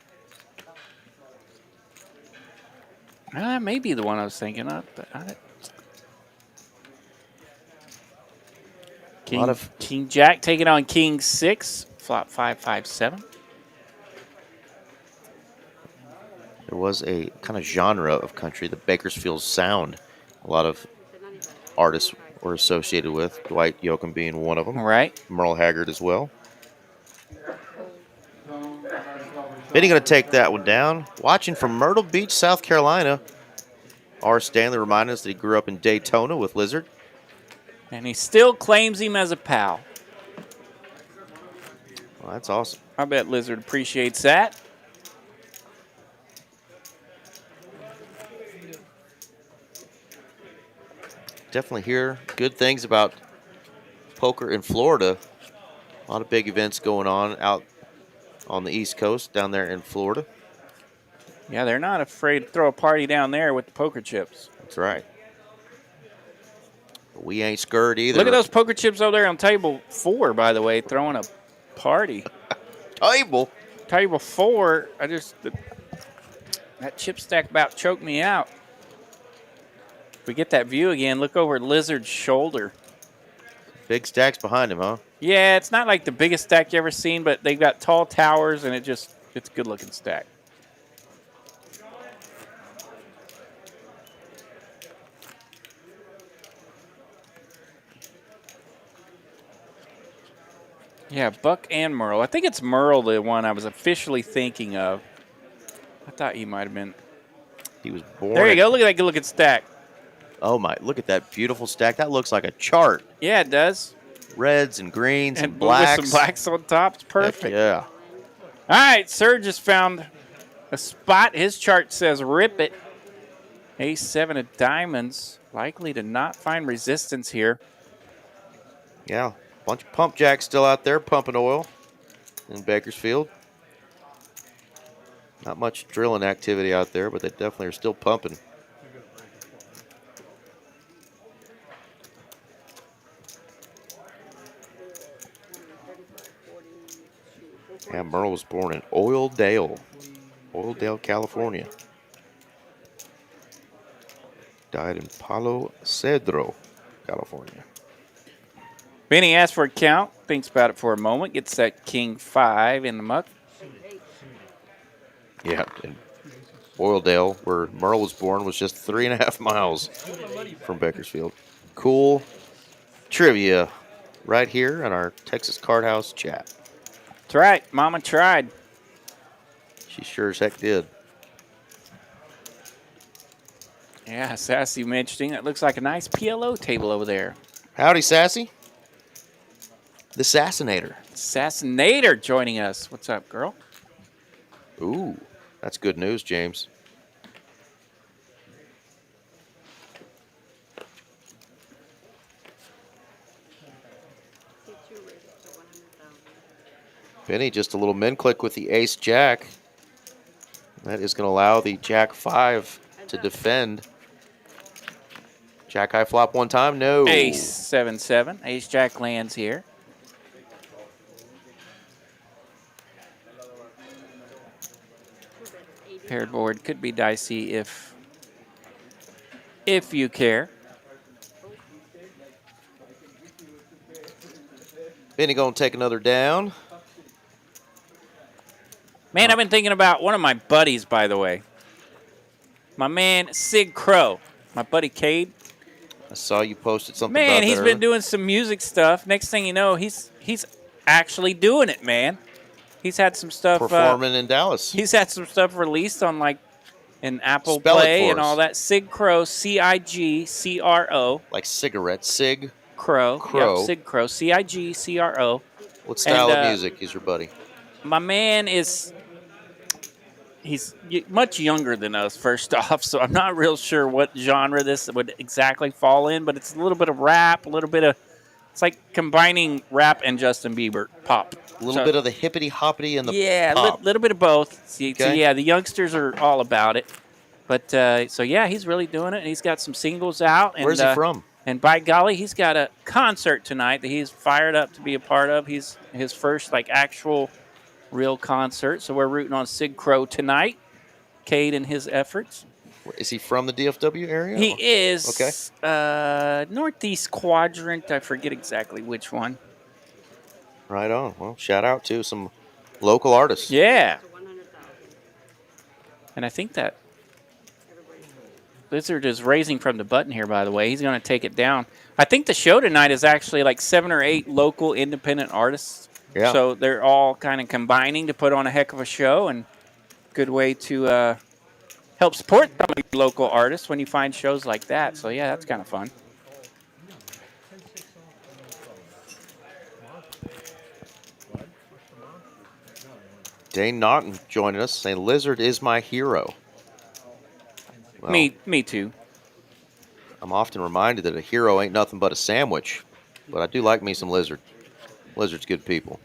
That may be the one I was thinking of, but King Jack taking on King 6, flop 5-5-7.
There was a kind of genre of country, the Bakersfield sound. A lot of artists were associated with, Dwight Yoakam being one of them.
Right.
Merle Haggard as well. Benny going to take that one down. Watching from Myrtle Beach, South Carolina. R. Stanley reminded us that he grew up in Daytona with Lizard.
And he still claims him as a pal.
Well, that's awesome.
I bet Lizard appreciates that.
Definitely hear good things about poker in Florida. A lot of big events going on out on the East Coast down there in Florida.
Yeah, they're not afraid to throw a party down there with the poker chips.
That's right. But we ain't scared either.
Look at those poker chips over there on table 4, by the way, throwing a party.
Table
4, that chip stack about choked me out. If we get that view again, look over at Lizard's shoulder.
Big stacks behind him, huh?
Yeah, it's not like the biggest stack you ever seen, but they've got tall towers, and it's a good-looking stack. Yeah, Buck and Merle. I think it's Merle, the one I was officially thinking of. I thought he might have been.
He was born.
There you go. Look at that good-looking stack.
Oh, my. Look at that beautiful stack. That looks like a chart.
Yeah, it does.
Reds and greens and
With
blacks.
some blacks on top. It's perfect.
Heck yeah.
All right, Serge just found a spot. His chart says rip it. Ace-7 of diamonds. Likely to not find resistance here.
Yeah. Bunch of pump jacks still out there pumping oil in Bakersfield. Not much drilling activity out there, but they definitely are still pumping. Yeah, Merle was born in Oildale, California. Died in Palo Cedro, California.
Benny asks for a count, thinks about it for a moment, gets that King 5 in the muck.
Yeah, in Oildale, where Merle was born, was just 3.5 miles from Bakersfield. Cool trivia right here in our Texas Card House chat.
That's right. Mama tried.
She sure as heck did.
Yeah, Sassy mentioning it looks like a nice PLO table over there.
Howdy, Sassy. The Assassinator.
Assassinator joining us. What's up, girl?
Ooh, that's good news, James. Benny, just a little min click with the ace jack. That is going to allow the jack 5 to defend. Jack high flop one time, no.
Ace 7-7. Ace jack lands here. Paired board could be dicey if you care.
Benny going to take another down.
Man, I've been thinking about one of my buddies, by the way. My man, Sig Crow. My buddy Cade.
I saw you posted something
man,
about that
he's
earlier.
been doing some music stuff. Next thing you know, he's actually doing it, man. He's had some stuff.
Performing in Dallas.
He's had some stuff released on, like, an Apple
Spell it
Play
for
and
us.
all that. Sig Crow, C-I-G-C-R-O.
Like cigarette, Sig.
Crow.
Crow.
Yep, Sig Crow, C-I-G-C-R-O.
What style
And,
of music is your buddy?
My man is he's much younger than us, first off, so I'm not real sure what genre this would exactly fall in, but it's a little bit of rap, a little bit of, it's like combining rap and Justin Bieber pop.
A little bit of the hippity hoppity and the
yeah,
pop.
a little bit of both. So
Okay.
yeah, the youngsters are all about it. But so yeah, he's really doing it, and he's got some singles out. And,
Where's he from?
And by golly, he's got a concert tonight that he's fired up to be a part of. He's his first like actual real concert. So we're rooting on Sig Crow tonight. Cade and his efforts.
Is he from the DFW area?
He is.
Okay.
Northeast quadrant. I forget exactly which one.
Right on. Well, shout out to some local artists.
Yeah. And I think that Lizard is raising from the button here, by the way. He's going to take it down. I think the show tonight is actually like 7 or 8 local independent artists.
Yeah.
So they're all kind of combining to put on a heck of a show, and good way to help support some of the local artists when you find shows like that. So, yeah, that's kind of fun.
Dane Naughton joining us, saying Lizard is my hero. Well,
Me too.
I'm often reminded that a hero ain't nothing but a sandwich, but I do like me some Lizard. Lizard's good people.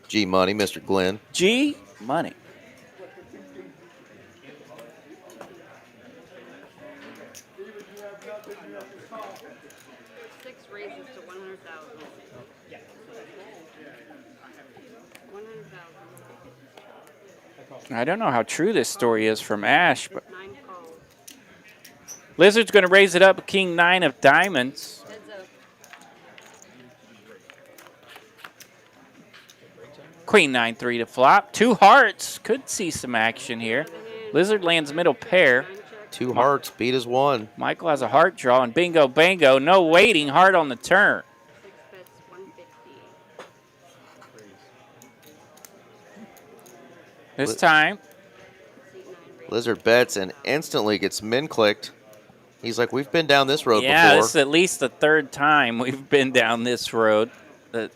G Money, Mr. Glenn.
G Money.
Six raises to 100,000. 100,000.
I don't know how true this story is from Ash, but
9 calls.
Lizard's going to raise it up, King 9 of diamonds.
Heads up.
Queen 9-3 to flop. 2 hearts. Could see some action here. Lizard lands middle pair.
2 hearts, beat as 1.
Michael has a heart draw, and bingo, bango. No waiting, heart on the turn.
6 bets, 150.
This time,
Lizard bets and instantly gets min-clicked. He's like, we've been down this road
yeah,
before.
this is at least the 3rd time we've been down this road. The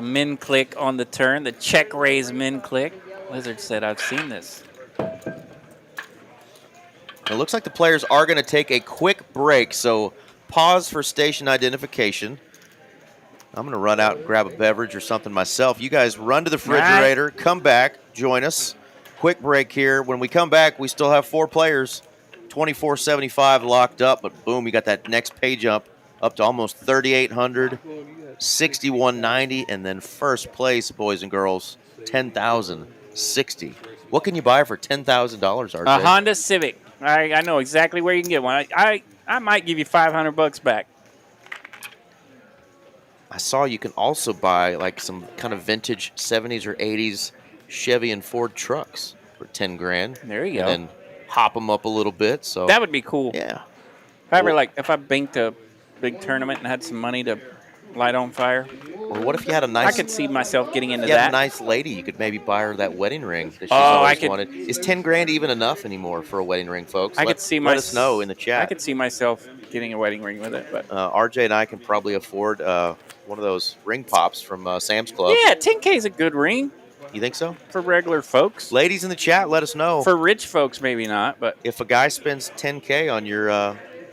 min click on the turn, the check raise min click. Lizard said, I've seen this.
It looks like the players are going to take a quick break, so pause for station identification. I'm going to run out and grab a beverage or something myself. You guys run to the refrigerator, come back, join us. Quick break here. When we come back, we still have 4 players, 24.75 locked up, but boom, you got that next pay jump up to almost 3,800, 61.90, and then first place, boys and girls, 10,060. What can you buy for $10,000, RJ?
A Honda Civic. I know exactly where you can get one. I might give you $500 back.
I saw you can also buy like some kind of vintage 70s or 80s Chevy and Ford trucks for 10 grand.
There you go.
And then hop them up a little bit. So
That would be cool.
yeah.
If I banked a big tournament and had some money to light on fire.
Or what if you had a nice?
I could see myself getting into
you had
that.
a nice lady. You could maybe buy her that wedding ring that she's
Oh,
always
I could-
wanted. Is 10 grand even enough anymore for a wedding ring, folks?
I
let,
could see
let us know in the chat.
I could see myself getting a wedding ring with it, but
RJ and I can probably afford one of those ring pops from Sam's Club.
yeah, 10K is a good ring
You think so?
for regular folks.
Ladies in the chat, let us know.
For rich folks, maybe not, but
If a guy spends 10K on your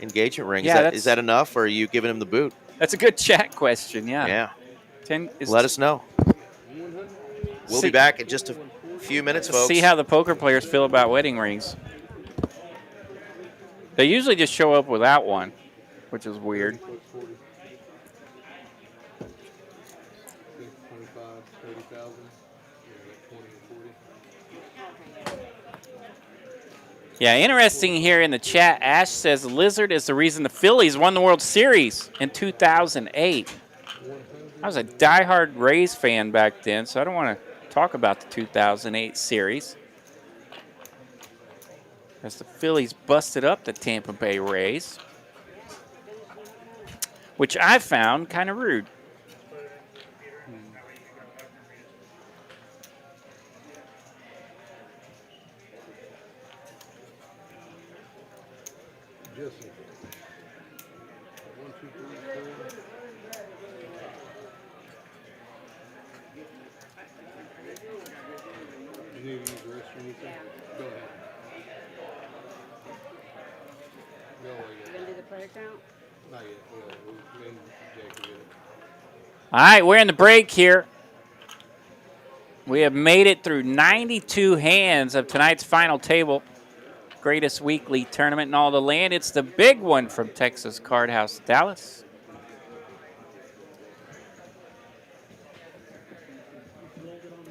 engagement ring,
Yeah,
is that enough, or are you giving him the boot?
that's a good chat question. Yeah.
Yeah.
10 is
Let us know. We'll
See-
be back in just a few minutes, folks.
See how the poker players feel about wedding rings. They usually just show up without one, which is weird.
25, 30,000, 20 and 40.
Yeah, interesting here in the chat. Ash says Lizard is the reason the Phillies won the World Series in 2008. I was a diehard Rays fan back then, so I don't want to talk about the 2008 series. As the Phillies busted up the Tampa Bay Rays, which I found kind of rude.
Jesse. 1, 2, 3, 4. You need to use or anything?
Yeah.
Go ahead. Go
You
ahead.
gonna do the player count?
Not yet. Me and Jake will get it.
All right, we're in the break here. We have made it through 92 hands of tonight's final table. Greatest weekly tournament in all the land. It's the big one from Texas Card House, Dallas.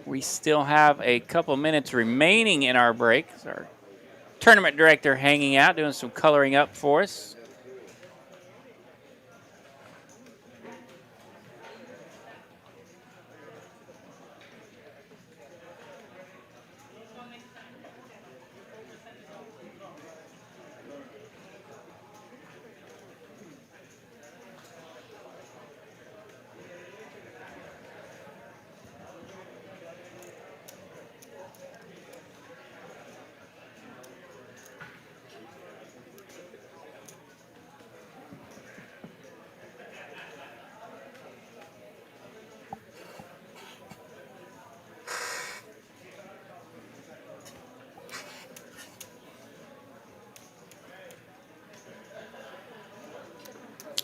We still have a couple minutes remaining in our break. Our tournament director hanging out, doing some coloring up for us.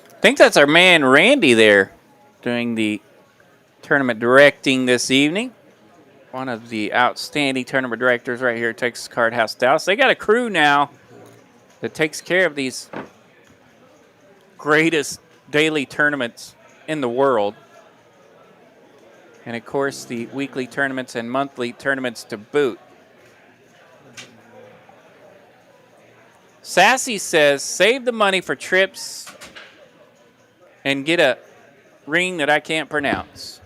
I think that's our man Randy there doing the tournament directing this evening. One of the outstanding tournament directors right here at Texas Card House Dallas. They got a crew now that takes care of these greatest daily tournaments in the world. And of course, the weekly tournaments and monthly tournaments to boot. Sassy says, save the money for trips and get a ring that I can't pronounce.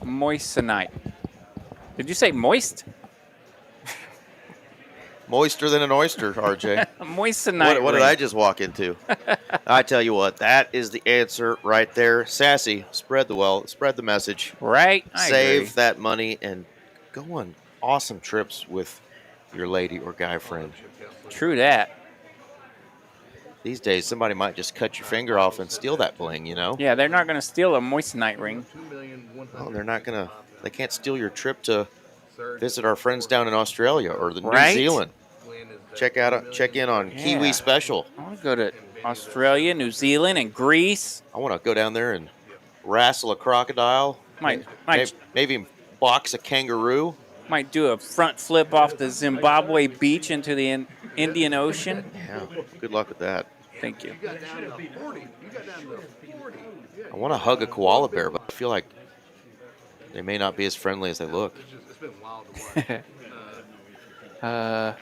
Moissanite. Did you say moist?
Moister than an oyster, RJ.
Moissanite.
What did I just walk into? I tell you what, that is the answer right there. Sassy, spread the message.
Right?
Save that money and go on awesome trips with your lady or guy friend.
True that.
These days, somebody might just cut your finger off and steal that bling, you know?
Yeah, they're not going to steal a moissanite ring.
Oh, they're not going to. They can't steal your trip to visit our friends down in Australia or the New Zealand. Check in on Kiwi Special.
I want to go to Australia, New Zealand, and Greece.
I want to go down there and wrestle a crocodile. Maybe box a kangaroo.
Might do a front flip off the Zimbabwe beach into the Indian Ocean.
Yeah, good luck with that.
Thank you.
I want to hug a koala bear, but I feel like they may not be as friendly as they look.
I'll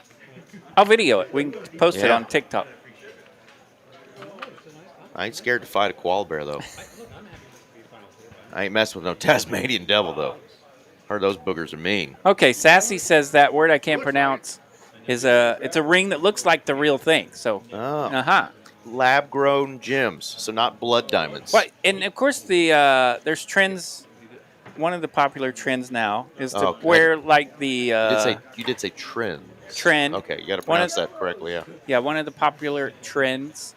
video it. We can post it on TikTok.
I ain't scared to fight a koala bear, though. I ain't messing with no Tasmanian devil, though. Heard those boogers are mean.
Okay, Sassy says that word I can't pronounce is it's a ring that looks like the real thing. So,
lab-grown gems, so not blood diamonds.
Right, and of course there's trends. One of the popular trends now is to wear like the.
You did say trends.
Trend.
Okay, you got to pronounce that correctly. Yeah.
Yeah, one of the popular trends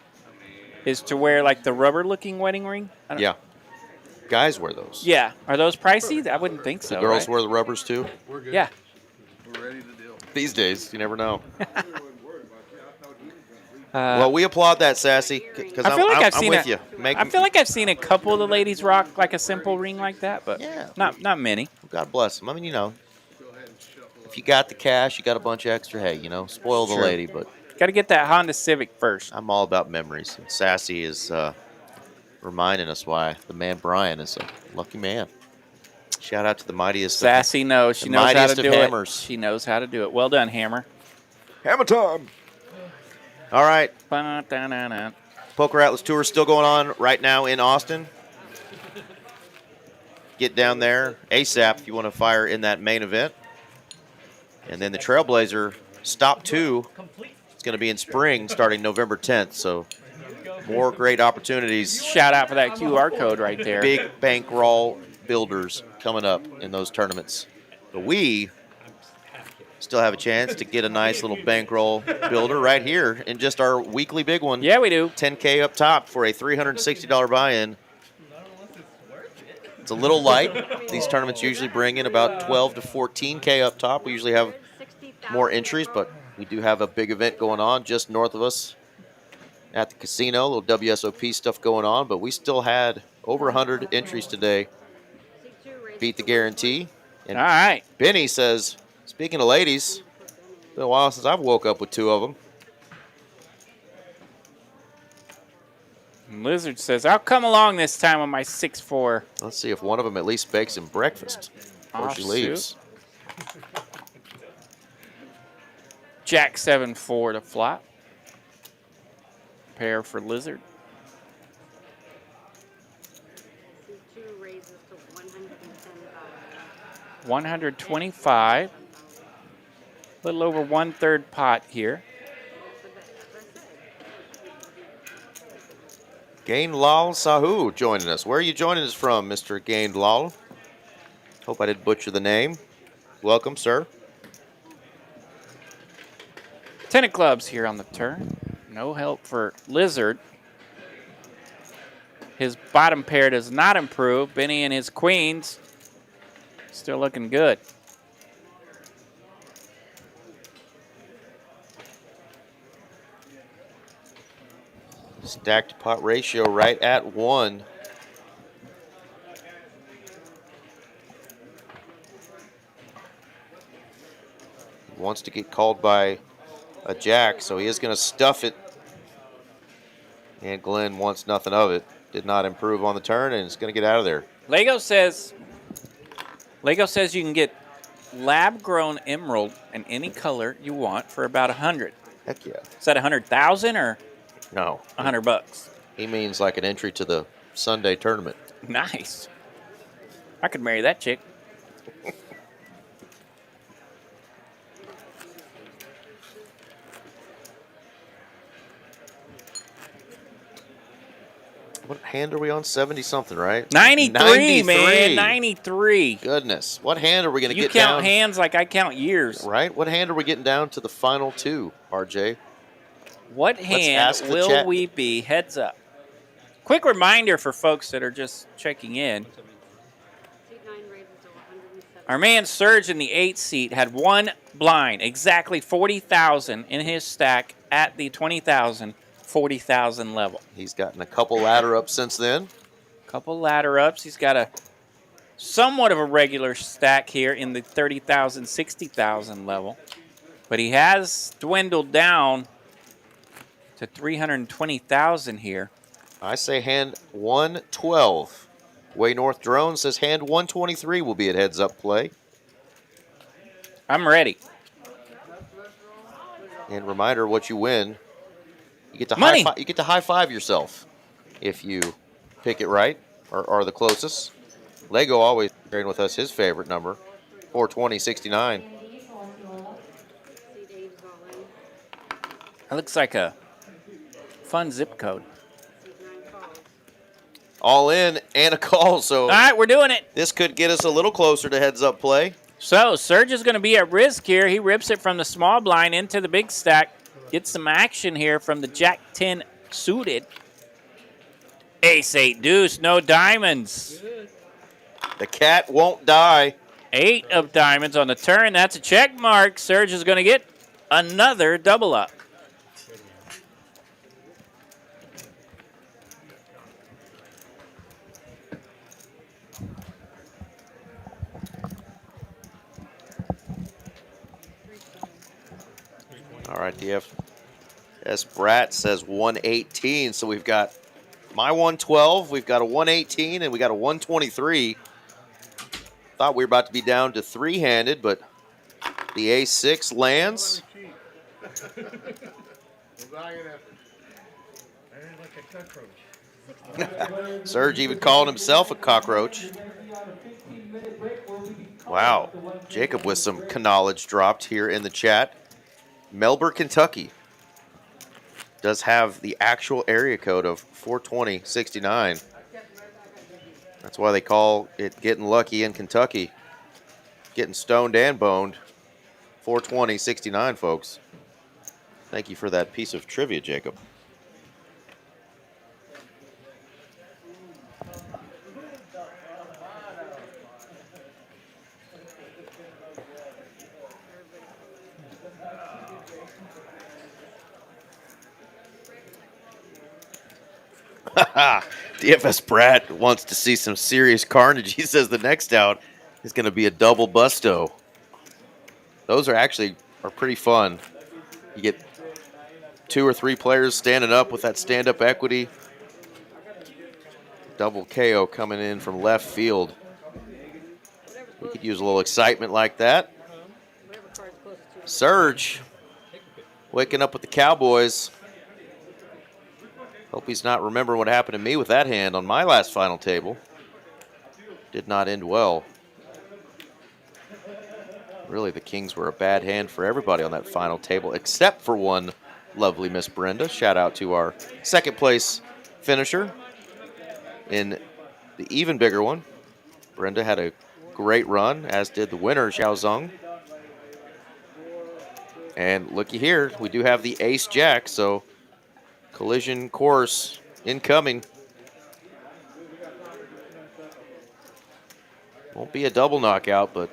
is to wear like the rubber-looking wedding ring.
Yeah. Guys wear those.
Yeah. Are those pricey? I wouldn't think so.
The girls wear the rubbers too?
Yeah.
We're ready to deal.
These days, you never know. Well, we applaud that, Sassy, because I'm with you.
I feel like I've seen a couple of the ladies rock like a simple ring like that, but not many.
God bless them. I mean, you know, if you got the cash, you got a bunch of extra, hey, you know, spoil the lady, but
got to get that Honda Civic first.
I'm all about memories. And Sassy is reminding us why the man Brian is a lucky man. Shout out to the mightiest.
Sassy knows. She knows how to do
hammers.
it. She knows how to do it. Well done, Hammer.
Hammer time. All right. Poker Atlas Tour is still going on right now in Austin. Get down there ASAP if you want to fire in that main event. And then the Trailblazer Stop 2 is going to be in spring starting November 10th. So more great opportunities.
Shout out for that QR code right there.
Big bankroll builders coming up in those tournaments. But we still have a chance to get a nice little bankroll builder right here in just our weekly big one.
Yeah, we do.
10K up top for a $360 buy-in. It's a little light. These tournaments usually bring in about 12 to 14K up top. We usually have more entries, but we do have a big event going on just north of us at the casino. A little WSOP stuff going on, but we still had over 100 entries today. Beat the guarantee. And
All right.
Benny says, speaking of ladies, it's been a while since I've woke up with 2 of them.
And Lizard says, I'll come along this time on my 6-4.
Let's see if one of them at least bakes him breakfast before she leaves.
Jack 7-4 to flop. Pair for Lizard.
C2 raises to 110,000.
125. A little over 1/3 pot here.
Gain Lal Sahu joining us. Where are you joining us from, Mr. Gain Lal? Hope I didn't butcher the name. Welcome, sir.
10 of clubs here on the turn. No help for Lizard. His bottom pair does not improve. Benny and his queens still looking good.
Stacked pot ratio right at 1. He wants to get called by a jack, so he is going to stuff it. And Glenn wants nothing of it. Did not improve on the turn, and is going to get out of there.
Lego says you can get lab-grown emerald in any color you want for about 100.
Heck yeah.
Is that 100,000 or
No.
$100?
He means like an entry to the Sunday tournament.
Nice. I could marry that chick.
What hand are we on? 70-something, right?
93, man. 93.
Goodness. What hand are we going to
You
get
count
down?
hands like I count years.
Right? What hand are we getting down to the final 2, RJ?
What hand
ask the
will
chat.
we be? Heads up. Quick reminder for folks that are just checking in.
C9 raises to 107.
Our man Serge in the 8th seat had 1 blind, exactly 40,000 in his stack at the 20,000, 40,000 level.
He's gotten a couple ladder ups since then.
Couple ladder ups. He's got a somewhat of a regular stack here in the 30,000, 60,000 level. But he has dwindled down to 320,000 here.
I say hand 112. Way North Drone says hand 123 will be at heads up play.
I'm ready.
And reminder, what you win, you get to
Money.
you get to high five yourself if you pick it right or are the closest. Lego always sharing with us his favorite number, 42069.
C8's all in.
That looks like a fun zip code.
C9 calls.
All in and a call, so
All right, we're doing it.
this could get us a little closer to heads up play.
So Serge is going to be at risk here. He rips it from the small blind into the big stack. Gets some action here from the Jack 10 suited. Ace 8 deuce, no diamonds.
The cat won't die.
8 of diamonds on the turn. That's a check mark. Serge is going to get another double up.
All right, the FS Brat says 118, so we've got my 112, we've got a 118, and we got a 123. Thought we were about to be down to 3-handed, but the A6 lands. Serge even calling himself a cockroach. Wow. Jacob with some knowledge dropped here in the chat. Melbourne, Kentucky does have the actual area code of 42069. That's why they call it getting lucky in Kentucky. Getting stoned and boned. 42069, folks. Thank you for that piece of trivia, Jacob. DFS Brat wants to see some serious carnage. He says the next out is going to be a double busto. Those are pretty fun. You get 2 or 3 players standing up with that stand-up equity. Double KO coming in from left field. We could use a little excitement like that. Serge waking up with the Cowboys. Hope he's not remembering what happened to me with that hand on my last final table. Did not end well. Really, the Kings were a bad hand for everybody on that final table, except for one lovely Miss Brenda. Shout out to our second place finisher in the even bigger one. Brenda had a great run, as did the winner, Xiao Zhang. And looky here, we do have the ace-jack, so collision course incoming. Won't be a double knockout, but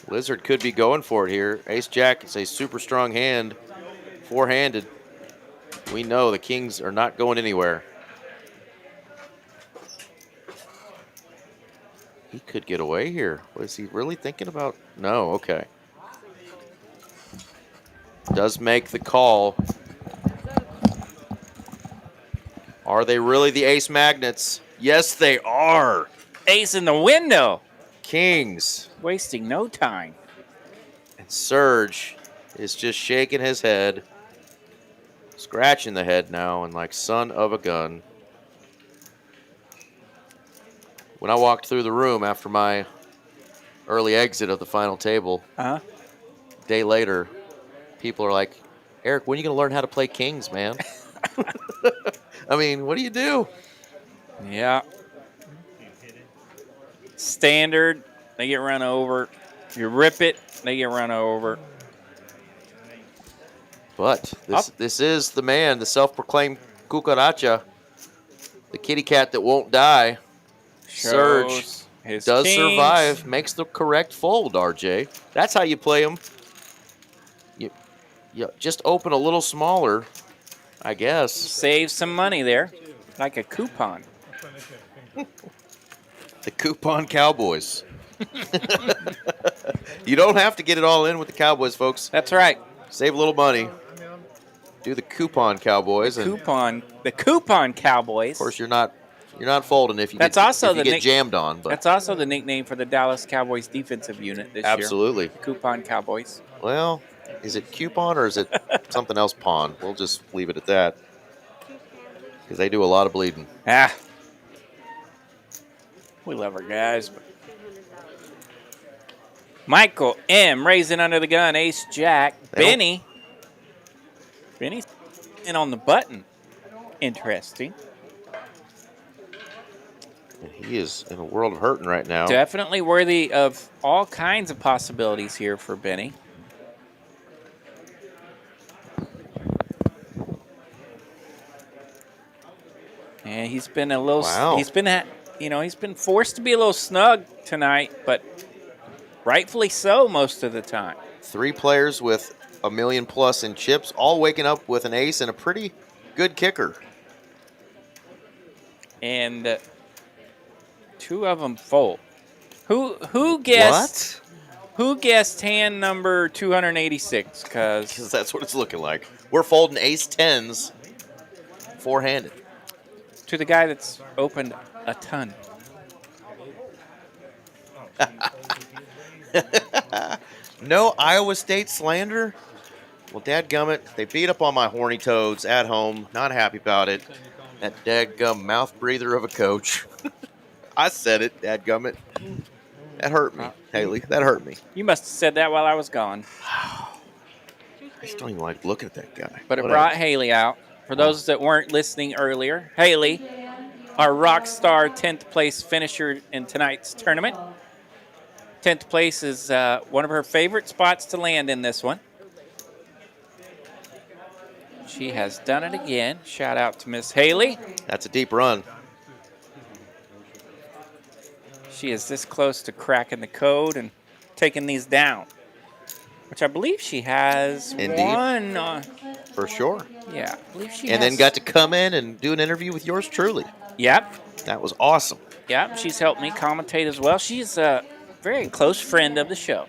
Lizard could be going for it here. Ace-jack is a super strong hand, four-handed. We know the Kings are not going anywhere. He could get away here. Was he really thinking about? No, okay. Does make the call. Are they really the ace magnets? Yes, they are.
Ace in the window.
Kings.
Wasting no time.
And Serge is just shaking his head, scratching the head now, and like son of a gun. When I walked through the room after my early exit of the final table, a day later, people are like, Eric, when are you going to learn how to play Kings, man? I mean, what do you do?
Yeah. Standard, they get run over. You rip it, they get run over.
But this is the man, the self-proclaimed cucaracha, the kitty cat that won't die. Serge does survive, makes the correct fold, RJ. That's how you play him. You just open a little smaller, I guess.
Save some money there, like a coupon.
The coupon Cowboys. You don't have to get it all in with the Cowboys, folks.
That's right.
Save a little money. Do the coupon Cowboys.
The coupon Cowboys.
Of course, you're not folding if you get jammed on. But
that's also the nickname for the Dallas Cowboys defensive unit this year.
Absolutely.
Coupon Cowboys.
Well, is it coupon or is it something else pawn? We'll just leave it at that. Because they do a lot of bleeding.
We love our guys. But Michael M. raising under the gun. Ace Jack. Benny's in on the button. Interesting.
He is in a world of hurting right now.
Definitely worthy of all kinds of possibilities here for Benny. And he's been a little.
Wow.
He's been forced to be a little snug tonight, but rightfully so most of the time.
3 players with $1 million plus in chips, all waking up with an ace and a pretty good kicker.
And 2 of them fold. Who guessed? What? Who guessed hand number 286? Because
that's what it's looking like. We're folding ace 10s, four-handed.
To the guy that's opened a ton.
No Iowa State slander? Well, dadgummit, they beat up on my horny toads at home. Not happy about it. That dadgum mouth breather of a coach. I said it, dadgummit. That hurt me, Haley. That hurt me.
You must have said that while I was gone.
I just don't even like looking at that guy.
But it brought Haley out. For those that weren't listening earlier, Haley, our rock star 10th place finisher in tonight's tournament. 10th place is one of her favorite spots to land in this one. She has done it again. Shout out to Miss Haley.
That's a deep run.
She is this close to cracking the code and taking these down, which I believe she has
Indeed.
one.
For sure.
Yeah, I believe she
And then
has-
got to come in and do an interview with yours truly.
Yep,
That was awesome.
yep. She's helped me commentate as well. She's a very close friend of the show.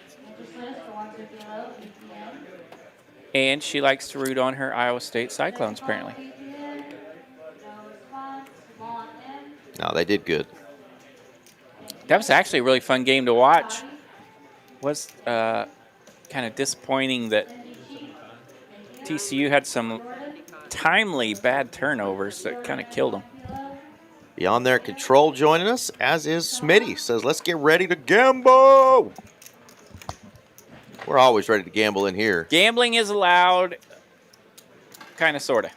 And she likes to root on her Iowa State Cyclones, apparently.
No, they did good.
That was actually a really fun game to watch. Was kind of disappointing that TCU had some timely bad turnovers that kind of killed them.
Beyond their control joining us, as is Smitty. Says, let's get ready to gamble. We're always ready to gamble in here.
Gambling is allowed, kind of, sort of.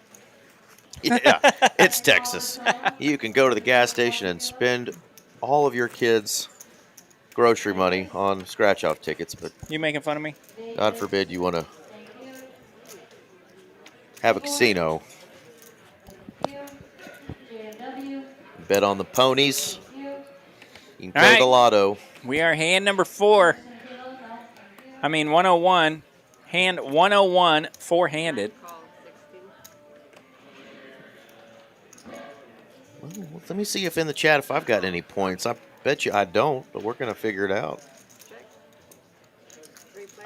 Yeah, it's Texas. You can go to the gas station and spend all of your kids' grocery money on scratch-off tickets, but
You making fun of me?
God forbid you want to have a casino. Bet on the ponies. You can play
All
the
right.
lotto.
We are hand number 4. I mean 101. Hand 101, four-handed.
Call 16.
Well, let me see if in the chat if I've got any points. I bet you I don't, but we're going to figure it out.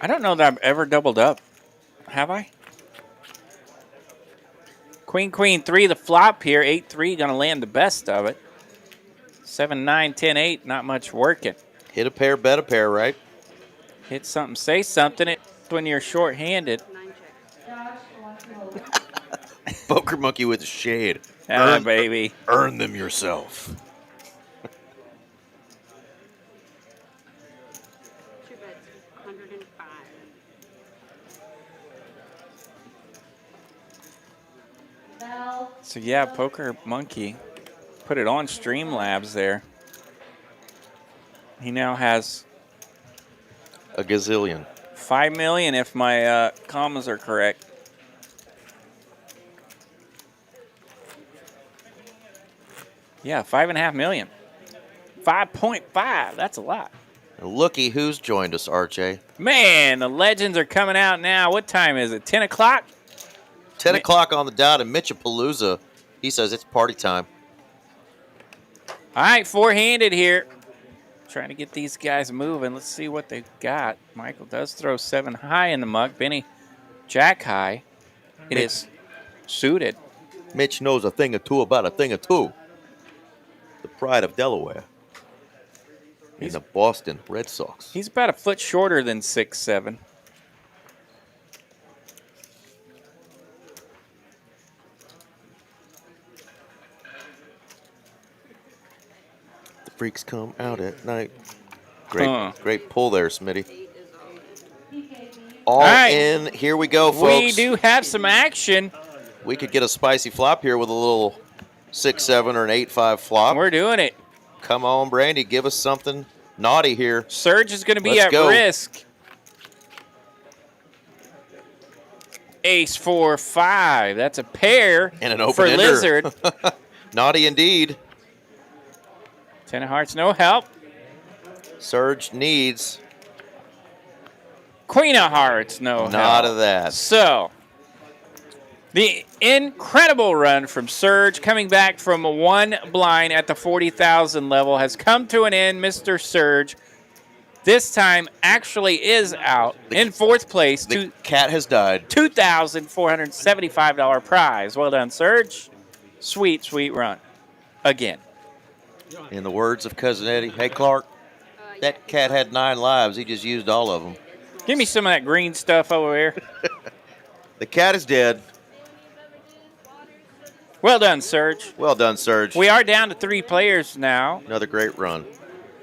I don't know that I've ever doubled up. Have I? Queen, queen, 3, the flop here. 8-3, going to land the best of it. 7-9, 10-8, not much working.
Hit a pair, bet a pair, right?
Hit something, say something. It's when you're short-handed.
9 checks.
Poker monkey with a shade.
Ah, baby.
Earn them yourself.
2 bets, 105.
So, yeah, Poker Monkey put it on Streamlabs there. He now has
A gazillion.
5 million if my commas are correct. Yeah, 5.5 million. 5.5. That's a lot.
Looky who's joined us, Archie.
Man, the legends are coming out now. What time is it? 10 o'clock?
10 o'clock on the dot in Mitchapalooza. He says it's party time.
All right, four-handed here. Trying to get these guys moving. Let's see what they've got. Michael does throw 7 high in the muck. Benny, jack high. It is suited.
Mitch knows a thing or two about a thing or two. The pride of Delaware. In the Boston Red Sox.
He's about a foot shorter than 6'7".
The freaks come out at night. Great pull there, Smitty.
8 is
All
all.
right.
in. Here we go, folks.
We do have some action.
We could get a spicy flop here with a little 6-7 or an 8-5 flop.
We're doing it.
Come on, Brandy. Give us something naughty here.
Serge is going to be
Let's
at
go.
risk. Ace 4-5. That's a pair
And an open
for
ender.
Lizard.
Naughty indeed.
10 of hearts, no help.
Serge needs
Queen of hearts, no help.
none of that.
So, the incredible run from Serge, coming back from 1 blind at the 40,000 level, has come to an end. Mr. Serge, this time, actually is out in 4th place.
The cat has died.
$2,475 prize. Well done, Serge. Sweet, sweet run. Again.
In the words of Cousin Eddie, hey, Clark, that cat had 9 lives. He just used all of them.
Give me some of that green stuff over here.
The cat is dead.
Well done, Serge.
Well done, Serge.
We are down to 3 players now.
Another great run.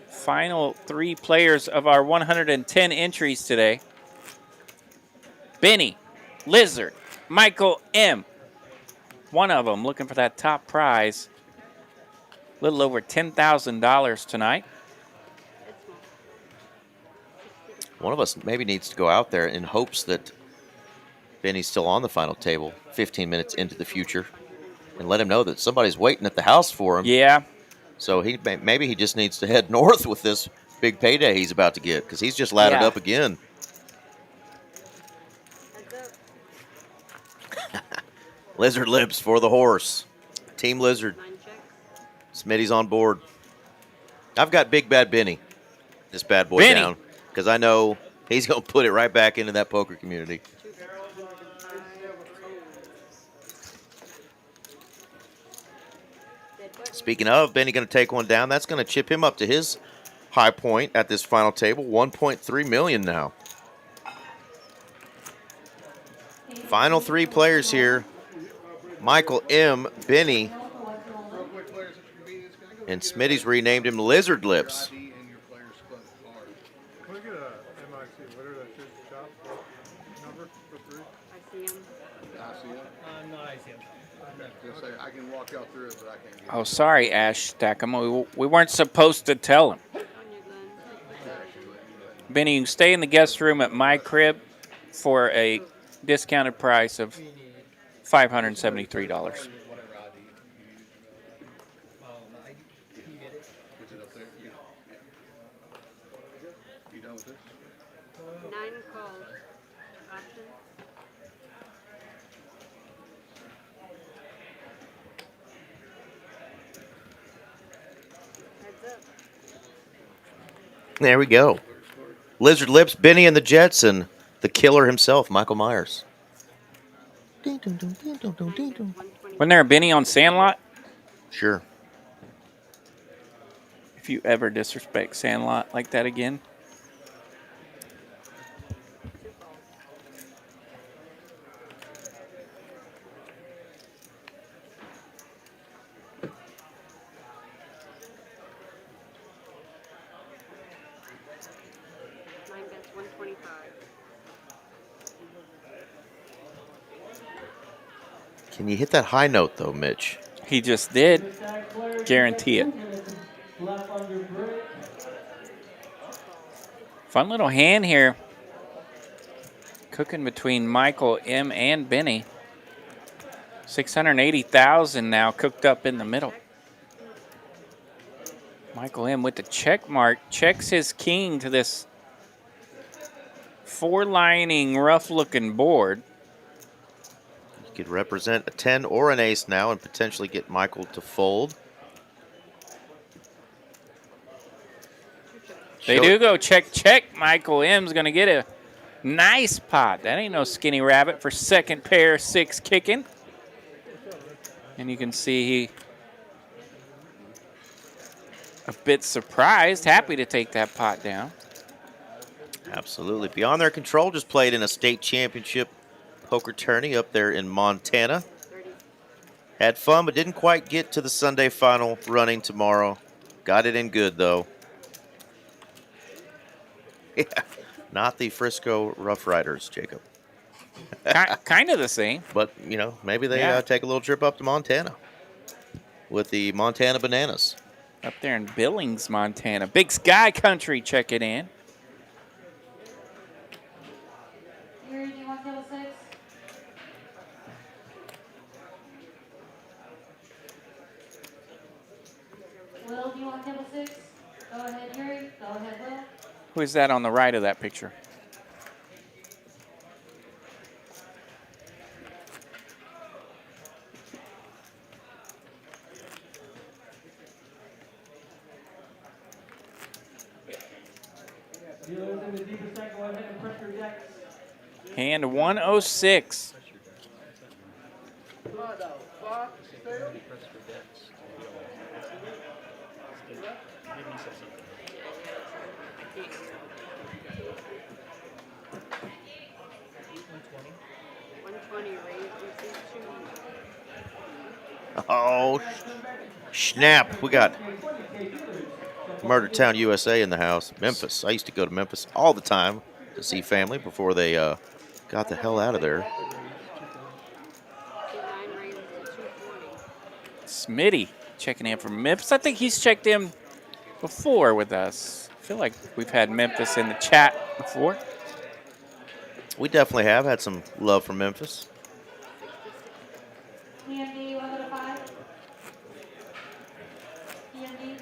Final 3 players of our 110 entries today. Benny, Lizard, Michael M. One of them looking for that top prize. A little over $10,000 tonight.
One of us maybe needs to go out there in hopes that Benny's still on the final table 15 minutes into the future and let him know that somebody's waiting at the house for him.
Yeah.
So maybe he just needs to head north with this big payday he's about to get because he's just laddered
Yeah.
up again. Lizard Lips for the horse. Team Lizard.
9 checks.
Smitty's on board. I've got Big Bad Benny. This bad boy
Benny.
down. Because I know he's going to put it right back into that poker community.
255. Dead button.
Speaking of, Benny going to take one down. That's going to chip him up to his high point at this final table. 1.3 million now. Final 3 players here. Michael M., Benny, and Smitty's renamed him Lizard Lips.
Can we get a MIC, whatever that is, shop number for 3?
I see him.
I see it.
No, I see him.
Just say, I can walk out through it, but I can't get
Oh, sorry, Ash Stackham. We weren't supposed to tell him.
On you, Glenn.
Benny, you can stay in the guest room at my crib for a discounted price of $573.
Is it up there? You done with this?
9 calls. Option. Heads up.
There we go. Lizard Lips, Benny and the Jets, and the killer himself, Michael Myers.
Wasn't there a Benny on Sandlot?
Sure.
If you ever disrespect Sandlot like that again.
Mine bets 125.
Can you hit that high note, though, Mitch?
He just did. Guarantee it. Fun little hand here. Cooking between Michael M. and Benny. 680,000 now cooked up in the middle. Michael M. with the check mark checks his king to this 4-lining, rough-looking board.
You could represent a 10 or an ace now and potentially get Michael to fold.
They do go check, check. Michael M.'s going to get a nice pot. That ain't no skinny rabbit for second pair 6 kicking. And you can see he a bit surprised, happy to take that pot down.
Absolutely. Beyond their control, just played in a state championship poker tourney up there in Montana. Had fun, but didn't quite get to the Sunday final running tomorrow. Got it in good, though. Yeah, not the Frisco Rough Riders, Jacob.
Kind of the same.
But, you know, maybe they
Yeah.
take a little trip up to Montana with the Montana Bananas.
Up there in Billings, Montana. Big Sky Country checking in.
Yuri, do you want table 6? Will, do you want table 6? Go ahead, Yuri. Go ahead, Will.
Who is that on the right of that picture?
Dealers in the deepest deck, go ahead and press your decks.
Hand 106.
Oh, snap. We got Murder Town, USA in the house. Memphis. I used to go to Memphis all the time to see family before they got the hell out of there.
Smitty checking in from Memphis. I think he's checked in before with us. I feel like we've had Memphis in the chat before.
We definitely have had some love from Memphis.
PMD, you want to go to 5? PMD?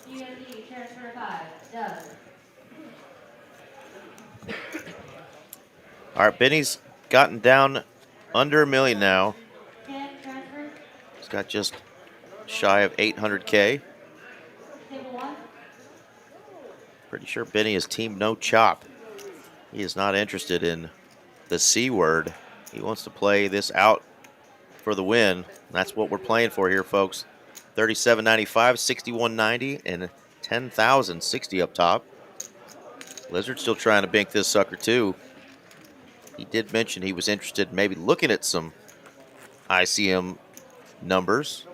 PMD, transfer to 5. Done.
All right, Benny's gotten down under $1 million now.
Ken, transfer.
He's got just shy of 800K.
Table 1.
Pretty sure Benny is team no chop. He is not interested in the C word. He wants to play this out for the win. That's what we're playing for here, folks. 37.95, 61.90, and 10,060 up top. Lizard still trying to bank this sucker too. He did mention he was interested in maybe looking at some ICM numbers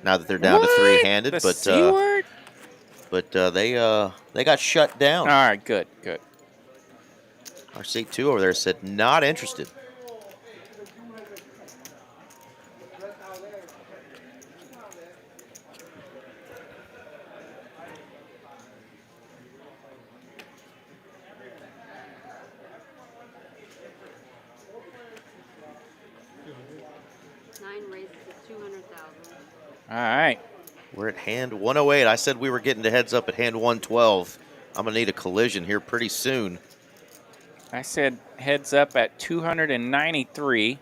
now that they're down to three-handed.
The
But
C word?
they got shut down.
All right, good, good.
Our C2 over there said not interested.
All right.
We're at hand 108. I said we were getting to heads up at hand 112. I'm going to need a collision here pretty soon.
I said heads up at 293.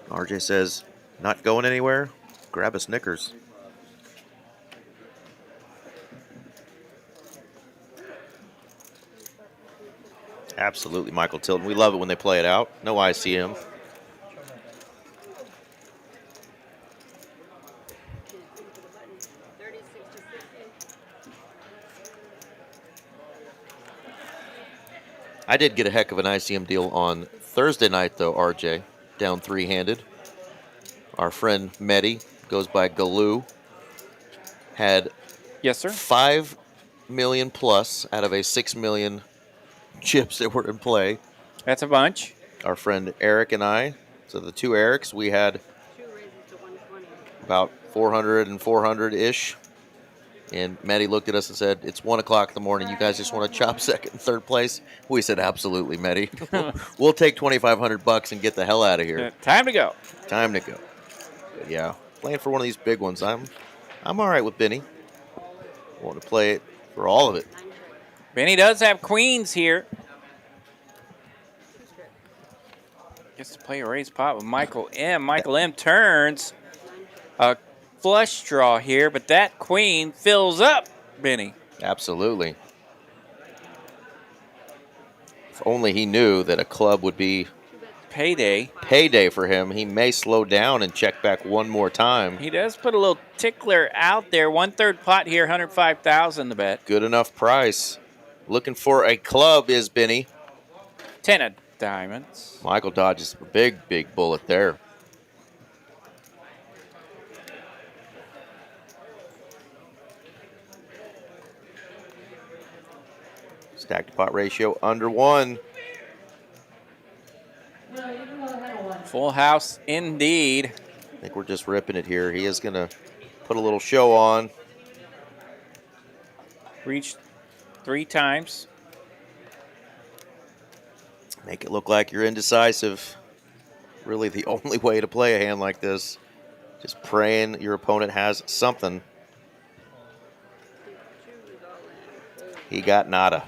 RJ says, not going anywhere? Grab a Snickers. Absolutely, Michael Tilton. We love it when they play it out. No ICM. I did get a heck of an ICM deal on Thursday night, though, RJ, down three-handed. Our friend Mehdi, goes by Galoo, had
yes, sir,
5 million plus out of a 6 million chips that were in play.
That's a bunch.
Our friend Eric and I, so the two Erics, we had about 400 and 400-ish. And Maddie looked at us and said, it's 1 o'clock in the morning. You guys just want to chop second and third place? We said, absolutely, Maddie. We'll take $2,500 and get the hell out of here.
Time to go.
Time to go. But yeah, playing for one of these big ones. I'm all right with Benny. Want to play it for all of it.
Benny does have queens here. Gets to play a raised pot with Michael M. Michael M. turns a flush draw here, but that queen fills up Benny.
Absolutely. If only he knew that a club would be payday for him. He may slow down and check back one more time.
He does put a little tickler out there. 1/3 pot here, 105,000 to bet.
Good enough price. Looking for a club is Benny.
10 of diamonds.
Michael dodges a big, big bullet there. Stack to pot ratio under 1.
Full house indeed.
I think we're just ripping it here. He is going to put a little show on.
Reached 3 times.
Make it look like you're indecisive. Really the only way to play a hand like this. Just praying your opponent has something. He got nada.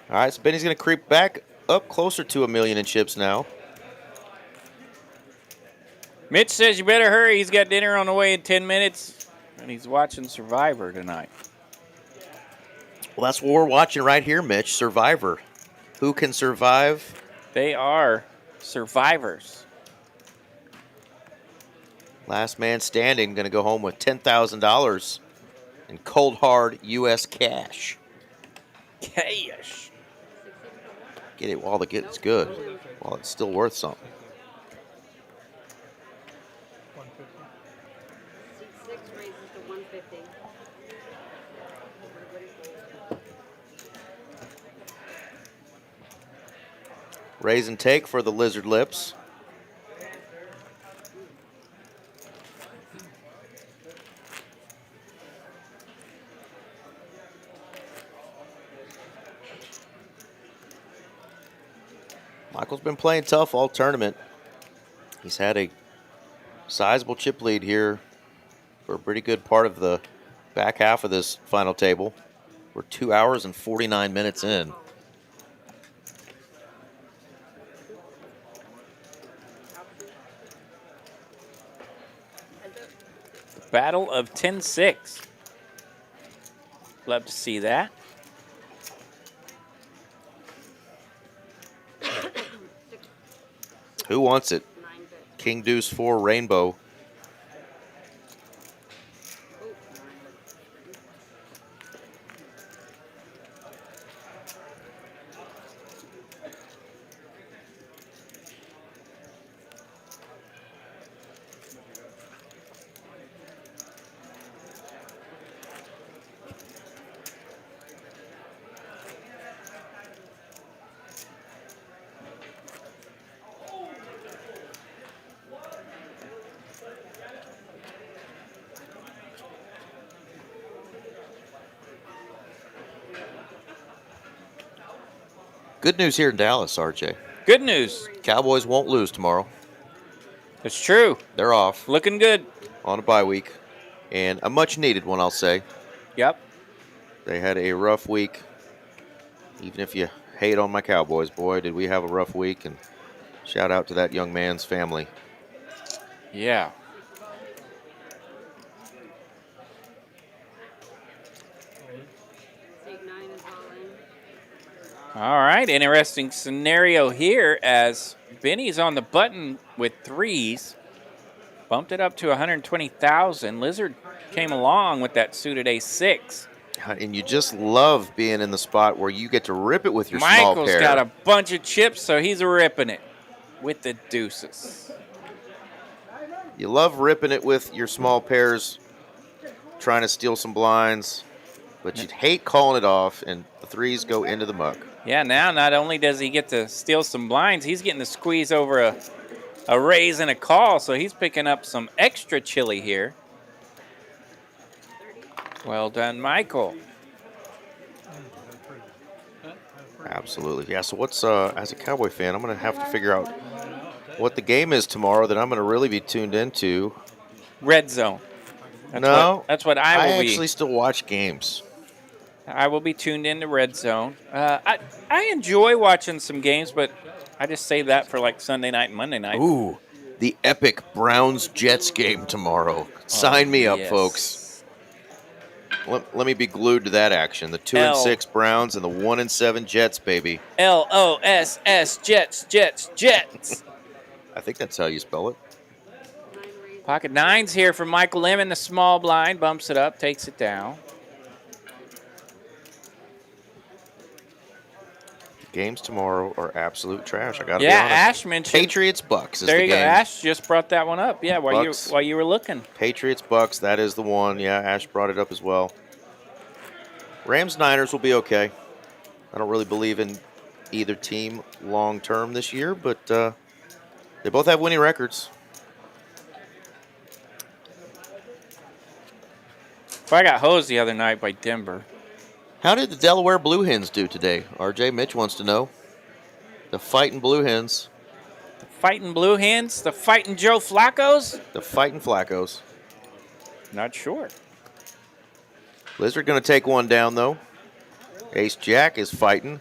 All right, so Benny's going to creep back up closer to $1 million in chips now.
Mitch says you better hurry. He's got dinner on the way in 10 minutes, and he's watching Survivor tonight.
Well, that's what we're watching right here, Mitch. Survivor. Who can survive?
They are survivors.
Last man standing going to go home with $10,000 in cold, hard U.S. cash.
Cash.
Get it while the get's good, while it's still worth something. Raise and take for the Lizard Lips. Michael's been playing tough all tournament. He's had a sizable chip lead here for a pretty good part of the back half of this final table. We're 2 hours and 49 minutes in.
Battle of 10-6. Love to see that.
Who wants it? King Deuce 4 Rainbow. Good news here in Dallas, RJ.
Good news.
Cowboys won't lose tomorrow.
It's true.
They're off.
Looking good.
On a bye week. And a much-needed one, I'll say.
Yep.
They had a rough week. Even if you hate on my Cowboys, boy, did we have a rough week. And shout out to that young man's family.
Yeah. All right, interesting scenario here as Benny's on the button with 3s. Bumped it up to 120,000. Lizard came along with that suited ace-6.
And you just love being in the spot where you get to rip it with your small pair.
Michael's got a bunch of chips, so he's ripping it with the deuces.
You love ripping it with your small pairs, trying to steal some blinds, but you'd hate calling it off, and the 3s go into the muck.
Yeah, now not only does he get to steal some blinds, he's getting to squeeze over a raise and a call, so he's picking up some extra chili here. Well done, Michael.
Absolutely. Yeah, so what's, as a Cowboy fan, I'm going to have to figure out what the game is tomorrow that I'm going to really be tuned into.
Red Zone. That's what I will be.
I actually still watch games.
I will be tuned into Red Zone. I enjoy watching some games, but I just save that for like Sunday night and Monday night.
Ooh, the epic Browns-Jets game tomorrow. Sign me up, folks. Let me be glued to that action. The 2-6 Browns and the 1-7 Jets, baby.
LOSS, Jets, Jets, Jets.
I think that's how you spell it.
Pocket 9s here from Michael M. in the small blind. Bumps it up, takes it down.
Games tomorrow are absolute trash. I got to be honest.
Ash mentioned
Patriots Bucks is
there
the
you
game.
go. Ash just brought that one up. Yeah, while you were looking.
Patriots Bucks, that is the one. Yeah, Ash brought it up as well. Rams Niners will be okay. I don't really believe in either team long term this year, but they both have winning records.
I got hosed the other night by Denver.
How did the Delaware Blue Hens do today? RJ Mitch wants to know. The Fightin' Blue Hens.
The Fightin' Blue Hens? The Fightin' Joe Flacco's?
The Fightin' Flaccos.
Not sure.
Lizard going to take one down, though. Ace Jack is fighting.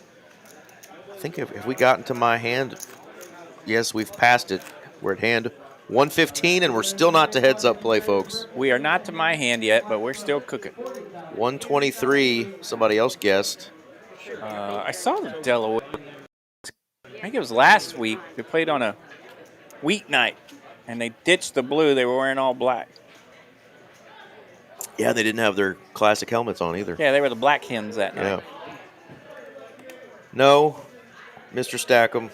I think if we got into my hand, yes, we've passed it. We're at hand 115, and we're still not to heads-up play, folks.
We are not to my hand yet, but we're still cooking.
123, somebody else guessed.
I saw the Delaware. I think it was last week. They played on a weeknight, and they ditched the blue. They were wearing all black.
Yeah, they didn't have their classic helmets on either.
Yeah, they were the black hens that night.
Yeah. No, Mr. Stackham,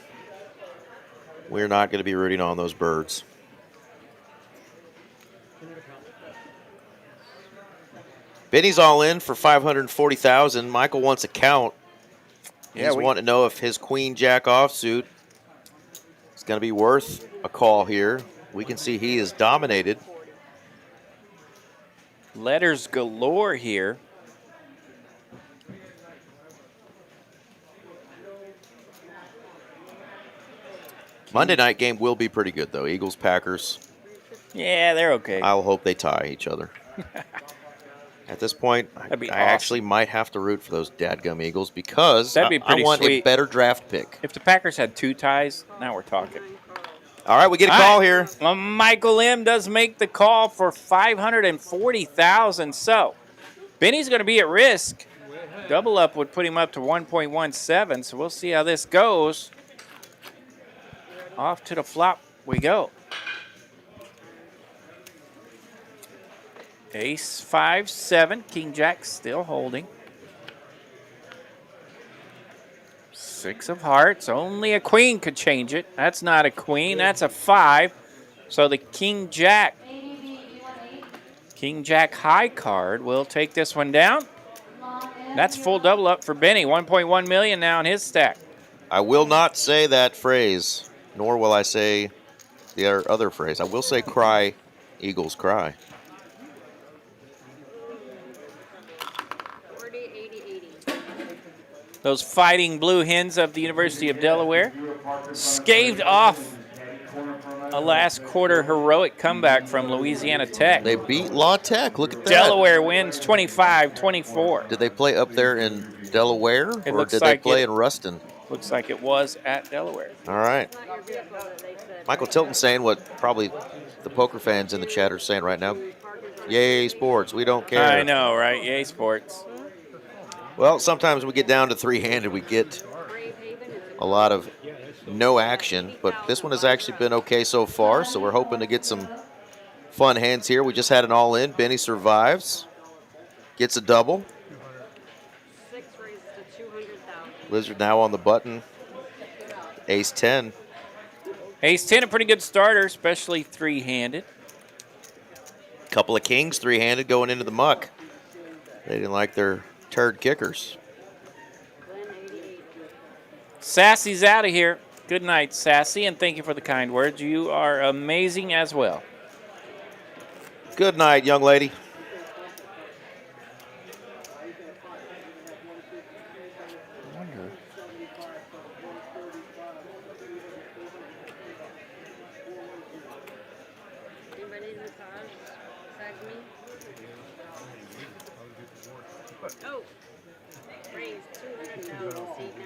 we're not going to be rooting on those birds. Benny's all in for $540,000. Michael wants a count. He's wanting to know if his Queen Jack offsuit is going to be worth a call here. We can see he is dominated.
Letters galore here.
Monday night game will be pretty good, though. Eagles, Packers.
Yeah, they're okay.
I'll hope they tie each other. At this point,
That'd be
I
awesome.
actually might have to root for those dadgum Eagles because
That'd be
I
pretty
want a
sweet.
better draft pick.
If the Packers had 2 ties, now we're talking.
All right, we get a
All
call
right.
here.
Well, Michael M. does make the call for $540,000. So Benny's going to be at risk. Double up would put him up to 1.17. So we'll see how this goes. Off to the flop we go. Ace 5, 7. King Jack still holding. 6 of hearts. Only a queen could change it. That's not a queen. That's a 5. So the King Jack high card will take this one down. That's full double up for Benny. 1.1 million now in his stack.
I will not say that phrase, nor will I say the other phrase. I will say cry, Eagles cry.
40, 80, 80.
Those fighting blue hens of the University of Delaware scathed off a last quarter heroic comeback from Louisiana Tech.
They beat La Tech. Look at that.
Delaware wins 25-24.
Did they play up there in Delaware,
It
or
looks
did
like
they play
it-
in Ruston?
Looks like it was at Delaware.
All right.
Not your vehicle that they said.
Michael Tilton saying what probably the poker fans in the chat are saying right now. Yay, sports. We don't care.
I know, right? Yay, sports.
Well, sometimes we get down to three-handed. We get a lot of no action, but this one has actually been okay so far, so we're hoping to get some fun hands here. We just had an all-in. Benny survives. Gets a double.
6 raises to 200,000.
Lizard now on the button. Ace 10.
Ace 10, a pretty good starter, especially three-handed.
Couple of kings, three-handed, going into the muck. They didn't like their turd kickers.
Sassy's out of here. Good night, Sassy, and thank you for the kind words. You are amazing as well.
Good night, young lady.
Anybody need a massage besides me? Oh, raise 200,000, seat 9.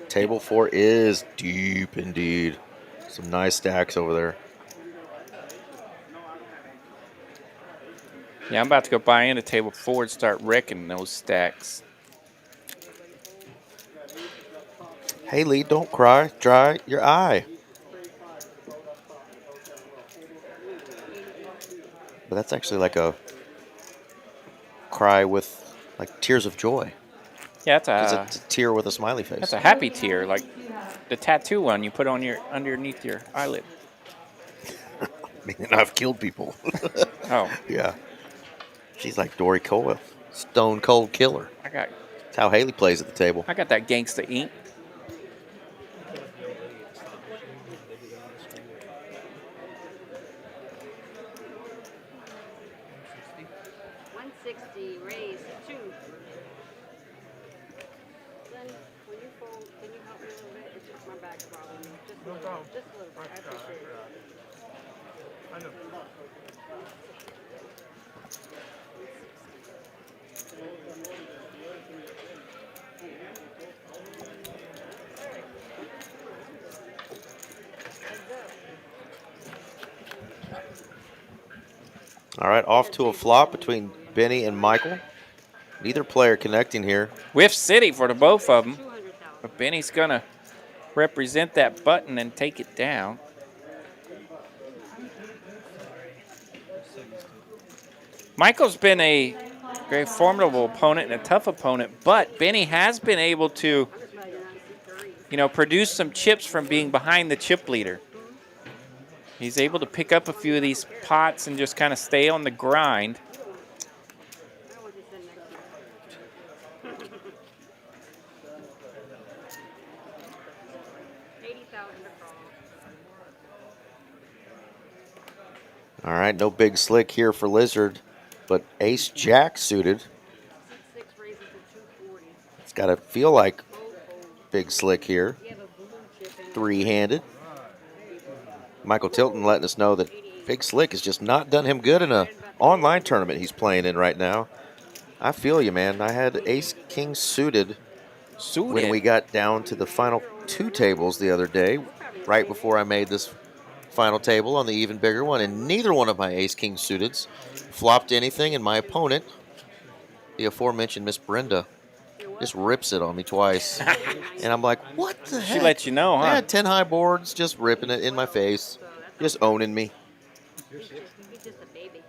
Table 4 is deep indeed. Some nice stacks over there.
Yeah, I'm about to go buy in a table 4 and start wrecking those stacks.
Haley, don't cry. Dry your eye. But that's actually like a cry with like tears of joy.
Yeah,
It's a tear with a smiley face.
that's a happy tear, like the tattoo one you put on your underneath your eyelid.
I mean, I've killed people.
Oh,
Yeah. She's like Dory Coyle, stone cold killer.
I got
That's how Haley plays at the table.
that gangsta ink.
$160, raise 2. Then, when you fold, can you help me a little bit? It's just my back's bothering me. Just a little, just a little bit. I appreciate it.
I know.
All right, off to a flop between Benny and Michael. Neither player connecting here.
Whiff City for the both of them.
200,000.
But Benny's going to represent that button and take it down. Michael's been a very formidable opponent and a tough opponent, but Benny has been able to, produce some chips from being behind the chip leader. He's able to pick up a few of these pots and just kind of stay on the grind.
I want to sit next to you. 80,000 to call.
All right, no big slick here for Lizard, but Ace Jack suited.
6 raises to 240.
It's got to feel like big slick here.
You have a blue chip in.
Three-handed. Michael Tilton letting us know that Big Slick has just not done him good in a online tournament he's playing in right now. I feel you, man. I had ace king suited when we got down to the final 2 tables the other day, right before I made this final table on the even bigger one, and neither one of my ace king suiteds flopped anything, and my opponent, the aforementioned Miss Brenda, just rips it on me twice. And I'm like, what the heck?
She let you know, huh?
I had 10 high boards, just ripping it in my face, just owning me.
He's just a baby.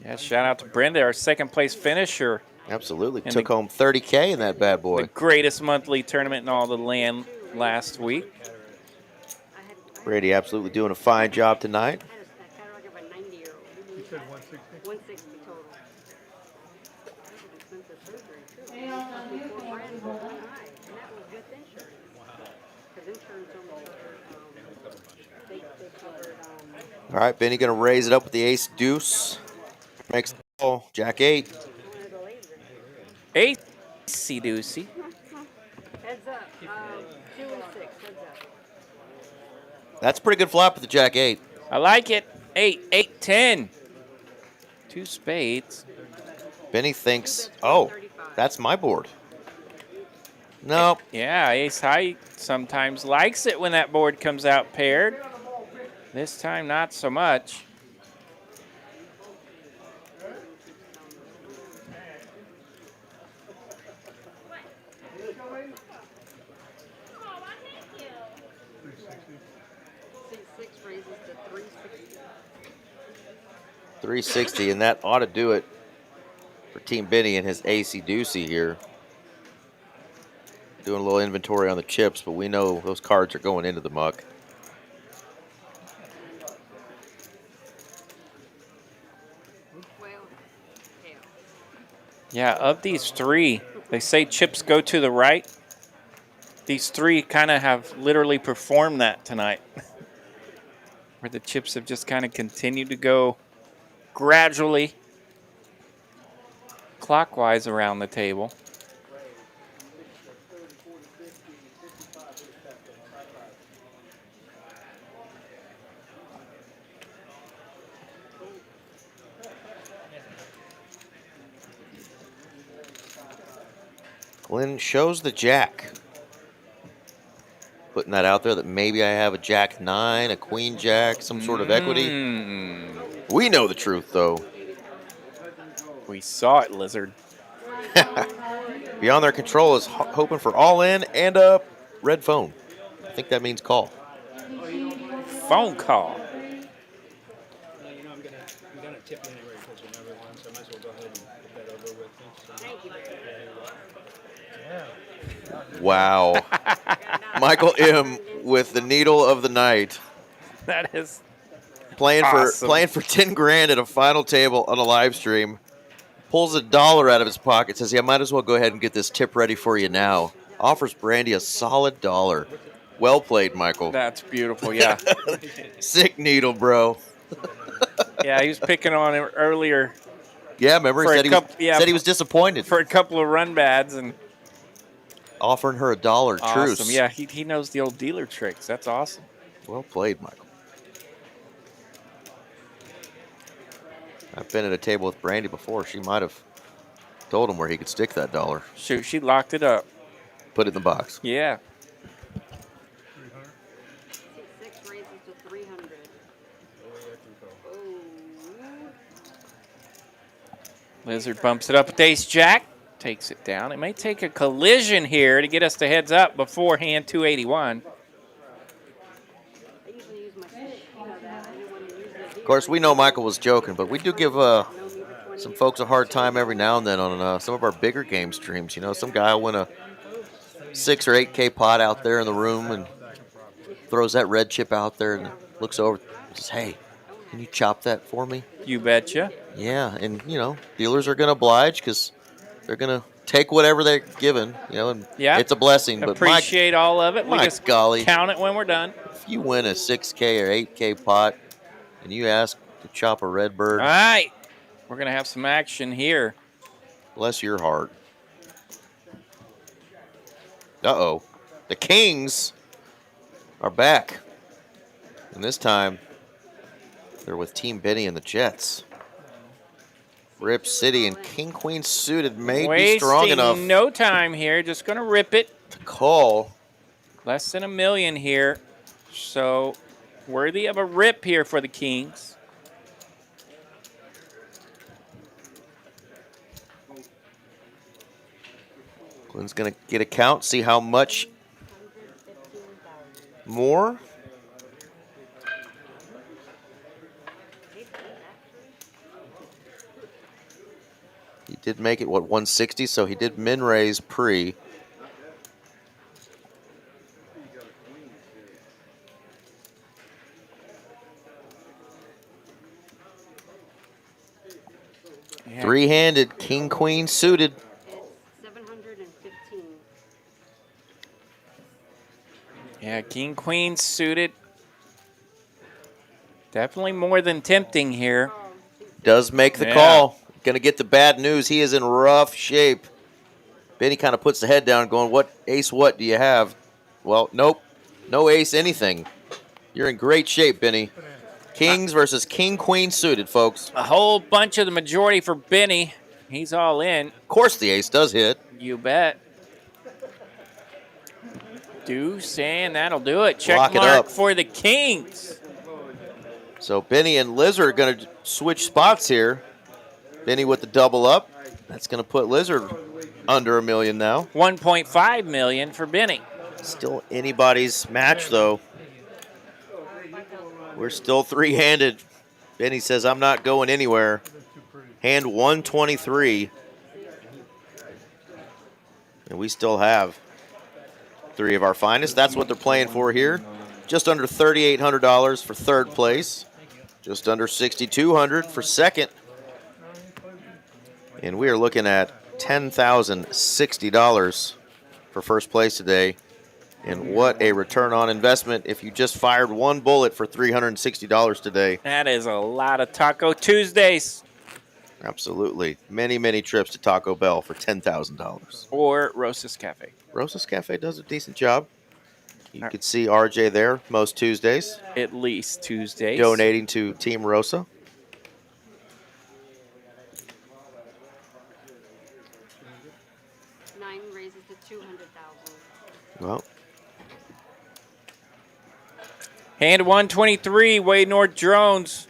Yeah, shout out to Brenda, our second place finisher.
Absolutely.
And
Took home 30K in that bad boy.
The greatest monthly tournament in all the land last week.
Brady absolutely doing a fine job tonight.
I had a catalog of a 90-year-old.
You said 160?
160 total. Expensive surgery, too.
Hey, on the new
$4
camera,
grand for one eye, and that was with insurance. Because insurance only covered, they covered,
All right, Benny going to raise it up with the ace deuce. Makes the call. Jack 8.
Acey deucey.
heads up, 2 and 6, heads up.
That's a pretty good flop with the Jack 8.
I like it. 8, 8, 10. 2 spades.
Benny thinks, oh, that's my board. No.
Yeah, ace high sometimes likes it when that board comes out paired. This time, not so much.
Six raises to 360.
360, and that ought to do it for Team Benny and his AC Deucey here. Doing a little inventory on the chips, but we know those cards are going into the muck.
Yeah, of these 3, they say chips go to the right. These 3 kind of have literally performed that tonight. Where the chips have just kind of continued to go gradually clockwise around the table.
Glenn shows the Jack. Putting that out there that maybe I have a Jack 9, a Queen Jack, some sort of equity. We know the truth, though.
We saw it, Lizard.
Beyond their control is hoping for all in and a red phone. I think that means call.
Phone call.
You know, I'm gonna tip you anyway because you never won, so I might as well go ahead and get that over with.
Thank you.
Wow. Michael M. with the needle of the night.
That is
playing
awesome.
for 10 grand at a final table on a live stream. Pulls $1 out of his pocket, says, yeah, I might as well go ahead and get this tip ready for you now. Offers Brandy a solid $1. Well played, Michael.
That's beautiful, yeah.
Sick needle, bro.
Yeah, he was picking on him earlier.
Yeah, remember he said he was disappointed.
For a couple of run bads and
offering her $1 truce.
Awesome. Yeah, he knows the old dealer tricks. That's awesome.
Well played, Michael. I've been at a table with Brandy before. She might have told him where he could stick that $1.
Shoot, she locked it up.
Put it in the box.
Yeah.
6 raises to 300.
Lizard bumps it up with ace jack. Takes it down. It may take a collision here to get us to heads up before hand 281.
Of course, we know Michael was joking, but we do give some folks a hard time every now and then on some of our bigger game streams. You know, some guy will win a 6 or 8K pot out there in the room and throws that red chip out there and looks over and says, hey, can you chop that for me?
You betcha.
Yeah, and, you know, dealers are going to oblige because they're going to take whatever they're given, you know, and it's a blessing. But
appreciate all of it. We just
golly,
count it when we're done.
If you win a 6K or 8K pot and you ask to chop a red bird.
All right. We're going to have some action here.
Bless your heart. Uh-oh. The Kings are back. And this time, they're with Team Benny and the Jets. Rip City and King Queen suited may be strong
Wasting
enough
no time here. Just going to rip it.
to call.
Less than $1 million here. So worthy of a rip here for the Kings.
Glenn's going to get a count, see how much more. He did make it, what, 160? So he did min raise pre.
Yeah.
Three-handed, king, queen suited.
It's 715.
Yeah, king, queen suited. Definitely more than tempting here.
Does make the call. Going to get the bad news. He is in rough shape. Benny kind of puts the head down going, what ace what do you have? Well, nope. No ace anything. You're in great shape, Benny. Kings versus king, queen suited, folks.
A whole bunch of the majority for Benny. He's all in.
Of course the ace does hit.
You bet. Deuce, and that'll do it. Check
Lock it
mark
up.
for the Kings.
So Benny and Lizard are going to switch spots here. Benny with the double up. That's going to put Lizard under $1 million now.
1.5 million for Benny.
Still anybody's match, though. We're still three-handed. Benny says, I'm not going anywhere. Hand 123. And we still have three of our finest. That's what they're playing for here. Just under $3,800 for third place. Just under $6,200 for second. And we are looking at $10,060 for first place today. And what a return on investment if you just fired one bullet for $360 today.
That is a lot of Taco Tuesdays.
Absolutely. Many, many trips to Taco Bell for $10,000.
Or Rosas Cafe.
Rosas Cafe does a decent job. You could see RJ there most Tuesdays.
At least Tuesdays.
Donating to Team Rosa.
Nine raises to 200,000.
Well,
Hand 123, Wade North Drones.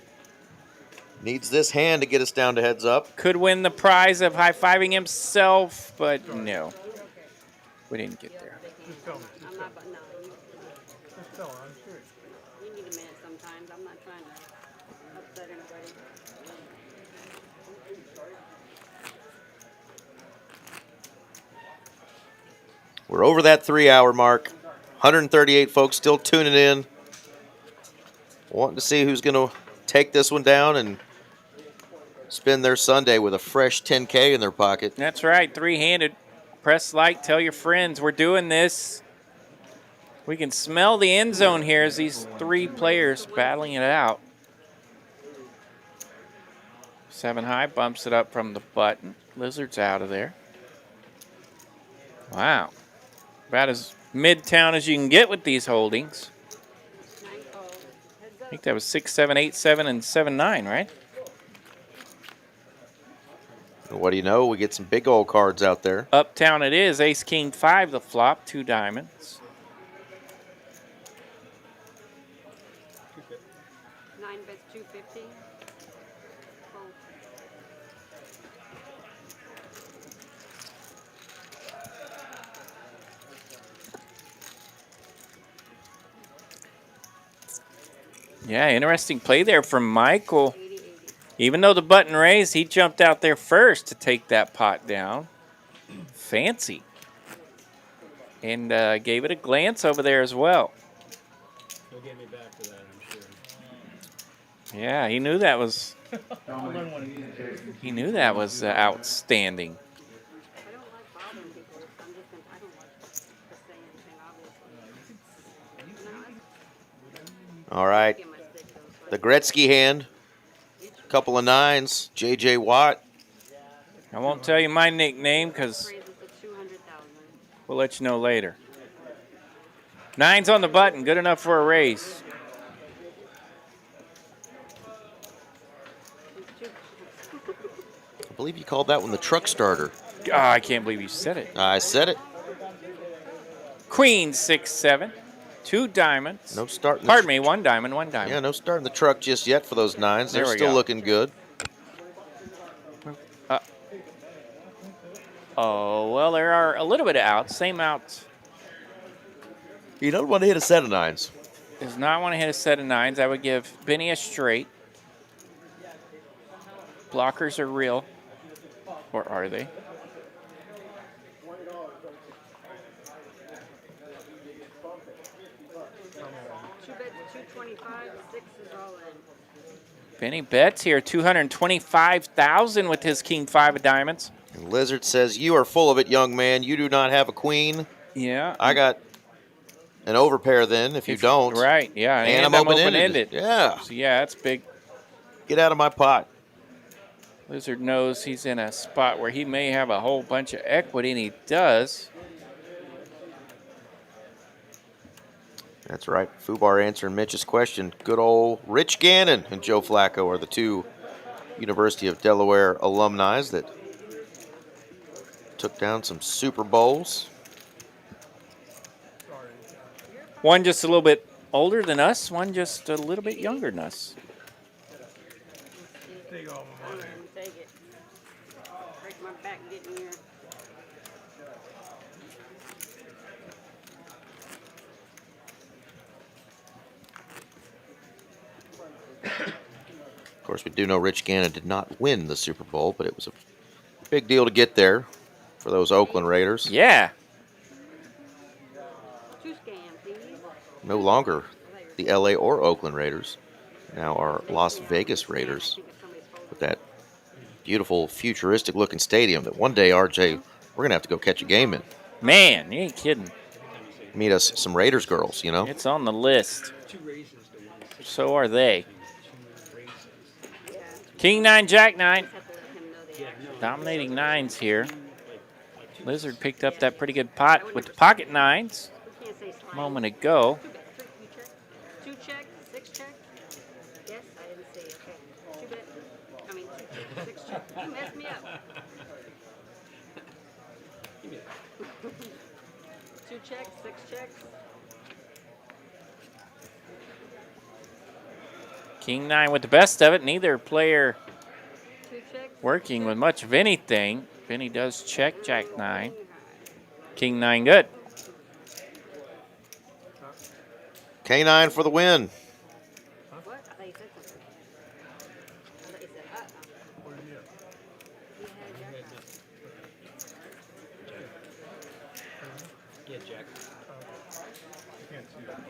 needs this hand to get us down to heads up.
Could win the prize of high-fiving himself, but no. We didn't get there.
Just tell me.
I'm not, but no.
Just tell her, I'm sure.
You need a minute sometimes. I'm not trying to upset anybody.
We're over that 3-hour mark. 138 folks still tuning in. Wanting to see who's going to take this one down and spend their Sunday with a fresh 10K in their pocket.
That's right, three-handed. Press like, tell your friends we're doing this. We can smell the end zone here as these three players battling it out. 7 high bumps it up from the button. Lizard's out of there. Wow. About as midtown as you can get with these holdings. I think that was 6, 7, 8, 7, and 7, 9, right?
And what do you know? We get some big old cards out there.
Uptown it is. Ace, King, 5, the flop, 2 diamonds.
9 bets 250.
Yeah, interesting play there from Michael. Even though the button raised, he jumped out there first to take that pot down. Fancy. And gave it a glance over there as well.
He'll get me back to that, I'm sure.
Yeah, he knew that was
I'll learn one of these days.
he knew that was outstanding.
I don't like bothering people. I don't like to say anything, obviously.
All right. The Gretzky hand. Couple of 9s. J.J. Watt.
I won't tell you my nickname because we'll let you know later. 9's on the button. Good enough for a raise.
believe you called that one the truck starter.
Oh, I can't believe you said it.
I said it.
Queen 6-7. 2 diamonds.
No start.
Pardon me, 1 diamond, 1 diamond.
Yeah, no start in the truck just yet for those 9s.
There
They're
we
still
go.
looking good.
Oh, well, there are a little bit of outs. Same outs.
You don't want to hit a set of 9s.
Does not want to hit a set of 9s. I would give Benny a straight. Blockers are real. Or are they? Benny bets here 225,000 with his king 5 of diamonds.
And Lizard says, "You are full of it, young man. You do not have a queen."
Yeah.
I got an overpair then, if you don't.
Right, yeah.
And I'm open-ended. Yeah.
So, yeah, that's big.
Get out of my pot.
Lizard knows he's in a spot where he may have a whole bunch of equity, and he does.
That's right. Fubar answering Mitch's question. Good old Rich Gannon and Joe Flacco are the 2 University of Delaware alumni that took down some Super Bowls.
One just a little bit older than us, one just a little bit younger than us.
Take all my money.
Take it. Break my back getting here.
Of course, we do know Rich Gannon did not win the Super Bowl, but it was a big deal to get there for those Oakland Raiders.
Yeah.
No longer the LA or Oakland Raiders, now our Las Vegas Raiders with that beautiful futuristic looking stadium that one day, RJ, we're going to have to go catch a game in.
Man, you ain't kidding.
Meet us some Raiders girls, you know?
It's on the list. So are they. King 9, Jack 9. Dominating 9s here. Lizard picked up that pretty good pot with the pocket 9s a moment ago.
2 check, 6 check. Yes, I didn't see. Okay. 2 bet. I mean, 2 check, 6 check. You messed me up. 2 checks, 6 checks.
King 9 with the best of it. Neither player
2 checks.
working with much of anything. Benny does check Jack 9. King 9 good.
K9 for the win.
What? I thought you said something. I thought you said,
What did you get?
You had Jack
Yeah, Jack.
I can't see that.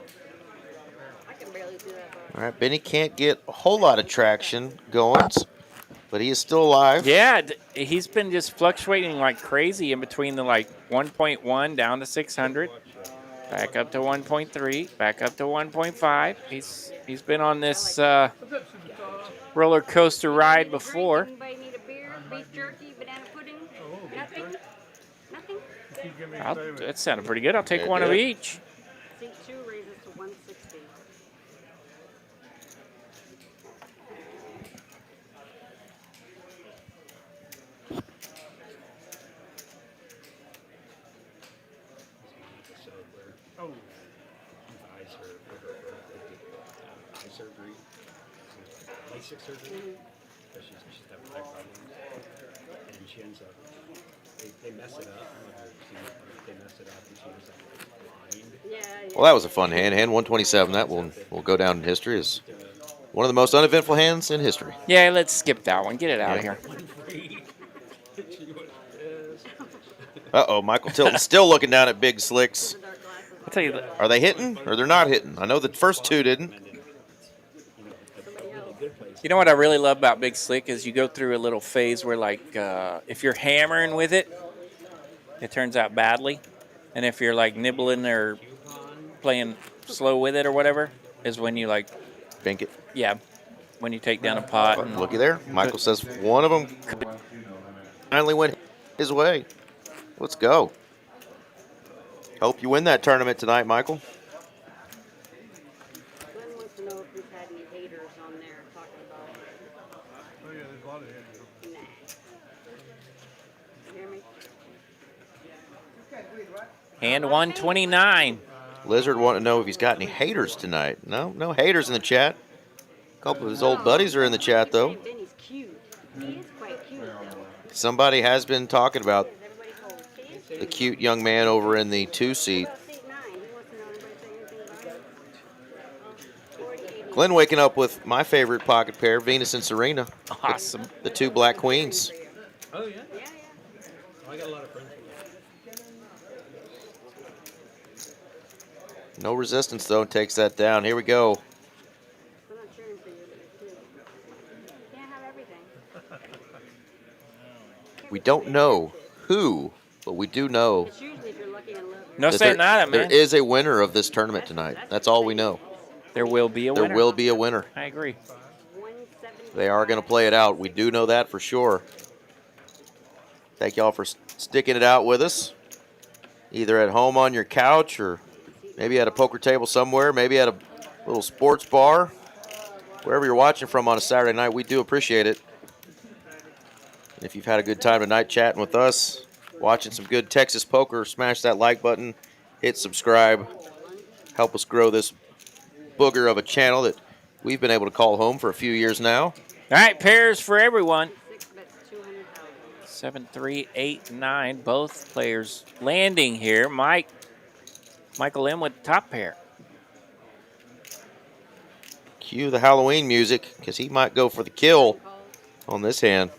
I can barely see that far.
All right, Benny can't get a whole lot of traction going, but he is still alive.
Yeah, he's been just fluctuating like crazy in between the like 1.1 down to 600, back up to 1.3, back up to 1.5. He's been on this roller coaster ride before.
Anybody need a beer, beef jerky, banana pudding? Nothing? Nothing?
Keep giving me a favor.
That sounded pretty good. I'll take
It
one of
did.
each.
Seat 2 raises to 160.
Oh. Eye surgery. LASIK surgery. She's having eye problems. And she ends up, they mess it up. They mess it up and she ends up blind.
Yeah.
Well, that was a fun hand. Hand 127. That will go down in history as one of the most uneventful hands in history.
Yeah, let's skip that one. Get it out of here.
Uh-oh, Michael Tilton's still looking down at Big Slicks.
I'll tell you,
Are they hitting or they're not hitting? I know the first 2 didn't.
you know what I really love about Big Slick is you go through a little phase where, like, if you're hammering with it, it turns out badly. And if you're, like, nibbling or playing slow with it or whatever, is when you, like,
Bink it.
yeah, when you take down a pot. And
Looky there. Michael says one of them finally went his way. Let's go. Hope you win that tournament tonight, Michael.
Glenn wants to know if we've had any haters on there talking about
Oh, yeah, there's a lot of haters.
nah.
129.
Lizard want to know if he's got any haters tonight. No haters in the chat. A couple of his old buddies are in the chat, though.
Benny's cute. He is quite cute, though.
Somebody has been talking about the cute young man over in the 2-seat. Glenn waking up with my favorite pocket pair, Venus and Serena.
Awesome.
The two black queens.
Oh, yeah? I got a lot of friends with that.
No resistance, though, takes that down. Here we go.
I'm not cheering for you, but it's cute. Can't have everything.
We don't know who, but we do know
It's usually if you're lucky and lucky.
No
that
saying nada,
there
man.
is a winner of this tournament tonight. That's all we know.
There will be a winner.
There will be a winner.
I agree.
They are going to play it out. We do know that for sure. Thank y'all for sticking it out with us, either at home on your couch or maybe at a poker table somewhere, maybe at a little sports bar, wherever you're watching from on a Saturday night. We do appreciate it. And if you've had a good time tonight chatting with us, watching some good Texas poker, smash that like button, hit subscribe, help us grow this booger of a channel that we've been able to call home for a few years now.
All right, pairs for everyone.
6 bets 200,000.
7, 3, 8, 9. Both players landing here. Michael M with top pair.
Cue the Halloween music because he might go for the kill on this hand.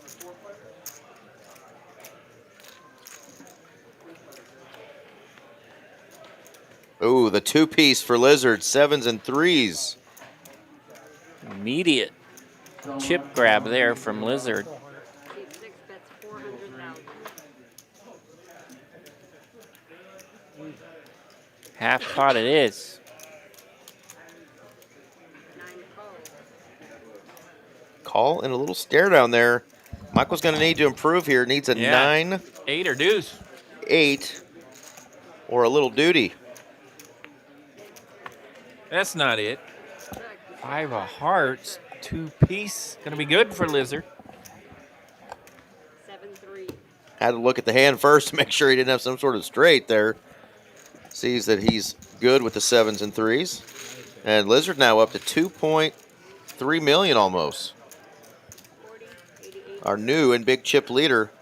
Ooh, the 2-piece for Lizard, 7s and 3s.
Immediate chip grab there from Lizard.
6 bets 400,000.
Half pot it is.
9 calls.
Call and a little stare down there. Michael's going to need to improve here. Needs a 9,
8 or deuce.
8, or a little duty.
That's not it. 5 of hearts, 2-piece. Gonna be good for Lizard.
7-3.
Had to look at the hand first to make sure he didn't have some sort of straight there. Sees that he's good with the 7s and 3s. And Lizard now up to 2.3 million almost.
40, 88.
Our new and big chip leader,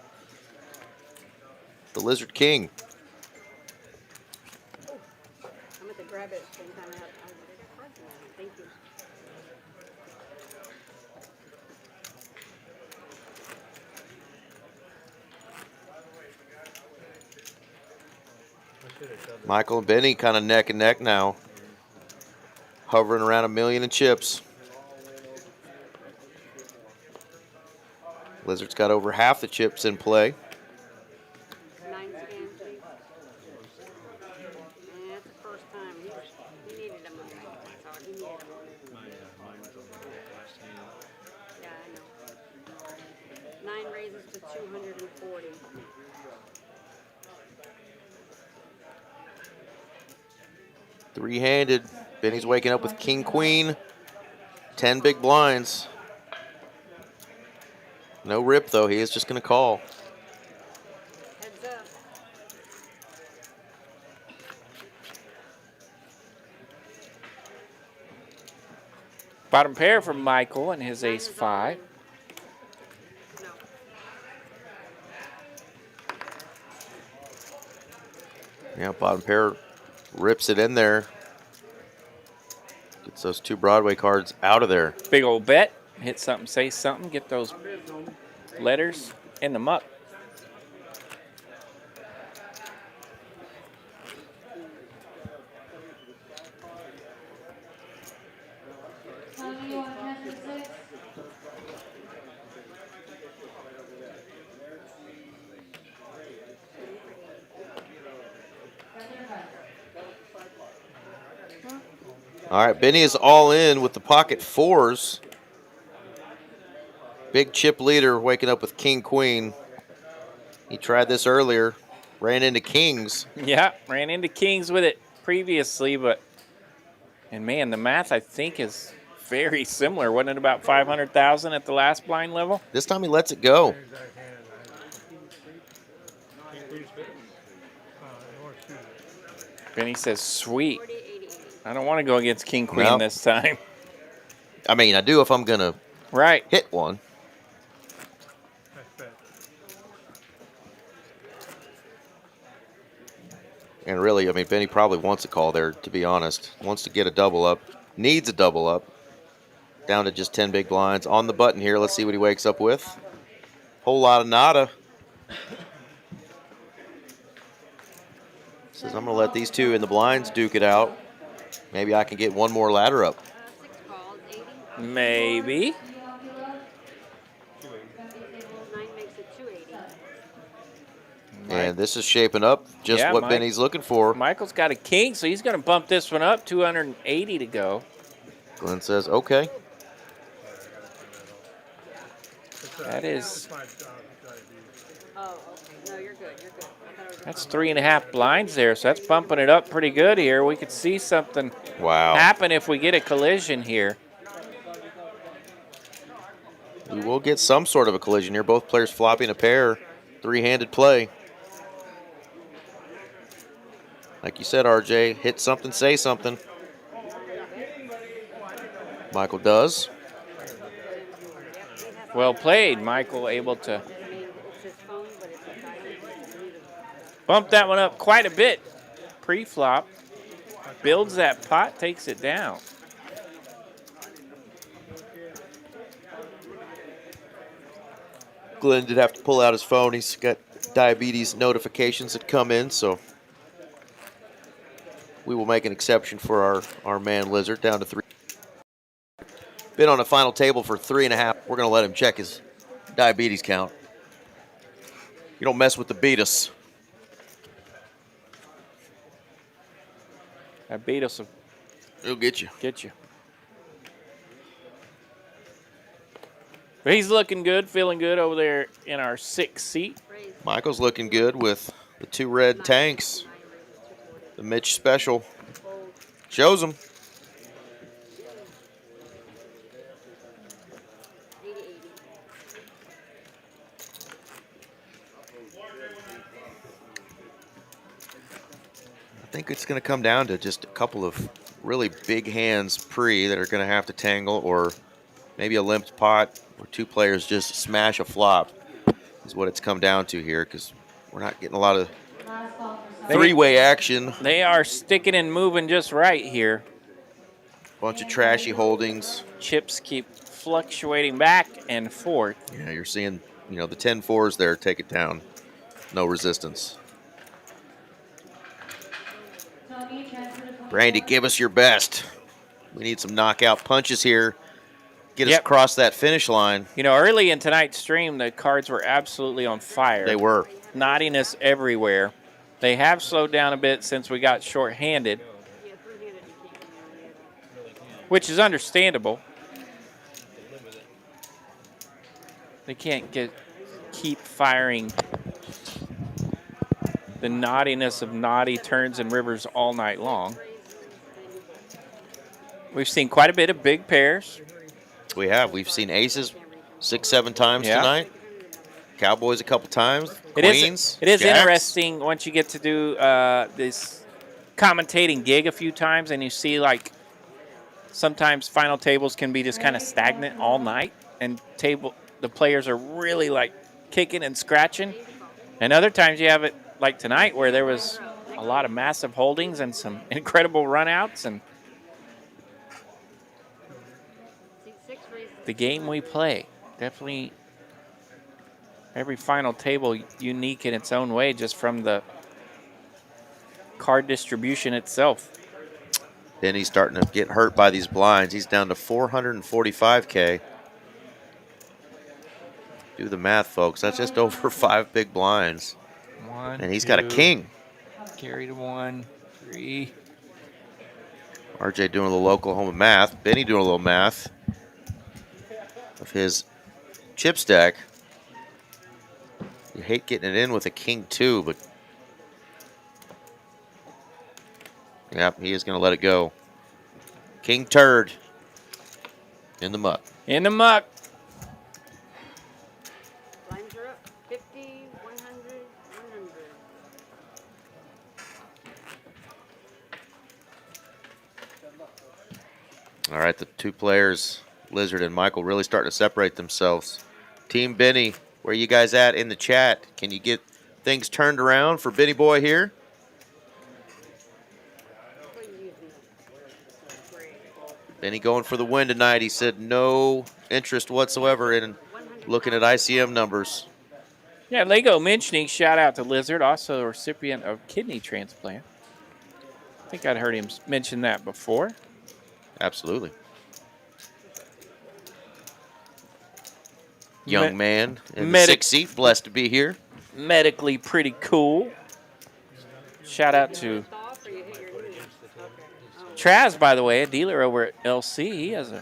the Lizard King.
I'm at the grab it same time I have. Thank you.
Michael and Benny kind of neck and neck now. Hovering around 1 million in chips. Lizard's got over half the chips in play.
9 scans, please. And that's the first time. He needed them on that. That's all he needed them on. Yeah, I know. 9 raises to 240.
Three-handed. Benny's waking up with king, queen. 10 big blinds. No rip, though. He is just going to call.
Heads up.
Bottom pair for Michael and his ace 5.
No.
Yeah, bottom pair rips it in there. Gets those 2 Broadway cards out of there.
Big old bet. Hit something, say something. Get those letters in the muck.
Tony, you want 10 and 6?
All right, Benny is all in with the pocket 4s. Big chip leader waking up with king, queen. He tried this earlier, ran into kings.
Yeah, ran into kings with it previously, and man, the math I think is very similar. Wasn't it about 500,000 at the last blind level?
This time he lets it go.
Benny says, sweet.
40, 80, 80.
I don't want to go against King Queen
No.
this time.
I mean, I do if I'm going to
Right.
hit one.
Nice bet.
And really, I mean, Benny probably wants a call there, to be honest. Wants to get a double up. Needs a double up. Down to just 10 big blinds. On the button here, let's see what he wakes up with. Whole lot of nada. Says, I'm going to let these two in the blinds duke it out. Maybe I can get one more ladder up.
6 calls, 80.
Maybe.
9 makes it 280.
And this is shaping up just
Yeah,
what
Mike.
Benny's looking for.
Michael's got a king, so he's going to bump this one up. 280 to go.
Glenn says, okay.
That is,
It's my diabetes.
Oh, okay. No, you're good. You're good. I thought it was
that's 3.5 blinds there, so that's bumping it up pretty good here. We could see something
Wow.
happen if we get a collision here.
We will get some sort of a collision here. Both players flopping a pair. Three-handed play. Like you said, RJ, hit something, say something. Michael does.
Well played, Michael, able to
I mean, it's his phone, but it's a diamond.
bump that one up quite a bit. Pre-flop. Builds that pot, takes it down.
Glenn did have to pull out his phone. He's got diabetes notifications that come in, so we will make an exception for our man Lizard down to 3. Been on the final table for 3.5. We're going to let him check his diabetes count. You don't mess with the Beatus.
That beat us.
He'll get you.
Get you. But he's looking good, feeling good over there in our 6th seat.
Michael's looking good with the 2 red tanks. The Mitch special. Shows him.
80, 80.
I think it's going to come down to just a couple of really big hands pre that are going to have to tangle, or maybe a limped pot where 2 players just smash a flop is what it's come down to here, because we're not getting a lot of three-way action.
They are sticking and moving just right here.
Bunch of trashy holdings.
Chips keep fluctuating back and forth.
Yeah, you're seeing, you know, the 10-4s there take it down. No resistance. Brandy, give us your best. We need some knockout punches here. Get us across that finish line.
You know, early in tonight's stream, the cards were absolutely on fire.
They were.
Naughtiness everywhere. They have slowed down a bit since we got short-handed, which is understandable. They can't keep firing the naughtiness of naughty turns and rivers all night long. We've seen quite a bit of big pairs.
We have. We've seen aces 6-7 times tonight. Cowboys a couple times. Queens.
It is
jacks.
interesting once you get to do this commentating gig a few times, and you see, like, sometimes final tables can be just kind of stagnant all night, and the players are really, like, kicking and scratching. And other times you have it like tonight, where there was a lot of massive holdings and some incredible runouts, and the game we play. Definitely every final table unique in its own way, just from the card distribution itself.
Then he's starting to get hurt by these blinds. He's down to 445K. Do the math, folks. That's just over 5 big blinds. And he's got a king.
Carry to 1, 3.
RJ doing a little Oklahoma math. Benny doing a little math of his chip stack. You hate getting it in with a king 2, but yep, he is going to let it go. King turd in the muck.
In the muck.
Blinds are up. 50, 100, 100.
All right, the two players, Lizard and Michael, really starting to separate themselves. Team Benny, where you guys at in the chat? Can you get things turned around for Benny Boy here? Benny going for the win tonight. He said no interest whatsoever in looking at ICM numbers.
Yeah, Lego mentioning, shout out to Lizard, also a recipient of kidney transplant. I think I'd heard him mention that before.
Absolutely. Young man in the sixth seat, blessed to be here.
Medically pretty cool. Shout out to Traz, by the way, a dealer over at LC. He has a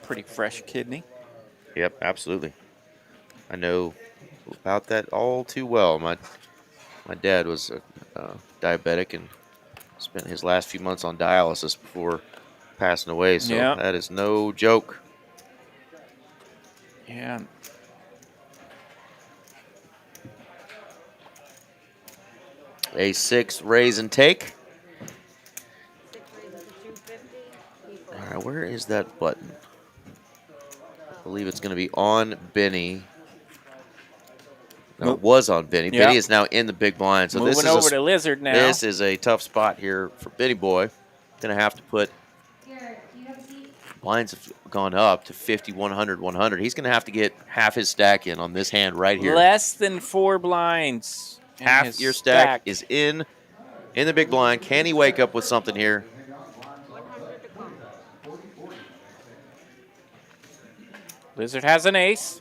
pretty fresh kidney.
Yep, absolutely. I know about that all too well. My dad was diabetic and spent his last few months on dialysis before passing away, so that is no joke.
Yeah.
A6 raise and take. All right, where is that button? I believe it's going to be on Benny. No, it was on Benny.
Yep.
Benny is now in the big blind. So
moving
this is
over to Lizard now.
This is a tough spot here for Benny Boy. Going to have to put blinds have gone up to 50, 100, 100. He's going to have to get half his stack in on this hand right here.
Less than 4 blinds.
Half your stack is in the big blind. Can he wake up with something here?
Lizard has an ace.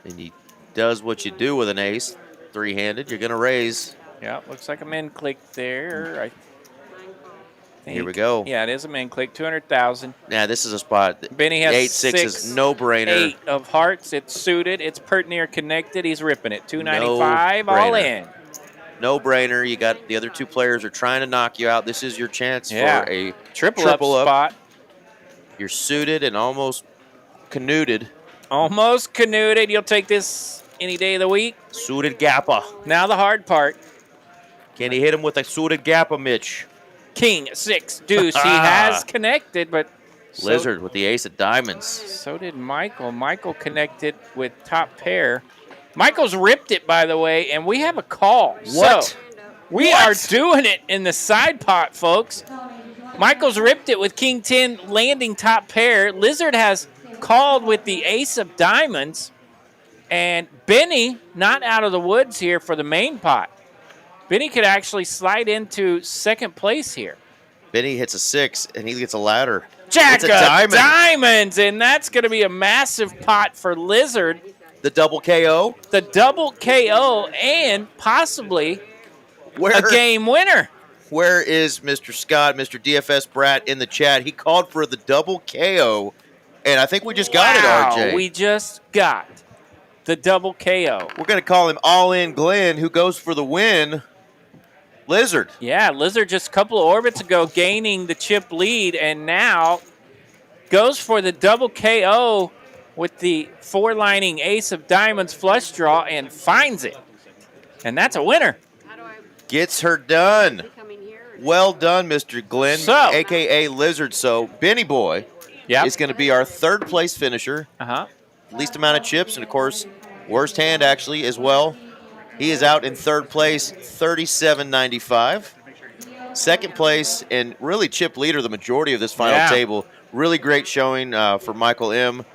And he does what you do with an ace, three-handed. You're going to raise.
Yeah, looks like a min click there. I think.
Here we go.
Yeah, it is a min click, 200,000.
Yeah, this is a spot.
Benny has
8-6 is no-brainer.
8 of hearts. It's suited. It's pert near connected. He's ripping it. 295 all in.
No-brainer. You got the other two players are trying to knock you out. This is your chance for a
triple up spot.
You're suited and almost canooded.
Almost canooded. You'll take this any day of the week.
Suited gappa.
Now the hard part.
Can he hit him with a suited gappa, Mitch?
King, 6, deuce. He has connected, but...
Lizard with the ace of diamonds.
So did Michael. Michael connected with top pair. Michael's ripped it, by the way, and we have a call.
What?
So we are doing it in the side pot, folks. Michael's ripped it with King 10 landing top pair. Lizard has called with the ace of diamonds. And Benny not out of the woods here for the main pot. Benny could actually slide into second place here.
Benny hits a 6, and he gets a ladder.
Jack of diamonds, and that's going to be a massive pot for Lizard.
The double KO?
The double KO and possibly a game winner.
Where is Mr. Scott, Mr. DFS Brat in the chat? He called for the double KO, and I think we just got it, RJ.
We just got the double KO.
We're going to call him All-In Glenn, who goes for the win. Lizard.
Yeah, Lizard just a couple of orbits ago gaining the chip lead, and now goes for the double KO with the four-lining ace of diamonds flush draw and finds it. And that's a winner.
Gets her done. Well done, Mr. Glenn, a.k.a. Lizard. So Benny Boy is going to be our third place finisher. Least amount of chips, and, of course, worst hand, actually, as well. He is out in third place, 37.95. Second place, and really chip leader the majority of this final table. Really great showing for Michael M.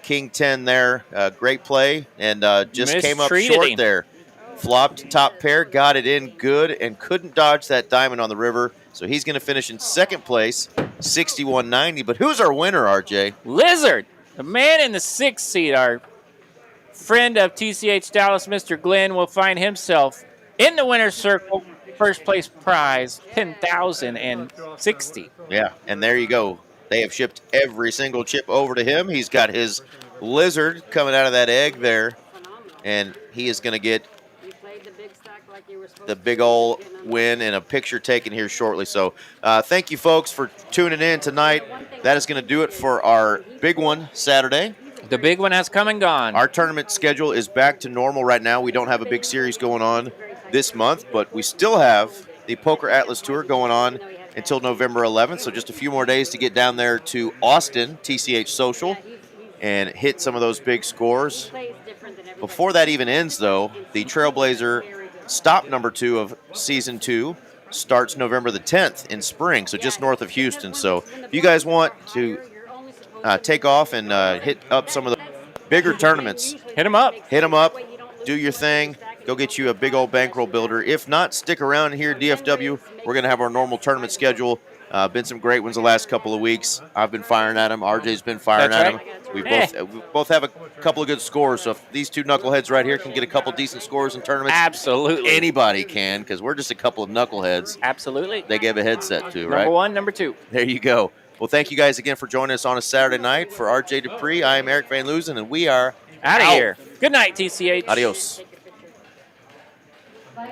King 10 there. Great play, and just came up short there. Flopped top pair, got it in good, and couldn't dodge that diamond on the river. So he's going to finish in second place, 61.90. But who's our winner, RJ?
Lizard, the man in the 6th seat, our friend of TCH Dallas, Mr. Glenn, will find himself in the winner's circle. First place prize, 10,060.
Yeah, and there you go. They have shipped every single chip over to him. He's got his Lizard coming out of that egg there, and he is going to get the big old win and a picture taken here shortly. So thank you, folks, for tuning in tonight. That is going to do it for our big one Saturday.
The big one has come and gone.
Our tournament schedule is back to normal right now. We don't have a big series going on this month, but we still have the Poker Atlas Tour going on until November 11th. So just a few more days to get down there to Austin, TCH Social, and hit some of those big scores. Before that even ends, though, the Trailblazer stop number 2 of season 2 starts November the 10th in spring, so just north of Houston. So if you guys want to take off and hit up some of the bigger tournaments,
hit them up.
Hit them up. Do your thing. Go get you a big old bankroll builder. If not, stick around here at DFW. We're going to have our normal tournament schedule. Been some great ones the last couple of weeks. I've been firing at them. RJ's been firing
That's
at
right.
them. We both have a couple of good scores. So if these two knuckleheads right here can get a couple decent scores in tournaments,
absolutely
anybody can, because we're just a couple of knuckleheads.
Absolutely.
They gave a headset to, right?
Number 1, number 2.
There you go. Well, thank you guys again for joining us on a Saturday night. For RJ Dupree, I am Eric Van Loozen, and we are
out of here. Good night, TCH.
Adios.
Bye.